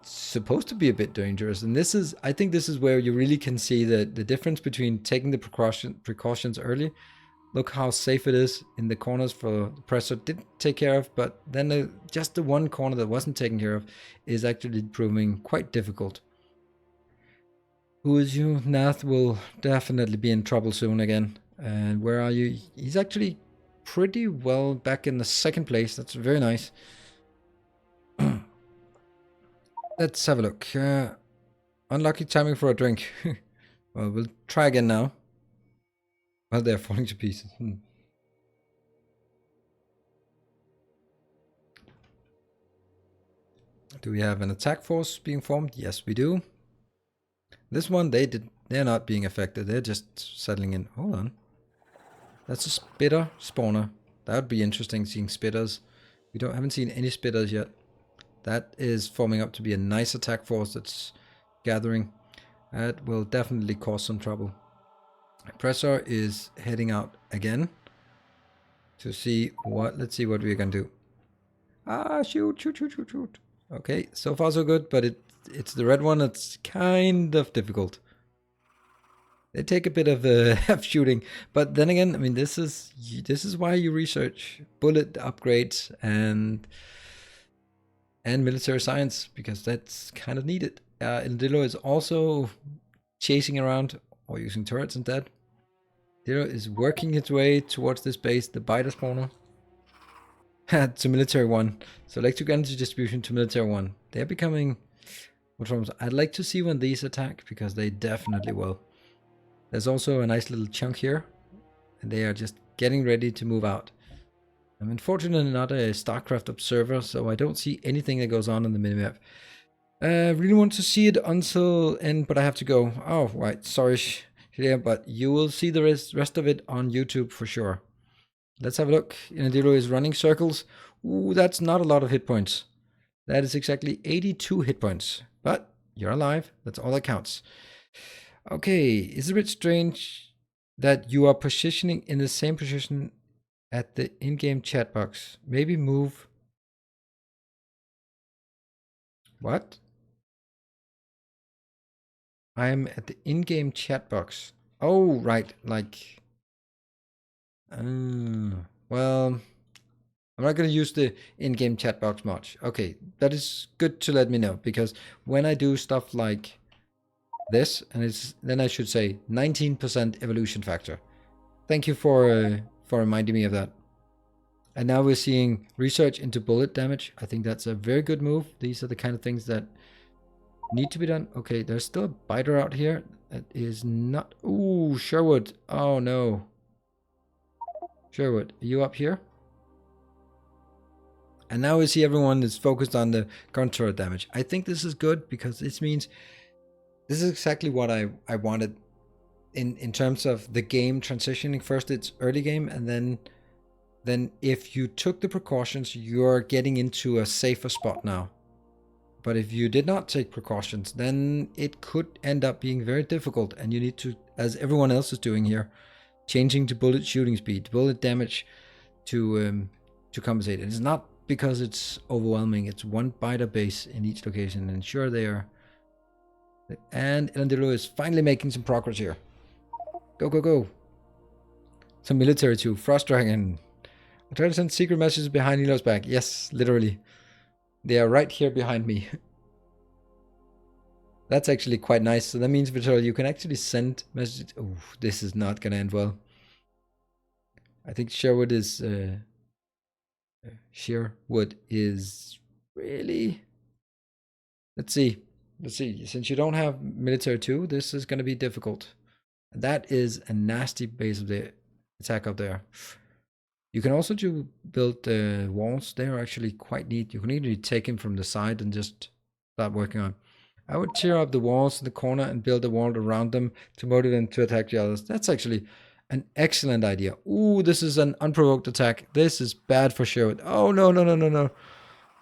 Supposed to be a bit dangerous, and I think this is where you really can see the difference between taking the precautions early. Look how safe it is in the corners for the Pressor didn't take care of, but then just the one corner that wasn't taken care of is actually proving quite difficult. Who is you? Nath will definitely be in trouble soon again. And where are you? He's actually pretty well back in the 2nd place. That's very nice. Let's have a look. Unlucky timing for a drink. Well, we'll try again now. Well, they're falling to pieces. Do we have an attack force being formed? Yes, we do. This one, they're not being affected. They're just settling in. Hold on. That's a spitter spawner. That would be interesting, seeing spitters. We haven't seen any spitters yet. That is forming up to be a nice attack force that's gathering. That will definitely cause some trouble. Pressor is heading out again to see what... Let's see what we're going to do. Ah, shoot. Okay, so far so good, but it's the red one that's kind of difficult. They take a bit of shooting, but then again, I mean, this is why you research bullet upgrades and military science, because that's kind of needed. Elandilo is also chasing around or using turrets instead. Dilo is working its way towards this base, the biter spawner. To military 1. So electric energy distribution to military 1. They're becoming... I'd like to see when these attack, because they definitely will. There's also a nice little chunk here, and they are just getting ready to move out. I'm unfortunately not a StarCraft observer, so I don't see anything that goes on in the minimap. Really want to see it until end, but I have to go. Oh, right, sorry, but you will see the rest of it on YouTube for sure. Let's have a look. Inadiro is running circles. Ooh, that's not a lot of hit points. That is exactly 82 hit points. But you're alive. That's all that counts. Okay, it's a bit strange that you are positioning in the same position at the in-game chat box. Maybe move... What? I am at the in-game chat box. Oh, right, like... well... I'm not going to use the in-game chat box much. Okay, that is good to let me know, because when I do stuff like this, and then I should say 19% evolution factor. Thank you for reminding me of that. And now we're seeing research into bullet damage. I think that's a very good move. These are the kind of things that need to be done. Okay, there's still a biter out here. That is not... Ooh, Sherwood. Oh, no. Sherwood, are you up here? And now we see everyone is focused on the gun turret damage. I think this is good, because this means... This is exactly what I wanted in terms of the game transitioning. First it's early game, and then if you took the precautions, you're getting into a safer spot now. But if you did not take precautions, then it could end up being very difficult, and you need to, as everyone else is doing here, changing to bullet shooting speed, bullet damage to compensate. It's not because it's overwhelming. It's one biter base in each location, and sure they are. And Elandilo is finally making some progress here. Go, go, go. Some military too. Frost Dragon. I try to send secret messages behind Nilaus' back. Yes, literally. They are right here behind me. That's actually quite nice. So that means, Victoria, you can actually send messages. Oh, this is not going to end well. I think Sherwood is really... Let's see. Since you don't have military too, this is going to be difficult. And that is a nasty base of the attack up there. You can also build walls. They are actually quite neat. You can either take them from the side and just start working on. I would tear up the walls in the corner and build a wall around them to motivate them to attack the others. That's actually an excellent idea. Ooh, this is an unprovoked attack. This is bad for Sherwood. Oh, no, no, no, no, no.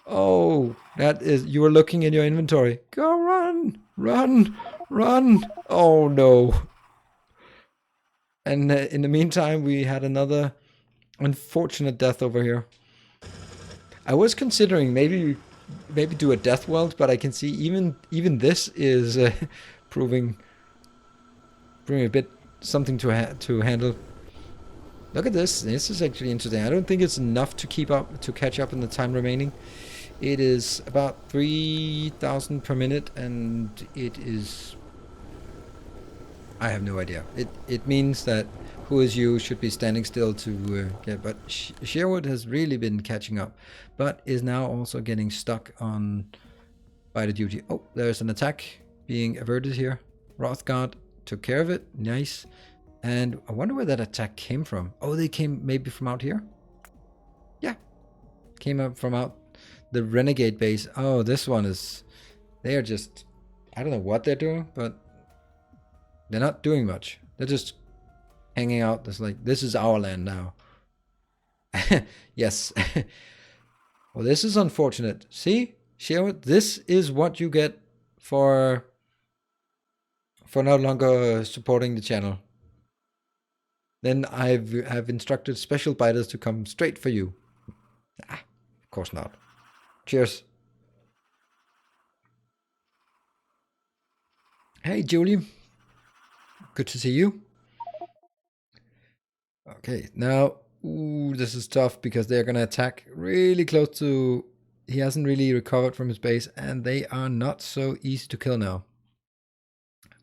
Oh, that is... You were looking in your inventory. Go run! Run! Run! Oh, no. And in the meantime, we had another unfortunate death over here. I was considering maybe do a death weld, but I can see even this is proving a bit something to handle. Look at this. This is actually interesting. I don't think it's enough to catch up in the time remaining. It is about 3,000 per minute, and it is... I have no idea. It means that Who Is You should be standing still to get... But Sherwood has really been catching up, but is now also getting stuck on fighter duty. Oh, there's an attack being averted here. Rothgard took care of it. Nice. And I wonder where that attack came from. Oh, they came maybe from out here? Yeah. Came up from out the Renegade base. Oh, this one is... They are just... I don't know what they're doing, but... They're not doing much. They're just hanging out. It's like, this is our land now. Yes. Well, this is unfortunate. See? Sherwood, this is what you get for no longer supporting the channel. Then I've instructed special biters to come straight for you. Ah, of course not. Cheers. Hey, Julie. Good to see you. Okay, now, ooh, this is tough because they're gonna attack really close to... He hasn't really recovered from his base, and they are not so easy to kill now.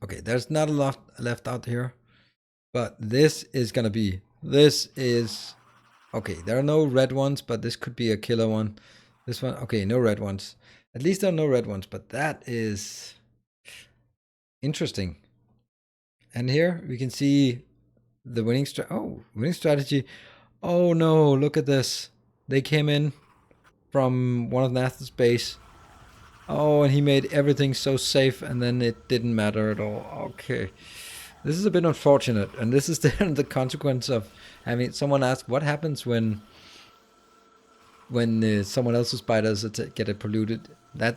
Okay, there's not a lot left out here, but this is gonna be... This is... Okay, there are no red ones, but this could be a killer one. This one, okay, no red ones. At least there are no red ones, but that is... interesting. And here we can see the winning strategy. Oh no, look at this. They came in from one of Nathan's base. Oh, and he made everything so safe, and then it didn't matter at all. Okay. This is a bit unfortunate, and this is the consequence of having someone ask what happens when someone else's spiders get it polluted.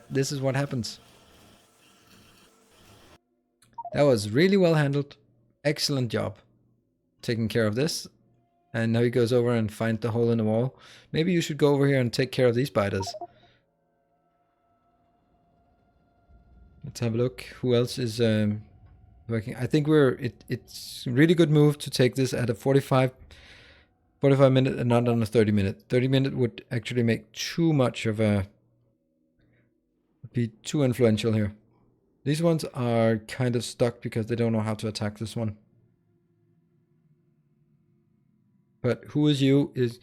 This is what happens. That was really well handled. Excellent job taking care of this. And now he goes over and finds the hole in the wall. Maybe you should go over here and take care of these spiders. Let's have a look. Who else is working? I think it's a really good move to take this at a 45 minute and not on a 30 minute. 30 minute would actually make too much of a... be too influential here. These ones are kind of stuck because they don't know how to attack this one. But Who Is You is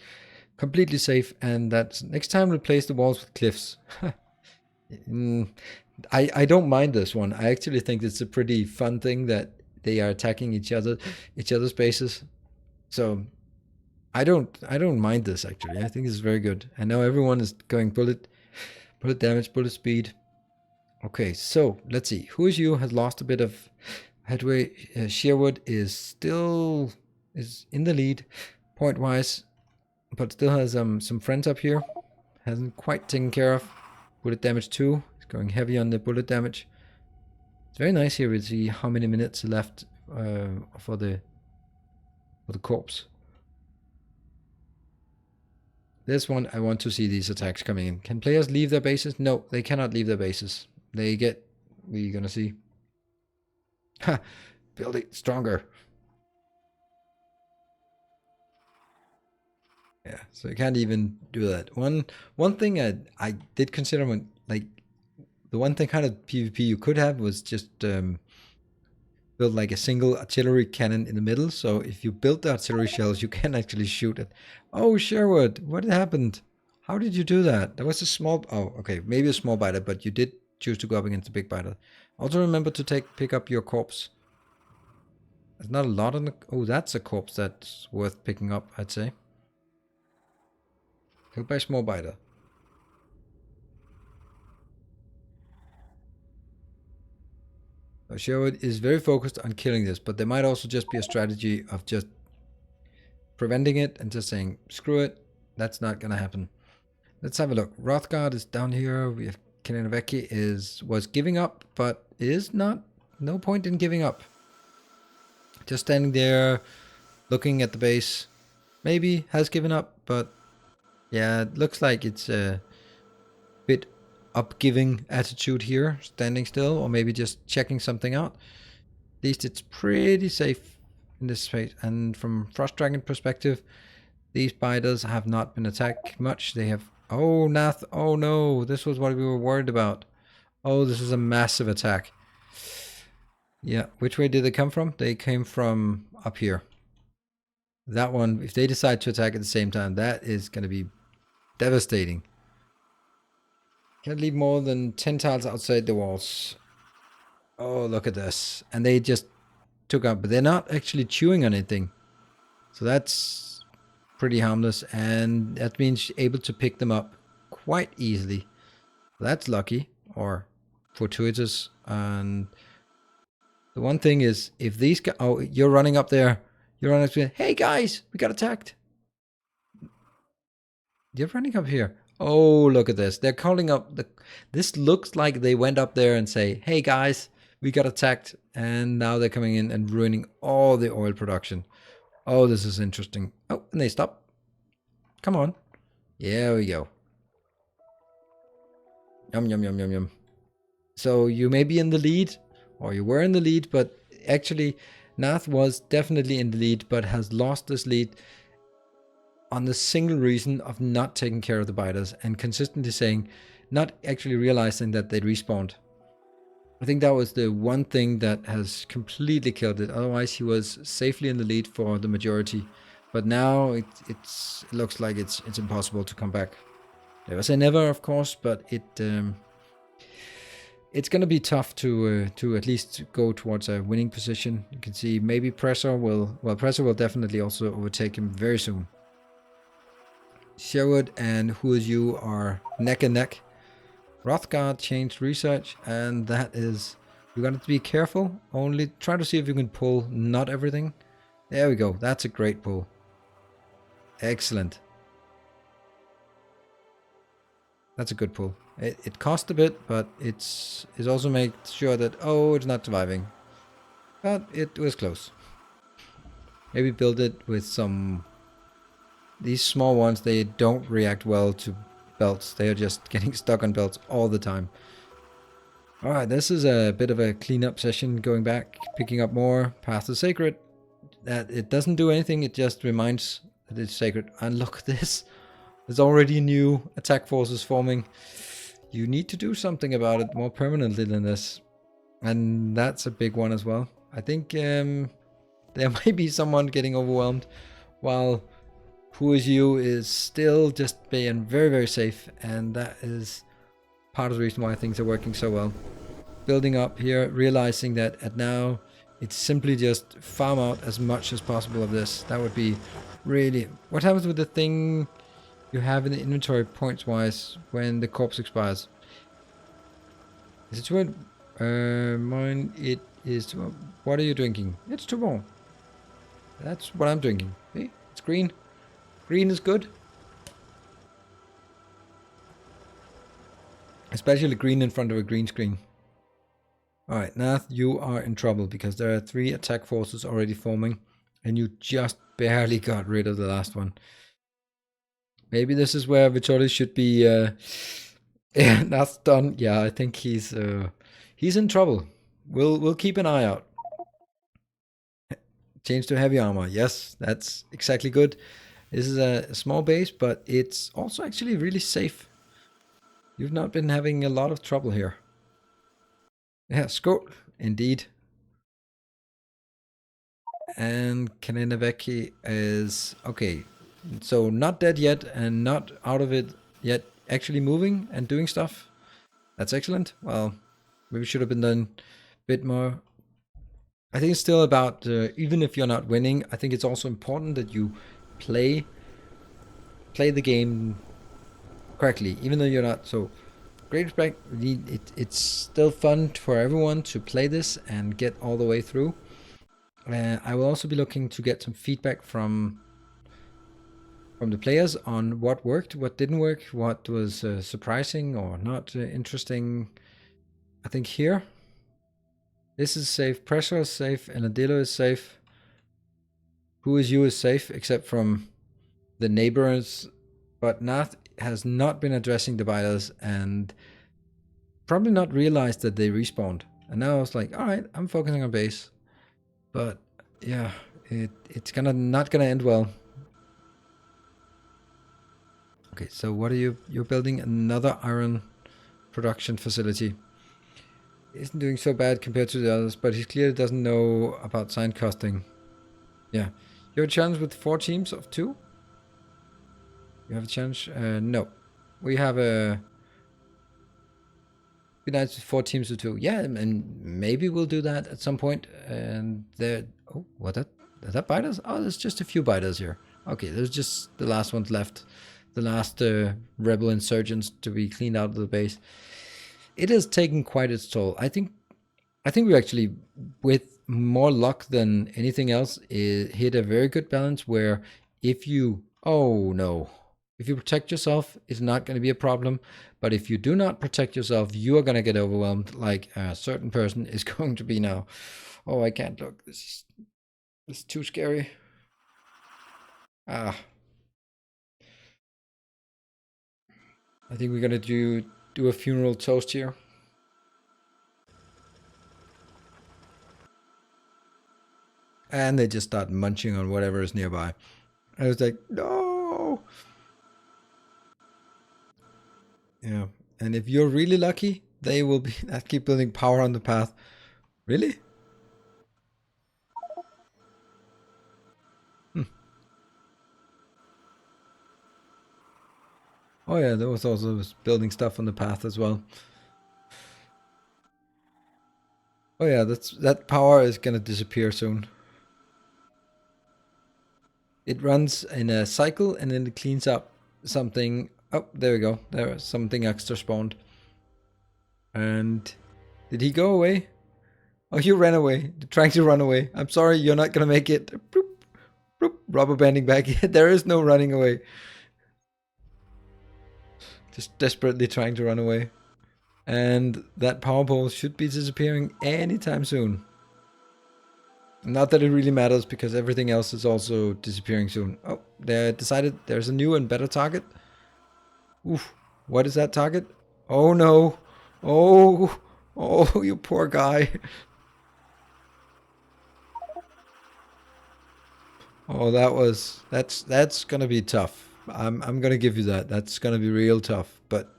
completely safe, and that's next time replace the walls with cliffs. I don't mind this one. I actually think it's a pretty fun thing that they are attacking each other's bases. So I don't mind this actually. I think it's very good. I know everyone is going bullet damage, bullet speed. Okay, so let's see. Who Is You has lost a bit of headway. Sherwood is in the lead point wise, but still has some friends up here. Hasn't quite taken care of. Bullet damage 2. He's going heavy on the bullet damage. It's very nice here. We see how many minutes left for the corpse. This one, I want to see these attacks coming in. Can players leave their bases? No, they cannot leave their bases. We're gonna see. Ha! Build it stronger. Yeah, so you can't even do that. One thing I did consider when, like, the one thing kind of PvP you could have was just build like a single artillery cannon in the middle. So if you build the artillery shells, you can actually shoot it. Oh, Sherwood, what happened? How did you do that? That was a small... Oh, okay, maybe a small biter, but you did choose to go up against a big biter. Also remember to pick up your corpse. There's not a lot on the... Oh, that's a corpse that's worth picking up, I'd say. Killed by small biter. Sherwood is very focused on killing this, but there might also just be a strategy of just preventing it and just saying, screw it, that's not gonna happen. Let's have a look. Rothgard is down here. We have Kinenoveki was giving up, but is not. No point in giving up. Just standing there, looking at the base. Maybe has given up, but yeah, it looks like it's a bit upgiving attitude here, standing still, or maybe just checking something out. At least it's pretty safe in this space. And from Frost Dragon perspective, these biters have not been attacked much. They have... Oh, Nath. Oh, no. This was what we were worried about. Oh, this is a massive attack. Yeah. Which way did they come from? They came from up here. That one, if they decide to attack at the same time, that is going to be devastating. Can't leave more than 10 tiles outside the walls. Oh, look at this. And they just took out, but they're not actually chewing on anything. So that's pretty harmless, and that means you're able to pick them up quite easily. That's lucky, or fortuitous. And the one thing is, if these guys... Oh, you're running up there. You're running up there. Hey guys, we got attacked. You're running up here. Oh, look at this. They're calling up the... This looks like they went up there and say, hey guys, we got attacked. And now they're coming in and ruining all the oil production. Oh, this is interesting. Oh, and they stop. Come on. There we go. Yum, yum, yum, yum, yum. So you may be in the lead, or you were in the lead, but actually Nath was definitely in the lead, but has lost this lead on the single reason of not taking care of the biters and consistently saying, not actually realizing that they'd respawned. I think that was the one thing that has completely killed it. Otherwise, he was safely in the lead for the majority. But now it looks like it's impossible to come back. Never say never, of course, but it's going to be tough to at least go towards a winning position. You can see maybe Pressure will definitely also overtake him very soon. Sherwood and Who Is You are neck and neck. Rothgard changed research, and that is... You're going to be careful. Only try to see if you can pull not everything. There we go. That's a great pull. Excellent. That's a good pull. It cost a bit, but it's also made sure that, oh, it's not surviving. But it was close. Maybe build it with some... These small ones, they don't react well to belts. They are just getting stuck on belts all the time. Alright, this is a bit of a cleanup session, going back, picking up more. Path to Sacred. That it doesn't do anything, it just reminds that it's sacred. And look at this. There's already new attack forces forming. You need to do something about it more permanently than this. And that's a big one as well. I think there might be someone getting overwhelmed, while Who Is You is still just being very, very safe. And that is part of the reason why things are working so well. Building up here, realizing that at now it's simply just farm out as much as possible of this. That would be really... What happens with the thing you have in the inventory points wise when the corpse expires? Is it too... mine, it is too... What are you drinking? It's too warm. That's what I'm drinking. See? It's green. Green is good. especially green in front of a green screen. Alright, Nath, you are in trouble because there are 3 attack forces already forming, and you just barely got rid of the last one. Maybe this is where Vittorio should be. Yeah, Nath's done. Yeah, I think he's in trouble. We'll keep an eye out. Change to heavy armor. Yes, that's exactly good. This is a small base, but it's also actually really safe. You've not been having a lot of trouble here. Yeah, skål, indeed. And Kanenaveki is okay. So not dead yet, and not out of it yet. Actually moving and doing stuff. That's excellent. Well, maybe should have been done a bit more. I think it's still about even if you're not winning, I think it's also important that you play the game correctly, even though you're not. So great respect. It's still fun for everyone to play this and get all the way through. I will also be looking to get some feedback from the players on what worked, what didn't work, what was surprising or not interesting. I think here, this is safe, Pressure is safe, and Adilo is safe. Who is you is safe, except from the neighbors. But Nath has not been addressing the biters and probably not realized that they respawned. And now I was like, all right, I'm focusing on base. But yeah, it's not gonna end well. Okay, so what are you? You're building another iron production facility. Isn't doing so bad compared to the others, but he clearly doesn't know about sign costing. Yeah, you have a challenge with 4 teams of 2. You have a challenge? No, we have a. Be nice with 4 teams of 2. Yeah, and maybe we'll do that at some point. And there. Oh, what that? Did that bite us? Oh, there's just a few biters here. Okay, there's just the last ones left. The last rebel insurgents to be cleaned out of the base. It has taken quite its toll. I think we actually, with more luck than anything else, hit a very good balance where if you protect yourself, it's not going to be a problem. But if you do not protect yourself, you are going to get overwhelmed like a certain person is going to be now. Oh, I can't look. This is too scary. I think we're going to do a funeral toast here. And they just start munching on whatever is nearby. I was like, no. Yeah. And if you're really lucky, they will be keep building power on the path. Really? Oh yeah, there was also building stuff on the path as well. Oh yeah, that power is gonna disappear soon. It runs in a cycle and then it cleans up something. Oh, there we go. There was something extra spawned. And did he go away? Oh, you ran away. You're trying to run away. I'm sorry, you're not gonna make it. Bloop, bloop, rubber banding back. There is no running away. Just desperately trying to run away. And that power pole should be disappearing anytime soon. Not that it really matters because everything else is also disappearing soon. Oh, they decided there's a new and better target. Oof. What is that target? Oh no. Oh, you poor guy. Oh, that's gonna be tough. I'm gonna give you that. That's gonna be real tough. But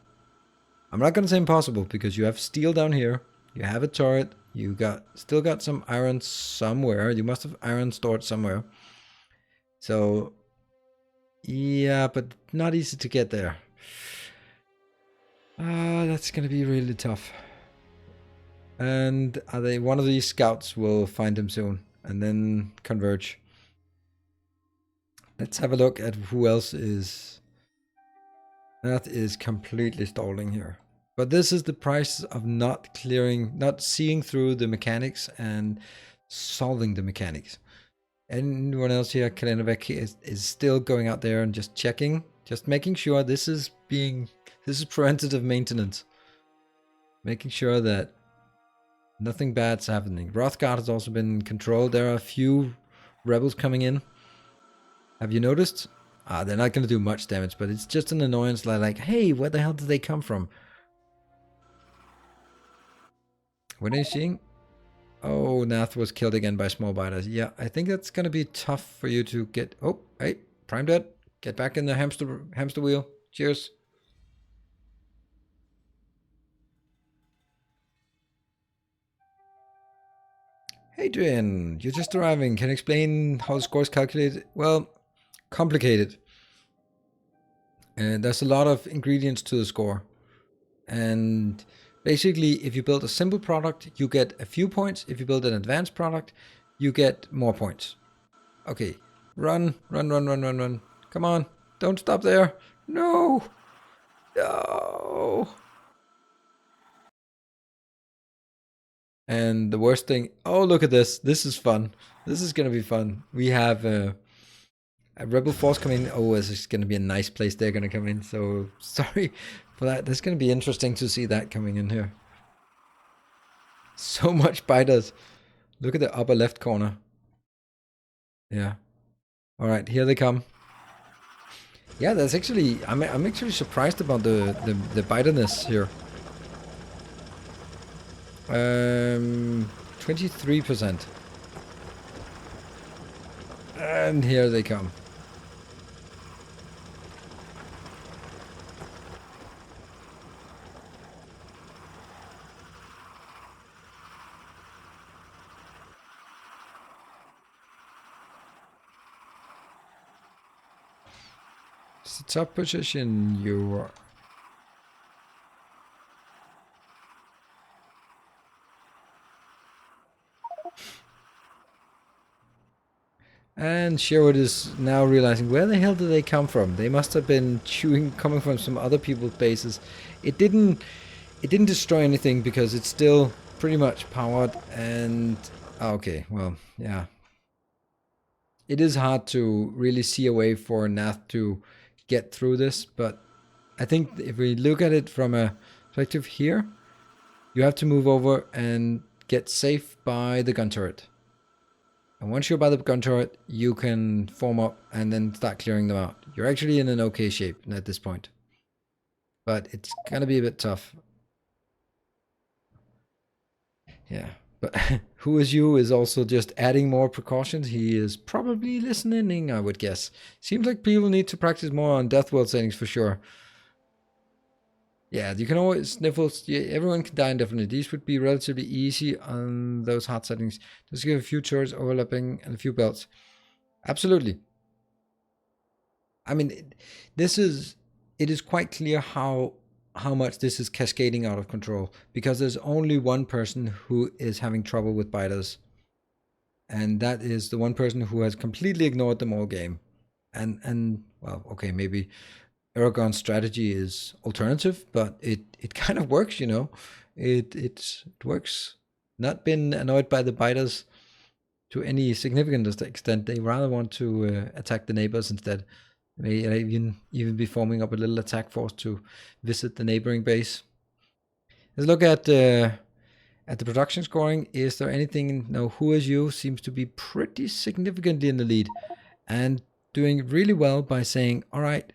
I'm not gonna say impossible because you have steel down here. You have a turret. You still got some iron somewhere. You must have iron stored somewhere. So yeah, but not easy to get there. That's gonna be really tough. And one of these scouts will find him soon and then converge. Let's have a look at who else is. That is completely stalling here. But this is the price of not seeing through the mechanics and solving the mechanics. Anyone else here, Kalenovec, is still going out there and just checking, just making sure this is preventative maintenance. making sure that nothing bad's happening. Rothgard has also been controlled. There are a few rebels coming in. Have you noticed? They're not going to do much damage, but it's just an annoyance like, hey, where the hell did they come from? What are you seeing? Oh, Nath was killed again by small biters. Yeah, I think that's going to be tough for you to get... Oh, hey, Prime Dead. Get back in the hamster wheel. Cheers. Adrian, you're just arriving. Can you explain how the score is calculated? Well, complicated. There's a lot of ingredients to the score. And basically, if you build a simple product, you get a few points. If you build an advanced product, you get more points. Okay, run. Come on, don't stop there. No. And the worst thing, oh, look at this. This is fun. This is going to be fun. We have a rebel force coming in. Oh, this is going to be a nice place they're going to come in. So sorry for that. That's going to be interesting to see that coming in here. So much biters. Look at the upper left corner. Yeah. All right, here they come. Yeah, that's actually, I'm actually surprised about the biterness here. 23%. And here they come. It's a tough position you are. And Sherwood is now realizing, where the hell did they come from? They must have been coming from some other people's bases. It didn't destroy anything because it's still pretty much powered and okay, well, yeah. It is hard to really see a way for Nath to get through this, but I think if we look at it from a perspective here, you have to move over and get safe by the gun turret. And once you're by the gun turret, you can form up and then start clearing them out. You're actually in an okay shape at this point. But it's gonna be a bit tough. Yeah. But Who is you is also just adding more precautions. He is probably listening, I would guess. Seems like people need to practice more on Death World settings for sure. Yeah, you can always sniffle. Yeah, everyone can die indefinitely. These would be relatively easy on those hard settings. Just give a few turrets overlapping and a few belts. Absolutely. I mean, it is quite clear how much this is cascading out of control because there's only one person who is having trouble with biters, and that is the one person who has completely ignored them all game. And well, okay, maybe Aragon's strategy is alternative, but it kind of works, you know. It works. Not been annoyed by the biters to any significant extent. They rather want to attack the neighbors instead. They may even be forming up a little attack force to visit the neighboring base. Let's look at the production scoring. Is there anything? No. Who is you seems to be pretty significantly in the lead, and doing really well by saying, "All right,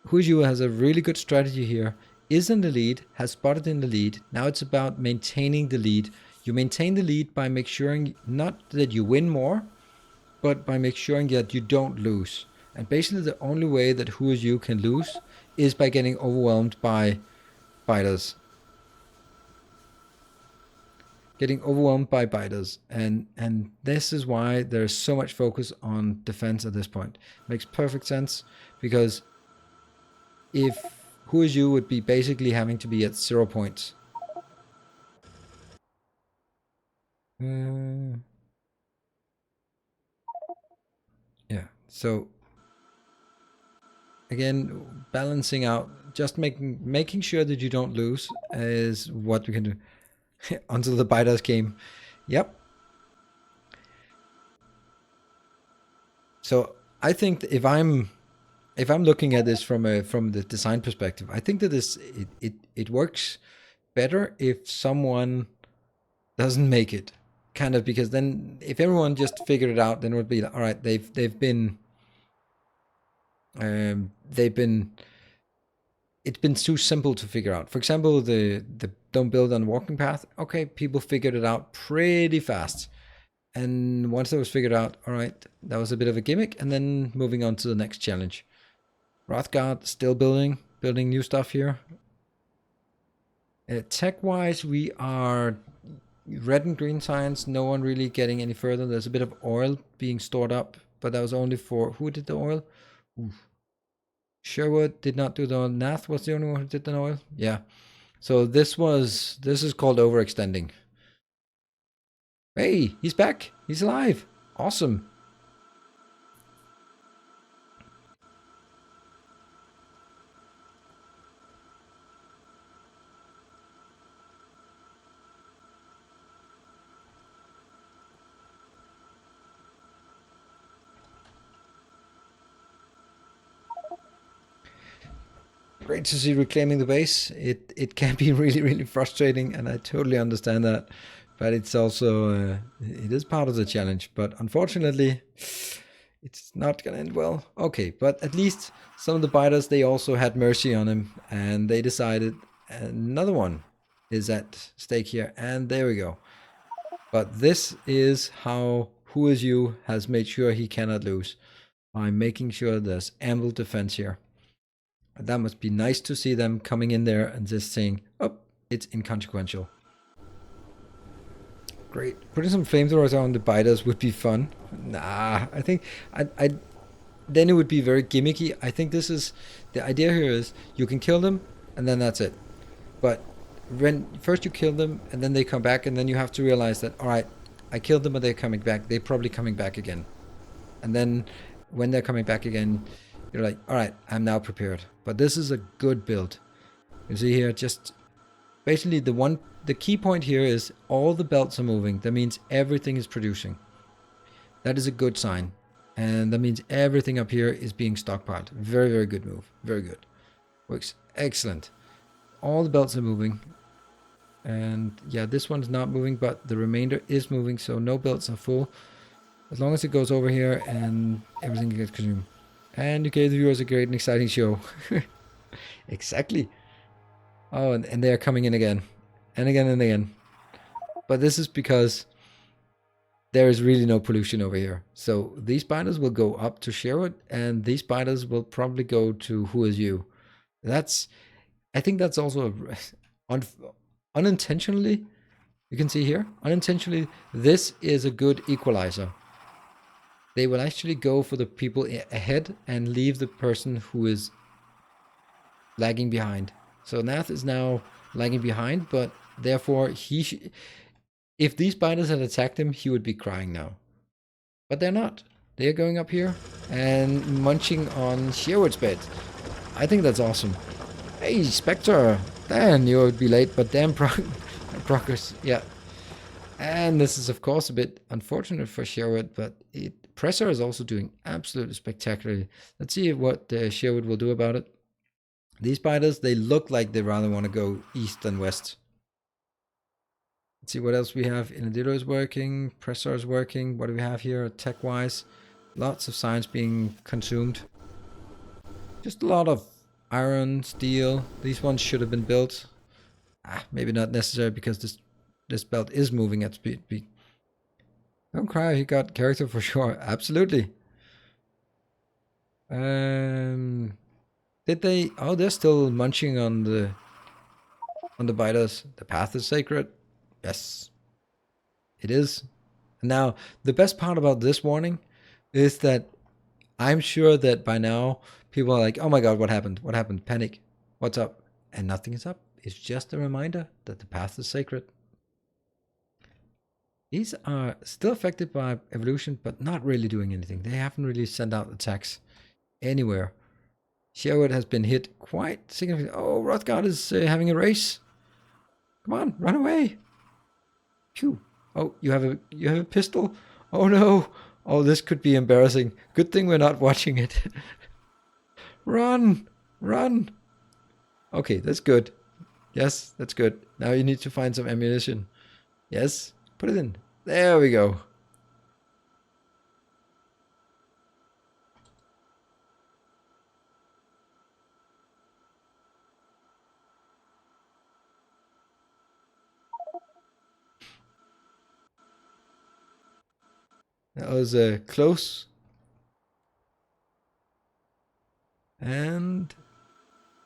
who is you has a really good strategy here. Is in the lead, has spotted in the lead. Now it's about maintaining the lead. You maintain the lead by making sure not that you win more, but by making sure that you don't lose." And basically the only way that Who Is You can lose is by getting overwhelmed by biters. Getting overwhelmed by biters. And this is why there's so much focus on defense at this point. Makes perfect sense because if Who Is You would be basically having to be at 0 points. Yeah, so again, balancing out, just making sure that you don't lose is what we can do. Until the biters came. Yep. So I think if I'm looking at this from the design perspective, I think that it works better if someone doesn't make it, kind of, because then if everyone just figured it out, then it would be like, all right, they've been it's been too simple to figure out. For example, the don't build on walking path. Okay, people figured it out pretty fast. And once it was figured out, all right, that was a bit of a gimmick, and then moving on to the next challenge. Rothgard still building new stuff here. Tech-wise, we are red and green signs. No one really getting any further. There's a bit of oil being stored up, but that was only for who did the oil? Oof. Sherwood did not do the oil. Nath was the only one who did the oil. Yeah. So this is called overextending. Hey, he's back. He's alive. Awesome. Great to see reclaiming the base. It can be really frustrating, and I totally understand that. But it's also it is part of the challenge. But unfortunately, it's not gonna end well. Okay, but at least some of the biters, they also had mercy on him, and they decided another one is at stake here. And there we go. But this is how Who Is You has made sure he cannot lose by making sure there's ample defense here. That must be nice to see them coming in there and just saying, oh, it's inconsequential. Great. Putting some flamethrowers on the biters would be fun. Nah, I think I then it would be very gimmicky. I think this is the idea here is you can kill them and then that's it. But when first you kill them and then they come back, and then you have to realize that, all right, I killed them but they're coming back. They're probably coming back again. And then when they're coming back again, you're like, all right, I'm now prepared. But this is a good build. You see here, just basically the key point here is all the belts are moving. That means everything is producing. That is a good sign. And that means everything up here is being stockpiled. Very good move. Very good. Works excellent. All the belts are moving. And yeah, this one's not moving, but the remainder is moving. So no belts are full. As long as it goes over here and everything gets consumed. And you gave the viewers a great and exciting show. Exactly. Oh, and they're coming in again. And again and again. But this is because there is really no pollution over here. So these spiders will go up to Sherwood, and these spiders will probably go to Who Is You. I think that's also unintentionally, you can see here, unintentionally, this is a good equalizer. They will actually go for the people ahead and leave the person who is lagging behind. So Nath is now lagging behind, but therefore if these spiders had attacked him, he would be crying now. But they're not. They're going up here and munching on Sherwood's bed. I think that's awesome. Hey, Spectre! Dan, you would be late, but damn progress. Yeah. And this is, of course, a bit unfortunate for Sherwood, but Pressor is also doing absolutely spectacularly. Let's see what Sherwood will do about it. These spiders, they look like they rather want to go east than west. Let's see what else we have. Inadillo is working. Pressor is working. What do we have here tech-wise? Lots of signs being consumed. Just a lot of iron, steel. These ones should have been built. Maybe not necessary because this belt is moving at speed. Don't cry, he got character for sure. Absolutely. Did they? Oh, they're still munching on the biters. The path is sacred. Yes, it is. Now, the best part about this warning is that I'm sure that by now people are like, "Oh my God, what happened? What happened? Panic! What's up?" And nothing is up. It's just a reminder that the path is sacred. These are still affected by evolution, but not really doing anything. They haven't really sent out attacks anywhere. Sherwood has been hit quite significantly. Oh, Rothgard is having a race. Come on, run away. Phew. Oh, you have a pistol? Oh no. Oh, this could be embarrassing. Good thing we're not watching it. Run. Run. Okay, that's good. Yes, that's good. Now you need to find some ammunition. Yes, put it in. There we go. That was close. And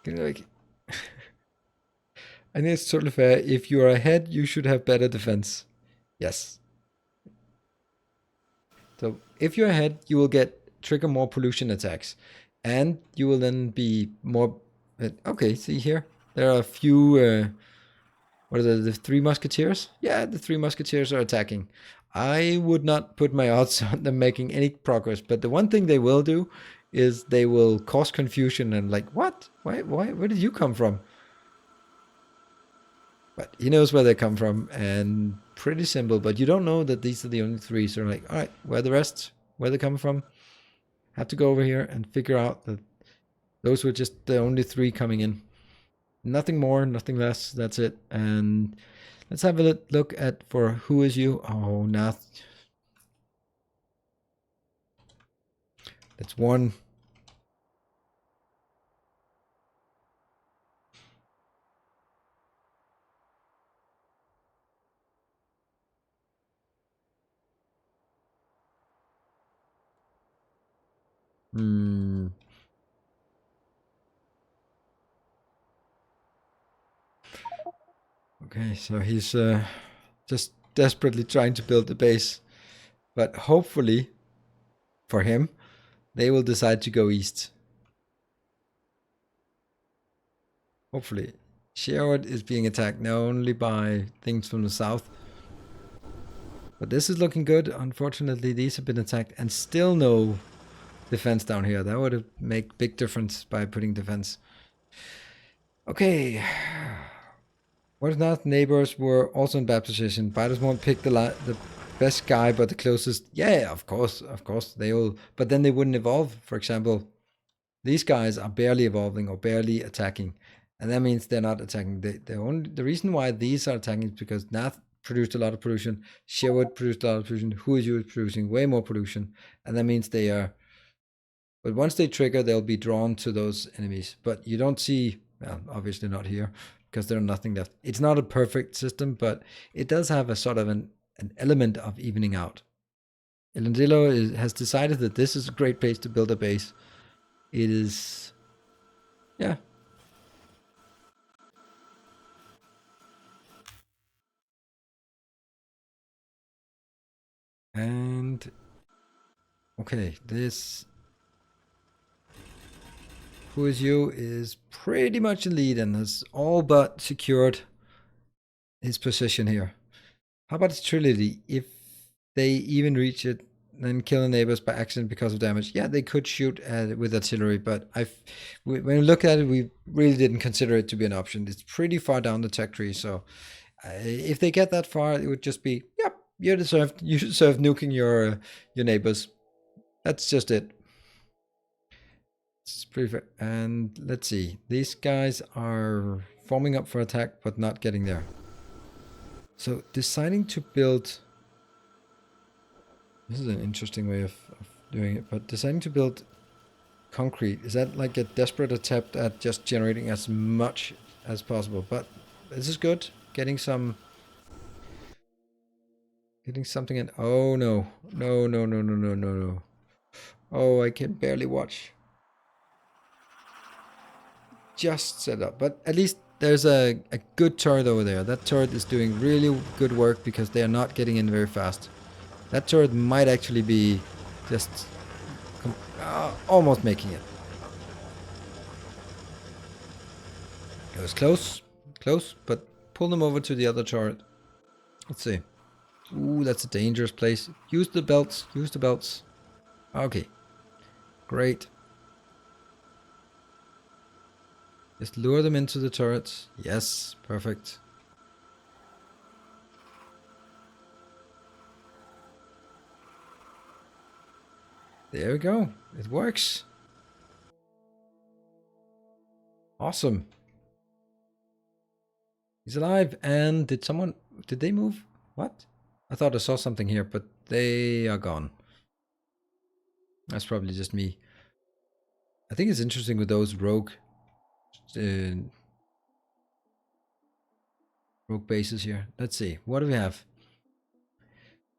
like, I think it's totally fair. If you are ahead, you should have better defense. Yes. So if you're ahead, you will trigger more pollution attacks, and you will then be more. Okay, see here, there are a few. What are the Three Musketeers? Yeah, the Three Musketeers are attacking. I would not put my odds on them making any progress, but the one thing they will do is they will cause confusion and like, what? Why? Where did you come from? But he knows where they come from, and pretty simple. But you don't know that these are the only three. So like, all right, where the rest? Where they come from? Have to go over here and figure out that those were just the only three coming in. Nothing more, nothing less. That's it. And let's have a look at for who is you. Oh, now that's one. Hmm. Okay, so he's just desperately trying to build the base, but hopefully for him, they will decide to go east. Hopefully, Sherwood is being attacked not only by things from the south, but this is looking good. Unfortunately, these have been attacked and still no defense down here. That would have make big difference by putting defense. Okay. What if not? Neighbors were also in bad position. Biters won't pick the best guy, but the closest. Yeah, of course they will. But then they wouldn't evolve. For example, these guys are barely evolving or barely attacking, and that means they're not attacking. The reason why these are attacking is because Nath produced a lot of pollution, Sherwood produced a lot of pollution, Huizu is producing way more pollution, and that means they are. But once they trigger, they'll be drawn to those enemies. But you don't see, well, obviously not here because there's nothing left. It's not a perfect system, but it does have a sort of an element of evening out. Elendilo has decided that this is a great place to build a base. It is, yeah. And okay, this Who is You is pretty much in lead and has all but secured his position here. How about the Trilogy? If they even reach it, then kill the neighbors by accident because of damage. Yeah, they could shoot at it with artillery, but when we look at it, we really didn't consider it to be an option. It's pretty far down the tech tree, so if they get that far, it would just be, yep, you deserve nuking your neighbors. That's just it. It's pretty fair. And let's see, these guys are forming up for attack, but not getting there. So deciding to build. This is an interesting way of doing it, but deciding to build concrete, is that like a desperate attempt at just generating as much as possible? But this is good. Getting something in. Oh no. No, no, no, no, no, no, no. Oh, I can barely watch. Just set up. But at least there's a good turret over there. That turret is doing really good work because they are not getting in very fast. That turret might actually be just almost making it. It was close, but pull them over to the other turret. Let's see. Ooh, that's a dangerous place. Use the belts. Okay, great. Just lure them into the turrets. Yes, perfect. There we go. It works. Awesome. He's alive. And did they move? What? I thought I saw something here, but they are gone. That's probably just me. I think it's interesting with those rogue bases here. Let's see. What do we have?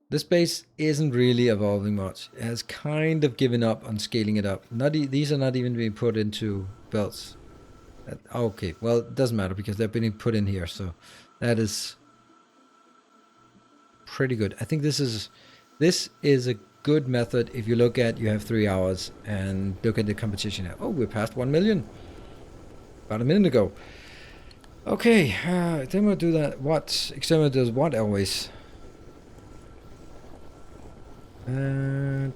This base isn't really evolving much. It has kind of given up on scaling it up. These are not even being put into belts. Okay, well, it doesn't matter because they're being put in here, so that is pretty good. I think this is a good method if you look at, you have 3 hours and look at the competition here. Oh, we're past 1 million. About a minute ago. Okay, then we'll do that. What? Exterminator does what always? I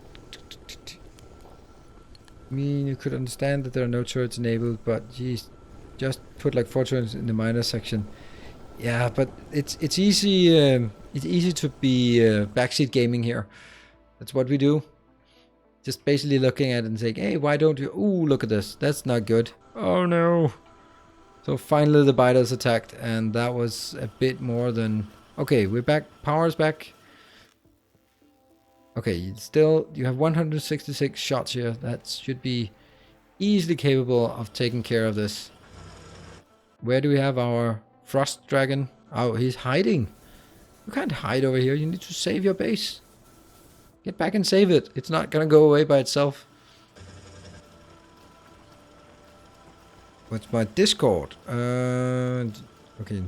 mean, you could understand that there are no turrets enabled, but geez, just put like 4 turrets in the minor section. Yeah, but it's easy. It's easy to be backseat gaming here. That's what we do. Just basically looking at it and saying, "Hey, why don't you? Ooh, look at this. That's not good. Oh no." So finally the biters attacked, and that was a bit more than... Okay, we're back. Power's back. Okay, still, you have 166 shots here. That should be easily capable of taking care of this. Where do we have our frost dragon? Oh, he's hiding. You can't hide over here. You need to save your base. Get back and save it. It's not gonna go away by itself. What's my Discord? Okay.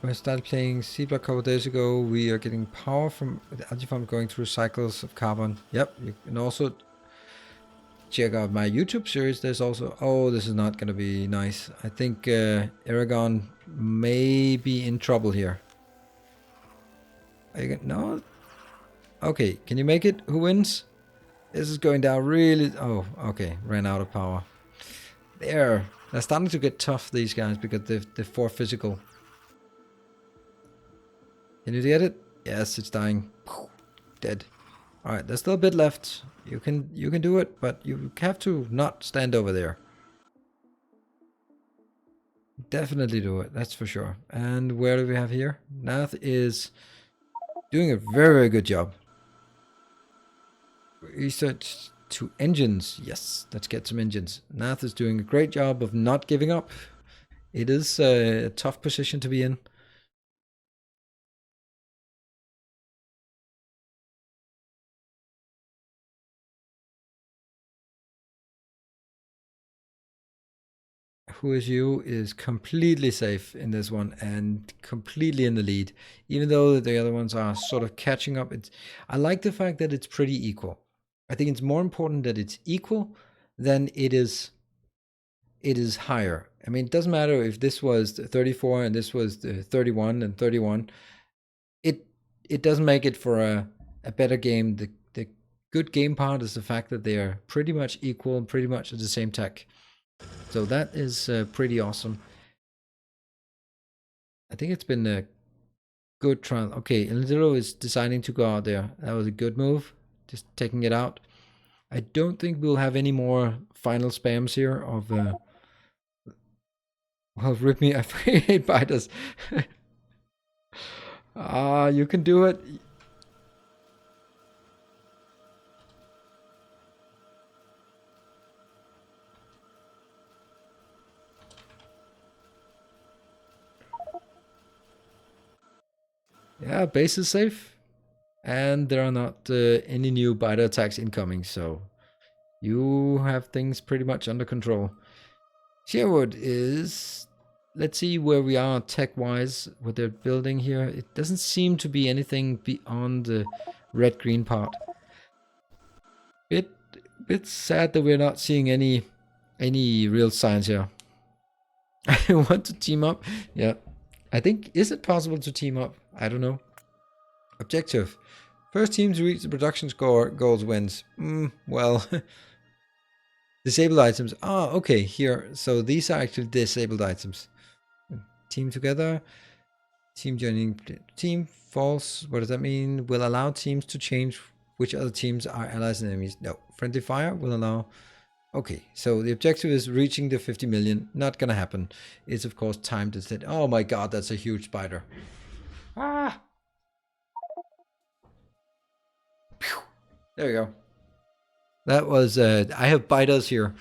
I started playing C-Block a couple days ago. We are getting power from the algae farm going through cycles of carbon. Yep, you can also check out my YouTube series. There's also... Oh, this is not going to be nice. I think Aragon may be in trouble here. Are you gonna... No? Okay, can you make it? Who wins? This is going down really... Oh, okay. Ran out of power. They're starting to get tough, these guys, because they're 4 physical. Can you get it? Yes, it's dying. Dead. Alright, there's still a bit left. You can do it, but you have to not stand over there. Definitely do it, that's for sure. And where do we have here? Nath is doing a very, very good job. Research to engines. Yes, let's get some engines. Nath is doing a great job of not giving up. It is a tough position to be in. Who is you is completely safe in this one and completely in the lead, even though the other ones are sort of catching up. I like the fact that it's pretty equal. I think it's more important that it's equal than it is higher. I mean, it doesn't matter if this was 34 and this was 31 and 31. It doesn't make it for a better game. The good game part is the fact that they are pretty much equal and pretty much at the same tech. So that is pretty awesome. I think it's been a good trial. Okay, Elizero is deciding to go out there. That was a good move. Just taking it out. I don't think we'll have any more final spams here of... well, rip me, I hate biters. You can do it. Yeah, base is safe. And there are not any new biter attacks incoming, so you have things pretty much under control. Sherwood is... Let's see where we are tech-wise, what they're building here. It doesn't seem to be anything beyond the red-green part. Bit sad that we're not seeing any real signs here. I want to team up. Yeah. I think, is it possible to team up? I don't know. Objective. First team to reach the production score goals wins. Well, disabled items. Ah, okay, here. So these are actually disabled items. Team together. Team joining. Team false. What does that mean? Will allow teams to change which other teams are allies and enemies. No. Friendly fire will allow Okay, so the objective is reaching the 50 million. Not gonna happen. It's of course timed instead. Oh my god, that's a huge spider. Ah! Pew. There we go. That was, I have biters here.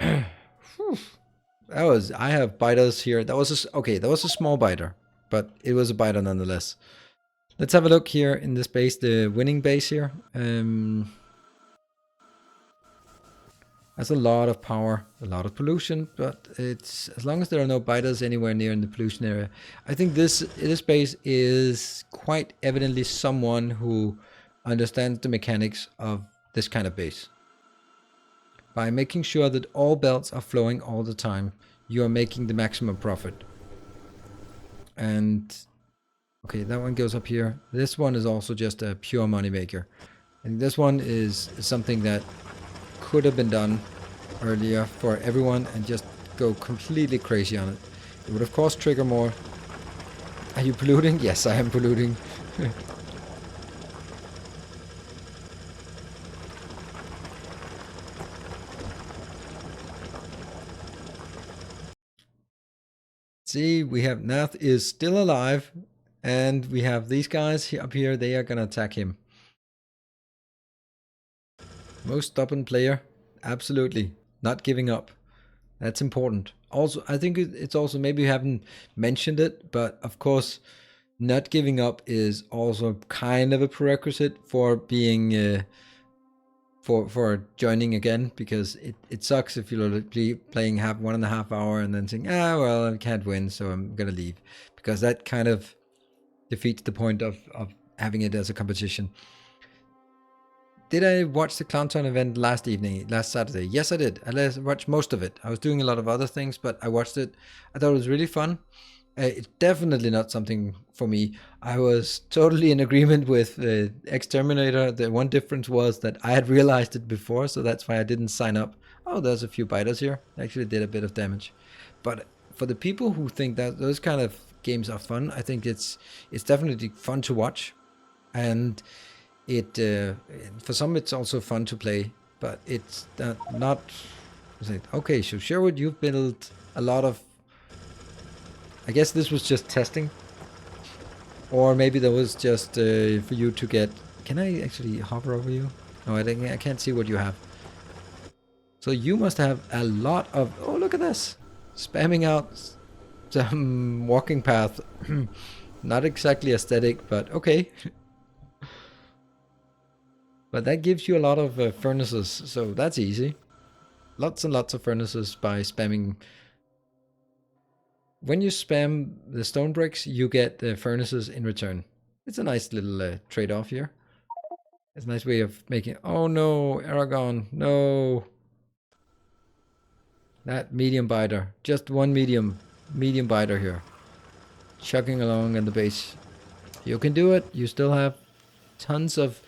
That was, I have biters here. That was okay, that was a small biter, but it was a biter nonetheless. Let's have a look here in this base, the winning base here. Has a lot of power, a lot of pollution, but it's as long as there are no biters anywhere near in the pollution area. I think this base is quite evidently someone who understands the mechanics of this kind of base. By making sure that all belts are flowing all the time, you are making the maximum profit. And okay, that one goes up here. This one is also just a pure money maker. And this one is something that could have been done earlier for everyone and just go completely crazy on it. It would of course trigger more. Are you polluting? Yes, I am polluting. See, we have Nath is still alive, and we have these guys up here. They are gonna attack him. Most stubborn player, absolutely not giving up. That's important. Also, I think it's also, maybe you haven't mentioned it, but of course, not giving up is also kind of a prerequisite for being for joining again, because it sucks if you're playing 1.5 hours and then saying, well, I can't win, so I'm gonna leave, because that kind of defeats the point of having it as a competition. Did I watch the Clowntown event last Saturday? Yes, I did. I watched most of it. I was doing a lot of other things, but I watched it. I thought it was really fun. It's definitely not something for me. I was totally in agreement with Exterminator. The one difference was that I had realized it before, so that's why I didn't sign up. Oh, there's a few biters here. Actually did a bit of damage. But for the people who think that those kind of games are fun, I think it's definitely fun to watch. And it for some it's also fun to play, but it's not okay. So Sherwood, you've built a lot of, I guess this was just testing, or maybe that was just for you to get. Can I actually hover over you? No, I can't see what you have. So you must have a lot of, oh look at this, spamming out some walking path. Not exactly aesthetic, but okay. But that gives you a lot of furnaces, so that's easy. Lots and lots of furnaces by spamming. When you spam the stone bricks, you get the furnaces in return. It's a nice little trade-off here. It's a nice way of making... Oh no, Aragon, no. That medium biter. Just one medium biter here. Chugging along in the base. You can do it. You still have tons of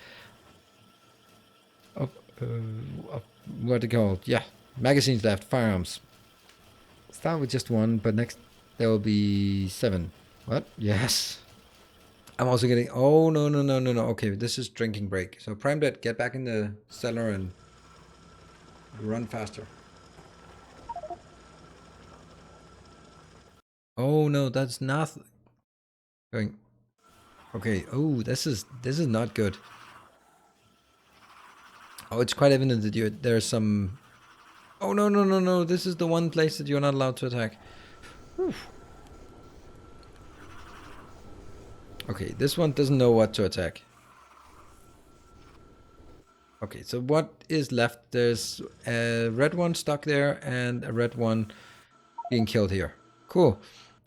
what they call, yeah, magazines left, firearms. Start with just one, but next there will be 7. What? Yes. I'm also getting, oh no. Okay, this is drinking break. So Prime Dead, get back in the cellar and run faster. Oh no, that's not going. Okay, oh, this is not good. Oh, it's quite evident that there's some... Oh no, this is the one place that you're not allowed to attack. Whew. Okay, this one doesn't know what to attack. Okay, so what is left? There's a red one stuck there and a red one being killed here. Cool.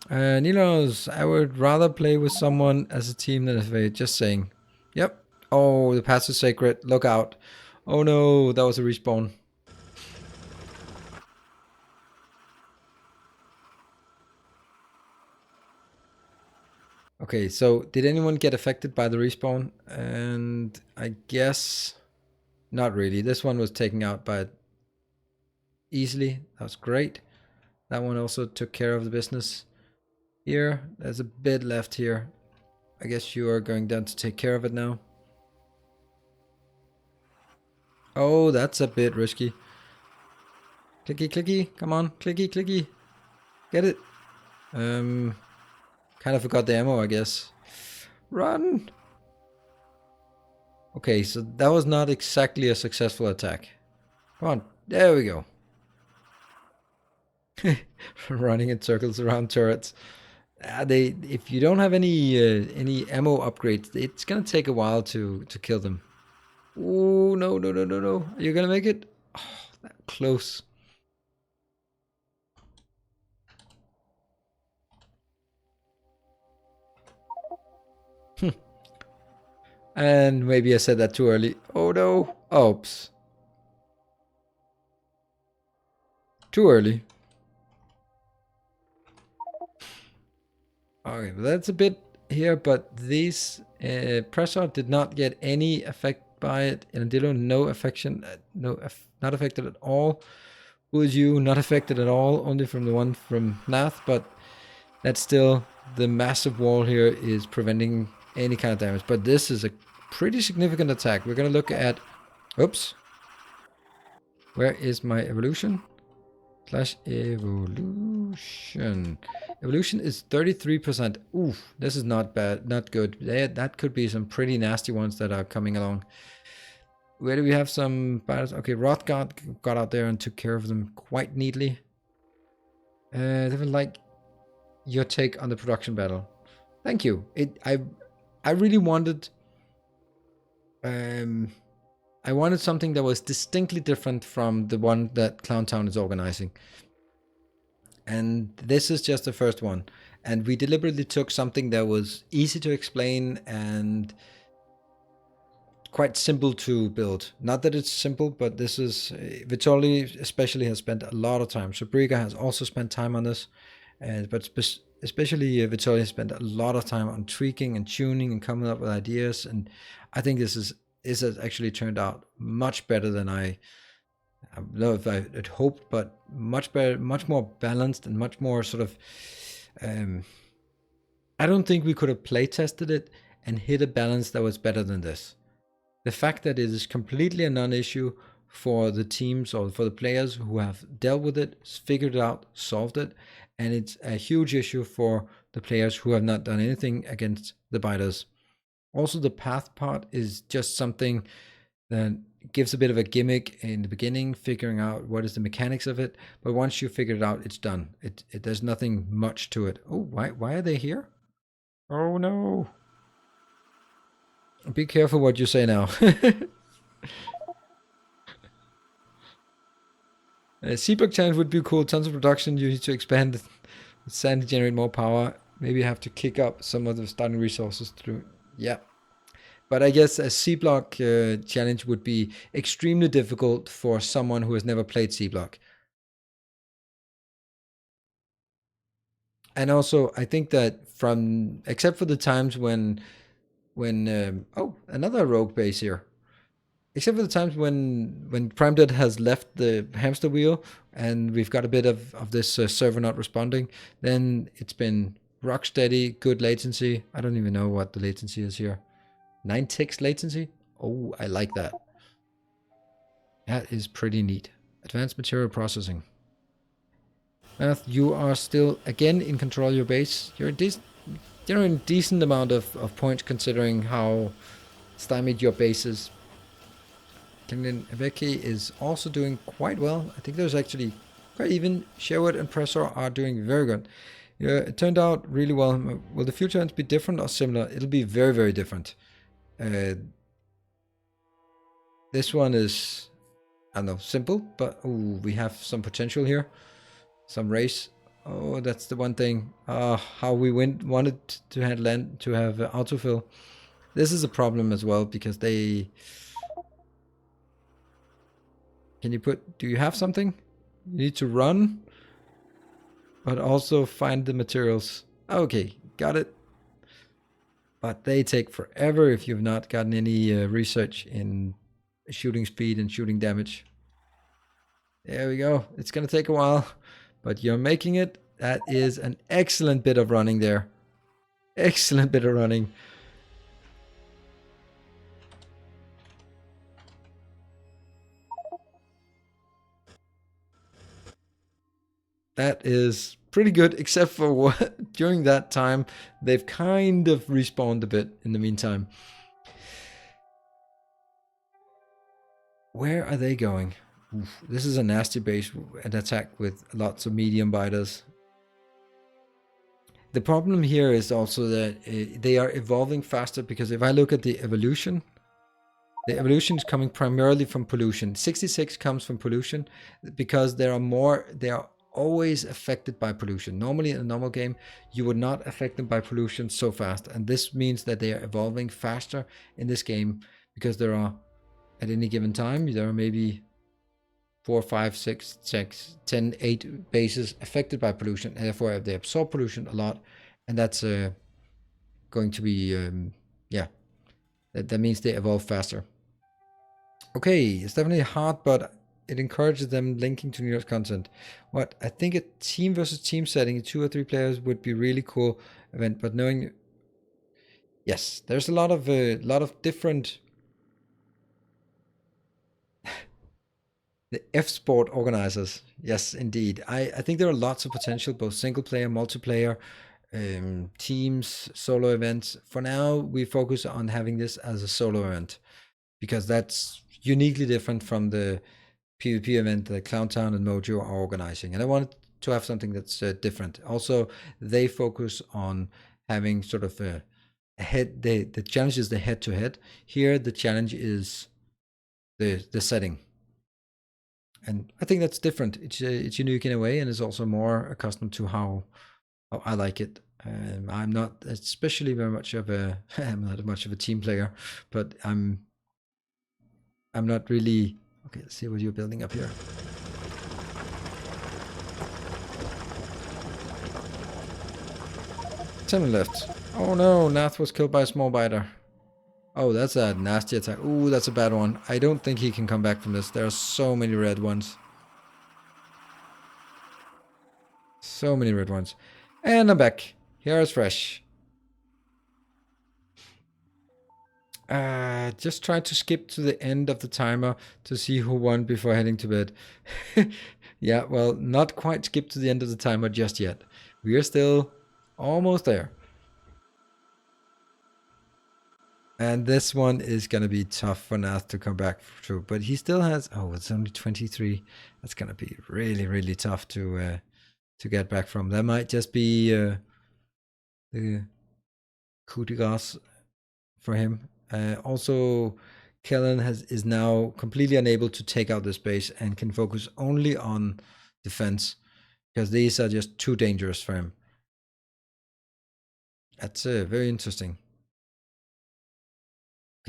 Nilaus, I would rather play with someone as a team than as a... Just saying. Yep. Oh, the path is sacred. Look out. Oh no, that was a respawn. Okay, so did anyone get affected by the respawn? And I guess not really. This one was taken out by easily. That was great. That one also took care of the business. Here, there's a bit left here. I guess you are going down to take care of it now. Oh, that's a bit risky. Clicky, clicky. Come on. Clicky, clicky. Get it. Kind of forgot the ammo, I guess. Run! Okay, so that was not exactly a successful attack. Come on. There we go. Running in circles around turrets. If you don't have any ammo upgrades, it's gonna take a while to kill them. Oh no no no no no! Are you gonna make it? Oh, that close. And maybe I said that too early. Oh no! Oops. Too early. Okay, well, that's a bit here, but these pressure did not get any effect by it. And Dilo, no affection, not affected at all. Who is you? Not affected at all. Only from the one from Nath, but that's still the massive wall here is preventing any kind of damage. But this is a pretty significant attack. We're gonna look at. Oops. Where is my evolution? Slash evolution. Evolution is 33%. Oof, this is not bad, not good. That could be some pretty nasty ones that are coming along. Where do we have some battles? Okay, Rothgard got out there and took care of them quite neatly. They would like your take on the production battle. Thank you. I really wanted I wanted something that was distinctly different from the one that Clowntown is organizing. And this is just the first one. And we deliberately took something that was easy to explain and quite simple to build. Not that it's simple, but this is Vitoli especially has spent a lot of time. Sabriga has also spent time on this, but especially Vitoli has spent a lot of time on tweaking and tuning and coming up with ideas. And I think this has actually turned out much better than I don't know if I had hoped, but much better, much more balanced, and much more sort of. I don't think we could have play tested it and hit a balance that was better than this. The fact that it is completely a non-issue for the teams or for the players who have dealt with it, figured it out, solved it, and it's a huge issue for the players who have not done anything against the biters. Also, the path part is just something that gives a bit of a gimmick in the beginning, figuring out what is the mechanics of it. But once you figure it out, it's done. There's nothing much to it. Oh, why are they here? Oh no! Be careful what you say now. Seablock challenge would be cool. Tons of production. You need to expand the sand to generate more power. Maybe you have to kick up some of the starting resources through. Yeah. But I guess a C-block challenge would be extremely difficult for someone who has never played C-block. And also, I think that except for the times when another rogue base here. Except for the times when Prime Dead has left the hamster wheel and we've got a bit of this server not responding, then it's been rock steady, good latency. I don't even know what the latency is here. 9 ticks latency? Oh, I like that. That is pretty neat. Advanced material processing. Math, you are still again in control of your base. You're generating a decent amount of points considering how stymied your base is. Kingdom Ebeki is also doing quite well. I think there's actually quite even. Sherwood and Pressor are doing very good. Yeah, it turned out really well. Will the future ends be different or similar? It'll be very, very different. This one is, I don't know, simple, but ooh, we have some potential here. Some race. Oh, that's the one thing. How we wanted to have autofill. This is a problem as well because they. Can you put? Do you have something? You need to run, but also find the materials. Okay, got it. But they take forever if you've not gotten any research in shooting speed and shooting damage. There we go. It's gonna take a while, but you're making it. That is an excellent bit of running there. Excellent bit of running. That is pretty good, except for what during that time they've kind of respawned a bit in the meantime. Where are they going? Oof, this is a nasty base, an attack with lots of medium biters. The problem here is also that they are evolving faster, because if I look at the evolution is coming primarily from pollution. 66 comes from pollution because they are always affected by pollution. Normally in a normal game, you would not affect them by pollution so fast. And this means that they are evolving faster in this game because there are, at any given time, there are maybe 4, 5, 6, 10, 8 bases affected by pollution. And therefore, they absorb pollution a lot. And that's going to be, that means they evolve faster. Okay, it's definitely hard, but it encourages them linking to Nilaus content. What I think a team versus team setting, 2 or 3 players, would be really cool event. But knowing, yes, there's a lot of different. The F Sport organizers, yes, indeed. I think there are lots of potential, both single player, multiplayer, teams, solo events. For now, we focus on having this as a solo event, because that's uniquely different from the PvP event that Clowntown and Mojo are organizing. And I wanted to have something that's different. Also, they focus on having sort of a head. The challenge is the head-to-head. Here, the challenge is the setting. And I think that's different. It's unique in a way, and it's also more accustomed to how I like it. I'm not especially very much of a I'm not much of a team player, but I'm not really. Okay, let's see what you're building up here. 7 left. Oh no, Nath was killed by a small biter. Oh, that's a nasty attack. Ooh, that's a bad one. I don't think he can come back from this. There are so many red ones. So many red ones. And I'm back. Here is fresh. Just try to skip to the end of the timer to see who won before heading to bed. Yeah, well, not quite skip to the end of the timer just yet. We are still almost there. And this one is going to be tough for Nath to come back through. But he still has... Oh, it's only 23. That's going to be really, really tough to get back from. That might just be the coup de grace for him. Also, Kellen is now completely unable to take out this base and can focus only on defense, because these are just too dangerous for him. That's very interesting.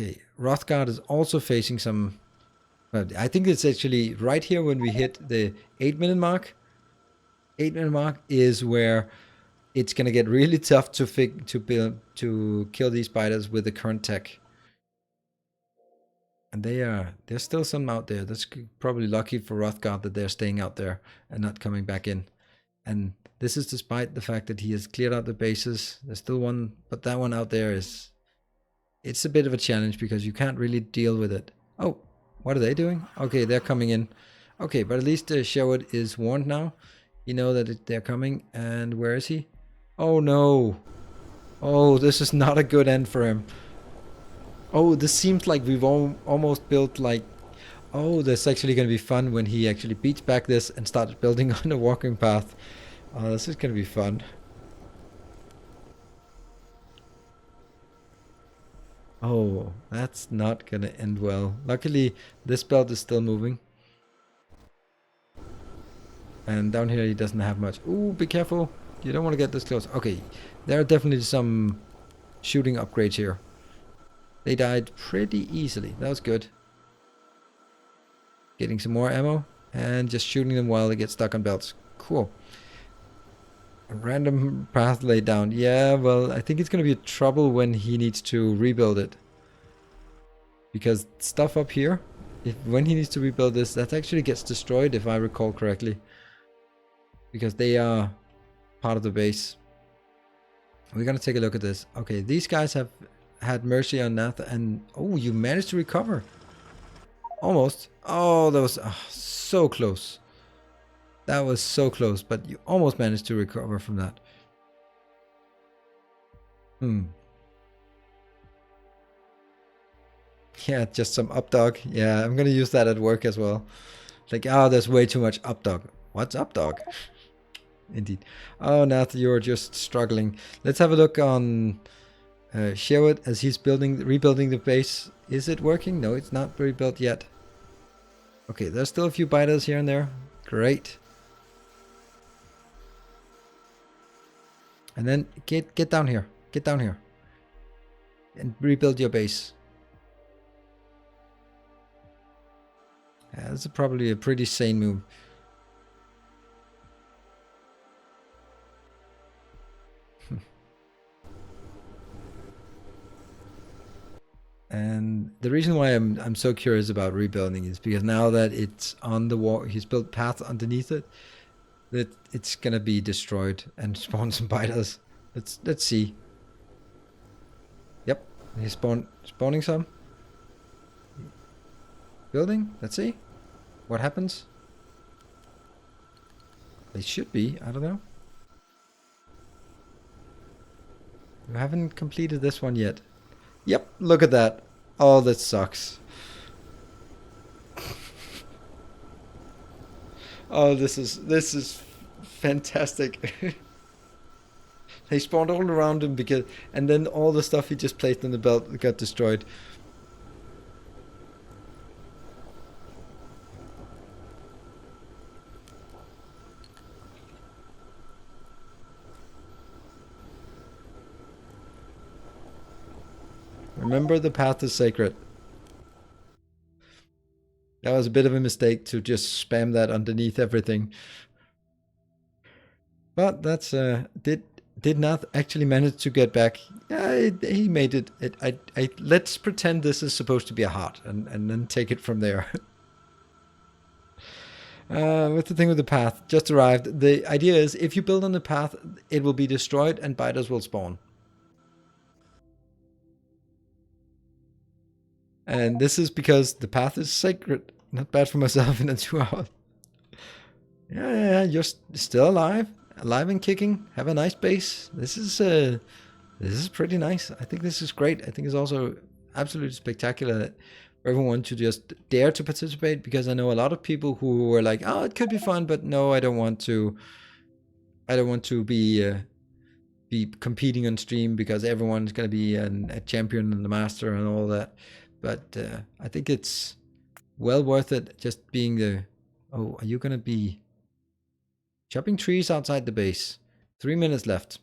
Okay, Rothgard is also facing some... I think it's actually right here when we hit the 8-minute mark. 8-minute mark is where it's going to get really tough to kill these spiders with the current tech. And there's still some out there. That's probably lucky for Rothgard that they're staying out there and not coming back in. And this is despite the fact that he has cleared out the bases. There's still one, but that one out there is... It's a bit of a challenge because you can't really deal with it. Oh, what are they doing? Okay, they're coming in. Okay, but at least Sherwood is warned now. You know that they're coming. And where is he? Oh no. Oh, this is not a good end for him. Oh, this seems like we've almost built like... Oh, that's actually going to be fun when he actually beats back this and starts building on a walking path. Oh, this is going to be fun. Oh, that's not going to end well. Luckily, this belt is still moving. And down here, he doesn't have much. Ooh, be careful. You don't want to get this close. Okay, there are definitely some shooting upgrades here. They died pretty easily. That was good. Getting some more ammo and just shooting them while they get stuck on belts. Cool. A random path laid down. Yeah, well, I think it's going to be trouble when he needs to rebuild it. Because stuff up here, when he needs to rebuild this, that actually gets destroyed if I recall correctly. Because they are part of the base. We're going to take a look at this. Okay, these guys have had mercy on Nath, and... Oh, you managed to recover. Almost. Oh, that was so close. That was so close, but you almost managed to recover from that. Yeah, just some up dog. Yeah, I'm gonna use that at work as well. Like, oh, there's way too much up dog. What's up dog? Indeed. Oh, Nath, you're just struggling. Let's have a look on Sherwood as he's rebuilding the base. Is it working? No, it's not rebuilt yet. Okay, there's still a few biters here and there. Great. And then get down here. Get down here. And rebuild your base. Yeah, that's probably a pretty sane move. And the reason why I'm so curious about rebuilding is because now that it's on the wall, he's built paths underneath it, that it's gonna be destroyed and spawn some biters. Let's see. Yep, he's spawning some. Building. Let's see what happens. They should be. I don't know. You haven't completed this one yet. Yep, look at that. Oh, that sucks. Oh, this is fantastic. They spawned all around him and then all the stuff he just placed on the belt got destroyed. Remember, the path is sacred. That was a bit of a mistake to just spam that underneath everything. But that's did not actually manage to get back. Yeah, he made it. Let's pretend this is supposed to be a heart and then take it from there. What's the thing with the path? Just arrived. The idea is if you build on the path, it will be destroyed and biters will spawn. And this is because the path is sacred. Not bad for myself in a 2 hour. Yeah, you're still alive. Alive and kicking. Have a nice base. This is pretty nice. I think this is great. I think it's also absolutely spectacular for everyone to just dare to participate, because I know a lot of people who were like, oh, it could be fun, but no, I don't want to be competing on stream because everyone's going to be a champion and a master and all that. But I think it's well worth it just being the... Oh, are you going to be chopping trees outside the base? 3 minutes left.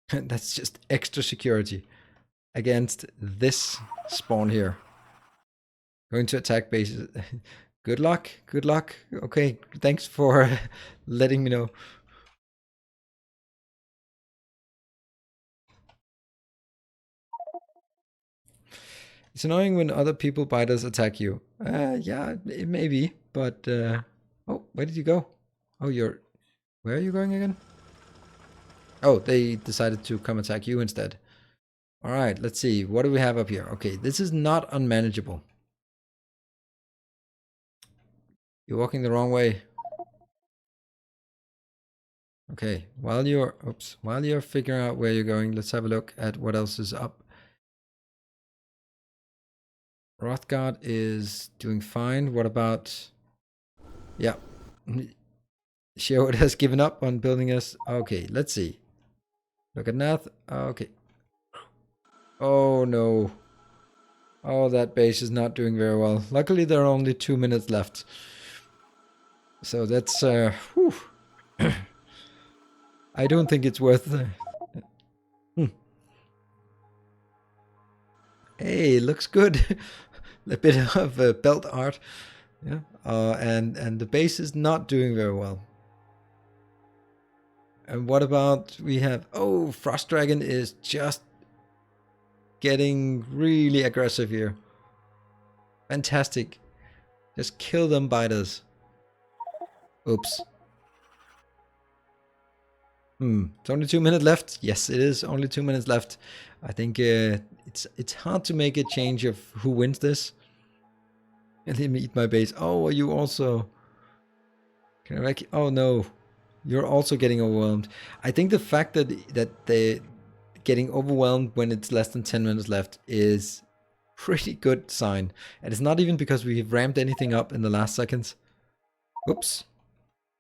That's just extra security against this spawn here. Going to attack bases. Good luck. Good luck. Okay, thanks for letting me know. It's annoying when other people biters attack you. Yeah, it may be, but oh, where did you go? Oh, where are you going again? Oh, they decided to come attack you instead. All right, let's see. What do we have up here? Okay, this is not unmanageable. You're walking the wrong way. Okay, while you're figuring out where you're going, let's have a look at what else is up. Rothgard is doing fine. What about... Yeah. Sherwood has given up on building us. Okay, let's see. Look at Nath. Okay. Oh, no. Oh, that base is not doing very well. Luckily, there are only 2 minutes left. So that's... whew. I don't think it's worth... Hey, looks good. A bit of belt art. Yeah. And the base is not doing very well. And what about we have... Oh, Frost Dragon is just getting really aggressive here. Fantastic. Just kill them biters. Oops. It's only 2 minutes left. Yes, it is only 2 minutes left. I think it's hard to make a change of who wins this. Let him eat my base. Oh, are you also? Can I? Oh no, you're also getting overwhelmed. I think the fact that they getting overwhelmed when it's less than 10 minutes left is pretty good sign. And it's not even because we've ramped anything up in the last seconds. Oops.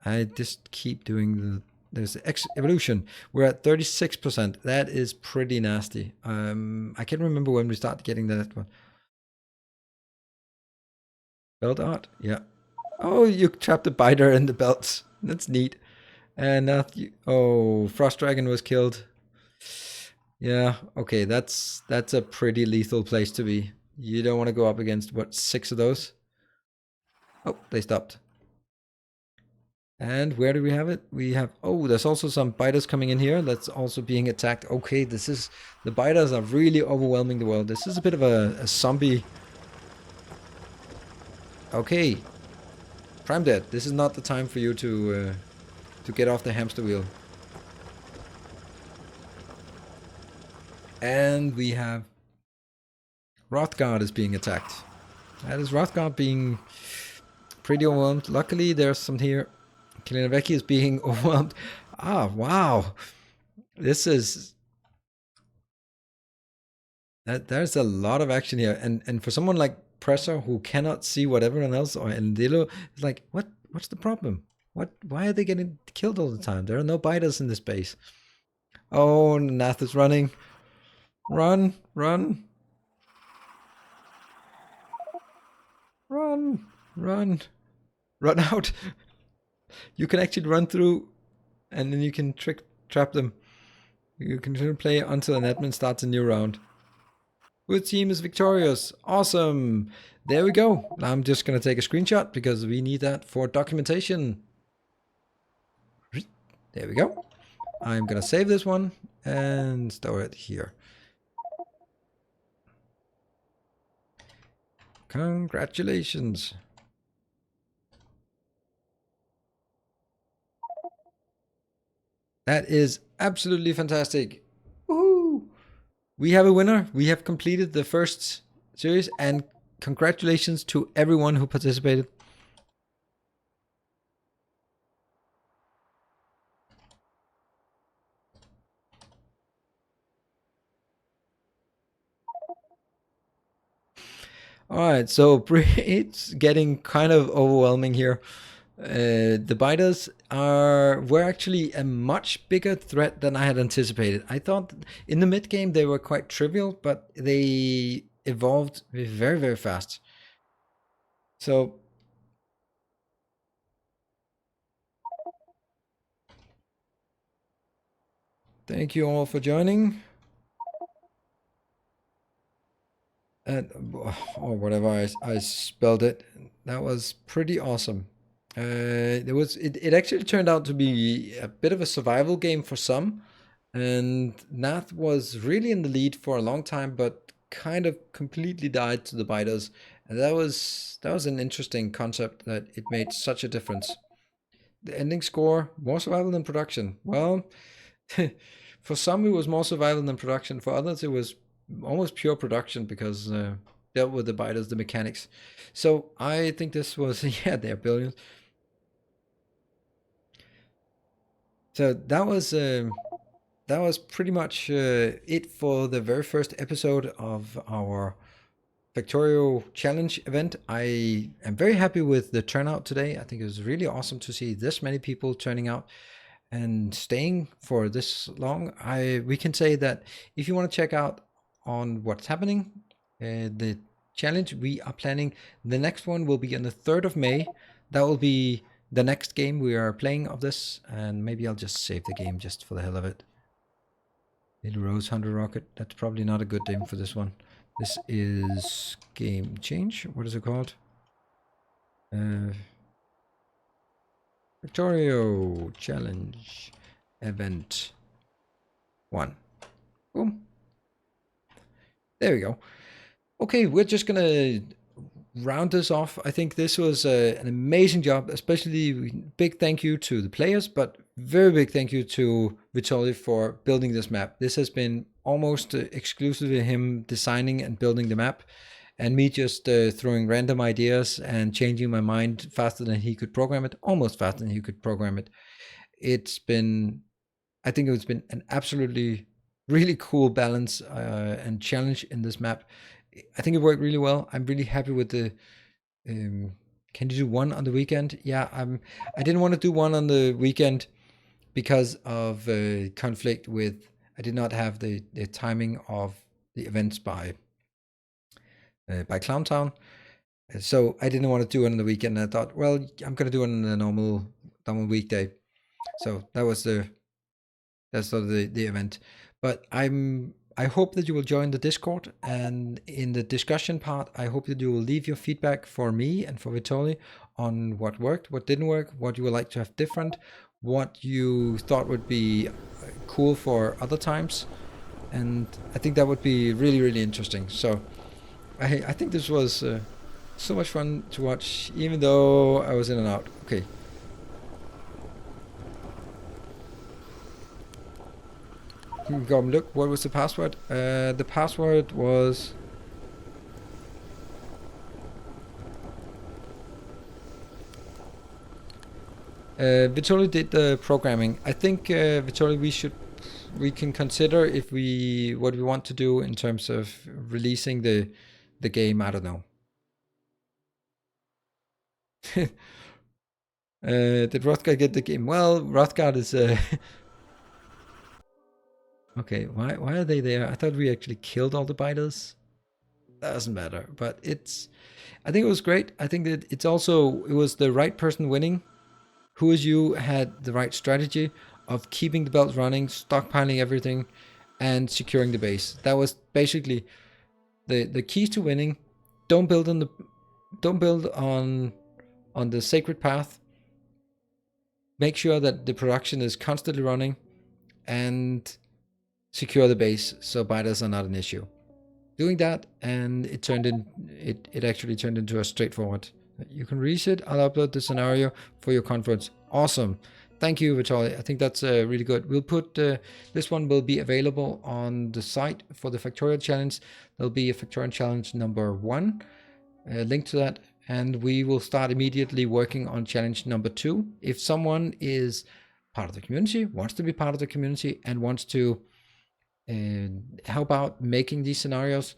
I just keep doing there's evolution. We're at 36%. That is pretty nasty. I can't remember when we started getting that one. Belt art? Yeah. Oh, you trapped a biter in the belts. That's neat. And oh, Frost Dragon was killed. Yeah, okay, that's a pretty lethal place to be. You don't want to go up against, what, 6 of those? Oh, they stopped. And where do we have it? We have, oh, there's also some biters coming in here that's also being attacked. Okay, the biters are really overwhelming the world. This is a bit of a zombie. Okay, Prime Dead, this is not the time for you to get off the hamster wheel. And we have Rothgard is being attacked. That is Rothgard being pretty overwhelmed. Luckily, there's some here. Kilinaveki is being overwhelmed. Ah, wow. This is... There's a lot of action here. And for someone like Presser who cannot see what everyone else or Endilo is like, what's the problem? Why are they getting killed all the time? There are no biters in this base. Oh, Nath is running. Run, run. Run, run. Run out. You can actually run through and then you can trap them. You can play until an admin starts a new round. Which team is victorious? Awesome. There we go. I'm just going to take a screenshot because we need that for documentation. There we go. I'm going to save this one and store it here. Congratulations. That is absolutely fantastic. Woohoo! We have a winner. We have completed the first series, and congratulations to everyone who participated. All right, so it's getting kind of overwhelming here. The biters were actually a much bigger threat than I had anticipated. I thought in the mid game they were quite trivial, but they evolved very, very fast. So thank you all for joining. And or whatever I spelled it. That was pretty awesome. It actually turned out to be a bit of a survival game for some, and Nath was really in the lead for a long time, but kind of completely died to the biters, and that was an interesting concept that it made such a difference. The ending score: more survival than production. Well, for some it was more survival than production. For others it was almost pure production because dealt with the biters, the mechanics. So I think this was yeah, they're billions. So that was pretty much it for the very first episode of our Factorio challenge event. I am very happy with the turnout today. I think it was really awesome to see this many people turning out and staying for this long. We can say that if you want to check out on what's happening, the challenge we are planning, the next one will be on the 3rd of May. That will be the next game we are playing of this, and maybe I'll just save the game just for the hell of it. Little Rose Hunter Rocket, that's probably not a good name for this one. This is Game Change, what is it called? Factorio Challenge Event 1. Boom. There we go. Okay, we're just gonna round this off. I think this was an amazing job, especially big thank you to the players, but very big thank you to Vitali for building this map. This has been almost exclusively him designing and building the map, and me just throwing random ideas and changing my mind faster than he could program it, almost faster than he could program it. It's been, I think it's been an absolutely really cool balance and challenge in this map. I think it worked really well. I'm really happy with the. Can you do one on the weekend? Yeah, I didn't want to do one on the weekend because of conflict with. I did not have the timing of the events by Clowntown, so I didn't want to do it on the weekend. I thought, well, I'm gonna do it on a normal weekday. So that's sort of the event. But I hope that you will join the Discord, and in the discussion part, I hope that you will leave your feedback for me and for Vitoli on what worked, what didn't work, what you would like to have different, what you thought would be cool for other times, and I think that would be really really interesting. So I think this was so much fun to watch, even though I was in and out. Okay. Look, what was the password? The password was. Vitoli did the programming. I think Vitoli, we can consider if we what we want to do in terms of releasing the game. I don't know. Did Rothgard get the game? Well, Rothgard is. Okay, why are they there? I thought we actually killed all the biters. Doesn't matter, but it's. I think it was great. I think that it was the right person winning. Who as you had the right strategy of keeping the belt running, stockpiling everything, and securing the base. That was basically the keys to winning. Don't build on the sacred path. Make sure that the production is constantly running, and secure the base so biters are not an issue. Doing that, and it actually turned into a straightforward. You can reset. I'll upload the scenario for your conference. Awesome. Thank you, Vitali. I think that's really good. We'll put this one will be available on the site for the Factorio challenge. There'll be a Factorio challenge number 1, link to that, and we will start immediately working on challenge number 2. If someone is part of the community, wants to be part of the community, and wants to help out making these scenarios,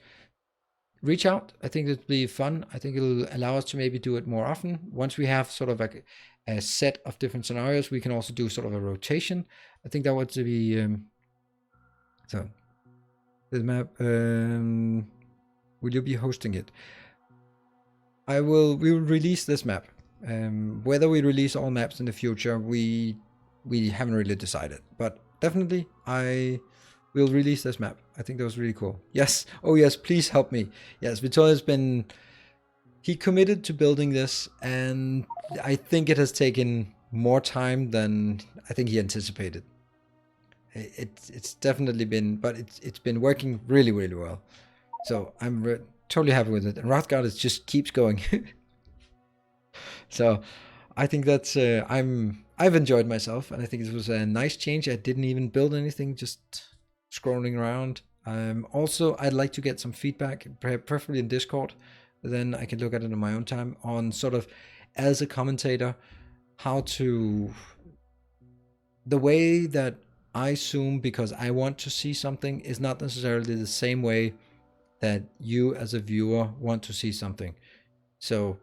reach out. I think it'll be fun. I think it'll allow us to maybe do it more often. Once we have sort of like a set of different scenarios, we can also do sort of a rotation. I think that would be so the map. Will you be hosting it? We will release this map. Whether we release all maps in the future, we haven't really decided, but definitely we'll release this map. I think that was really cool. Yes. Oh yes, please help me. Yes, Vittoria's he committed to building this, and I think it has taken more time than I think he anticipated. It's definitely been, but it's been working really really well. So I'm totally happy with it, and Rothgard is just keeps going. So I think that's I've enjoyed myself, and I think it was a nice change. I didn't even build anything, just scrolling around. Also, I'd like to get some feedback, preferably in Discord. Then I can look at it in my own time on sort of as a commentator, the way that I zoom because I want to see something is not necessarily the same way that you as a viewer want to see something. So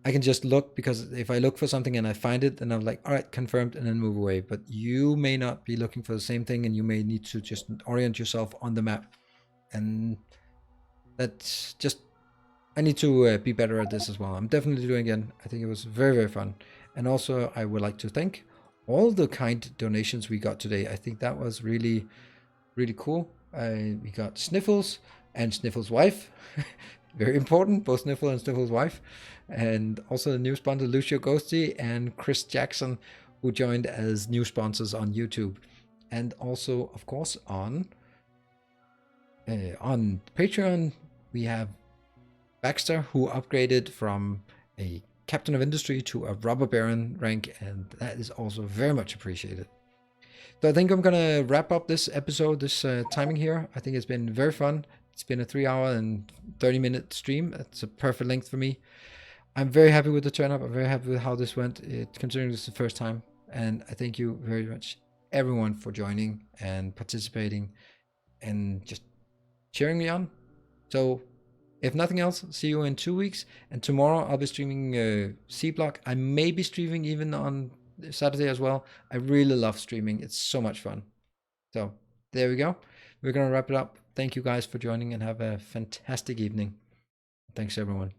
I can just look, because if I look for something and I find it, then I'm like, all right, confirmed, and then move away. But you may not be looking for the same thing, and you may need to just orient yourself on the map. And that's just, I need to be better at this as well. I'm definitely doing it again. I think it was very, very fun. And also, I would like to thank all the kind donations we got today. I think that was really, really cool. We got Sniffles and Sniffles' wife. Very important, both Sniffle and Sniffle's wife. And also the new sponsor, Lucio Ghosty and Chris Jackson, who joined as new sponsors on YouTube. And also, of course, on Patreon, we have Baxter, who upgraded from a Captain of Industry to a Robber Baron rank, and that is also very much appreciated. So I think I'm going to wrap up this episode, this timing here. I think it's been very fun It's been a 3 hour and 30-minute stream. That's a perfect length for me. I'm very happy with the turn up. I'm very happy with how this went, considering this is the first time. And I thank you very much, everyone, for joining and participating and just cheering me on. So, if nothing else, see you in 2 weeks. And tomorrow I'll be streaming C Block. I may be streaming even on Saturday as well. I really love streaming. It's so much fun. So, there we go. We're going to wrap it up. Thank you guys for joining and have a fantastic evening. Thanks, everyone.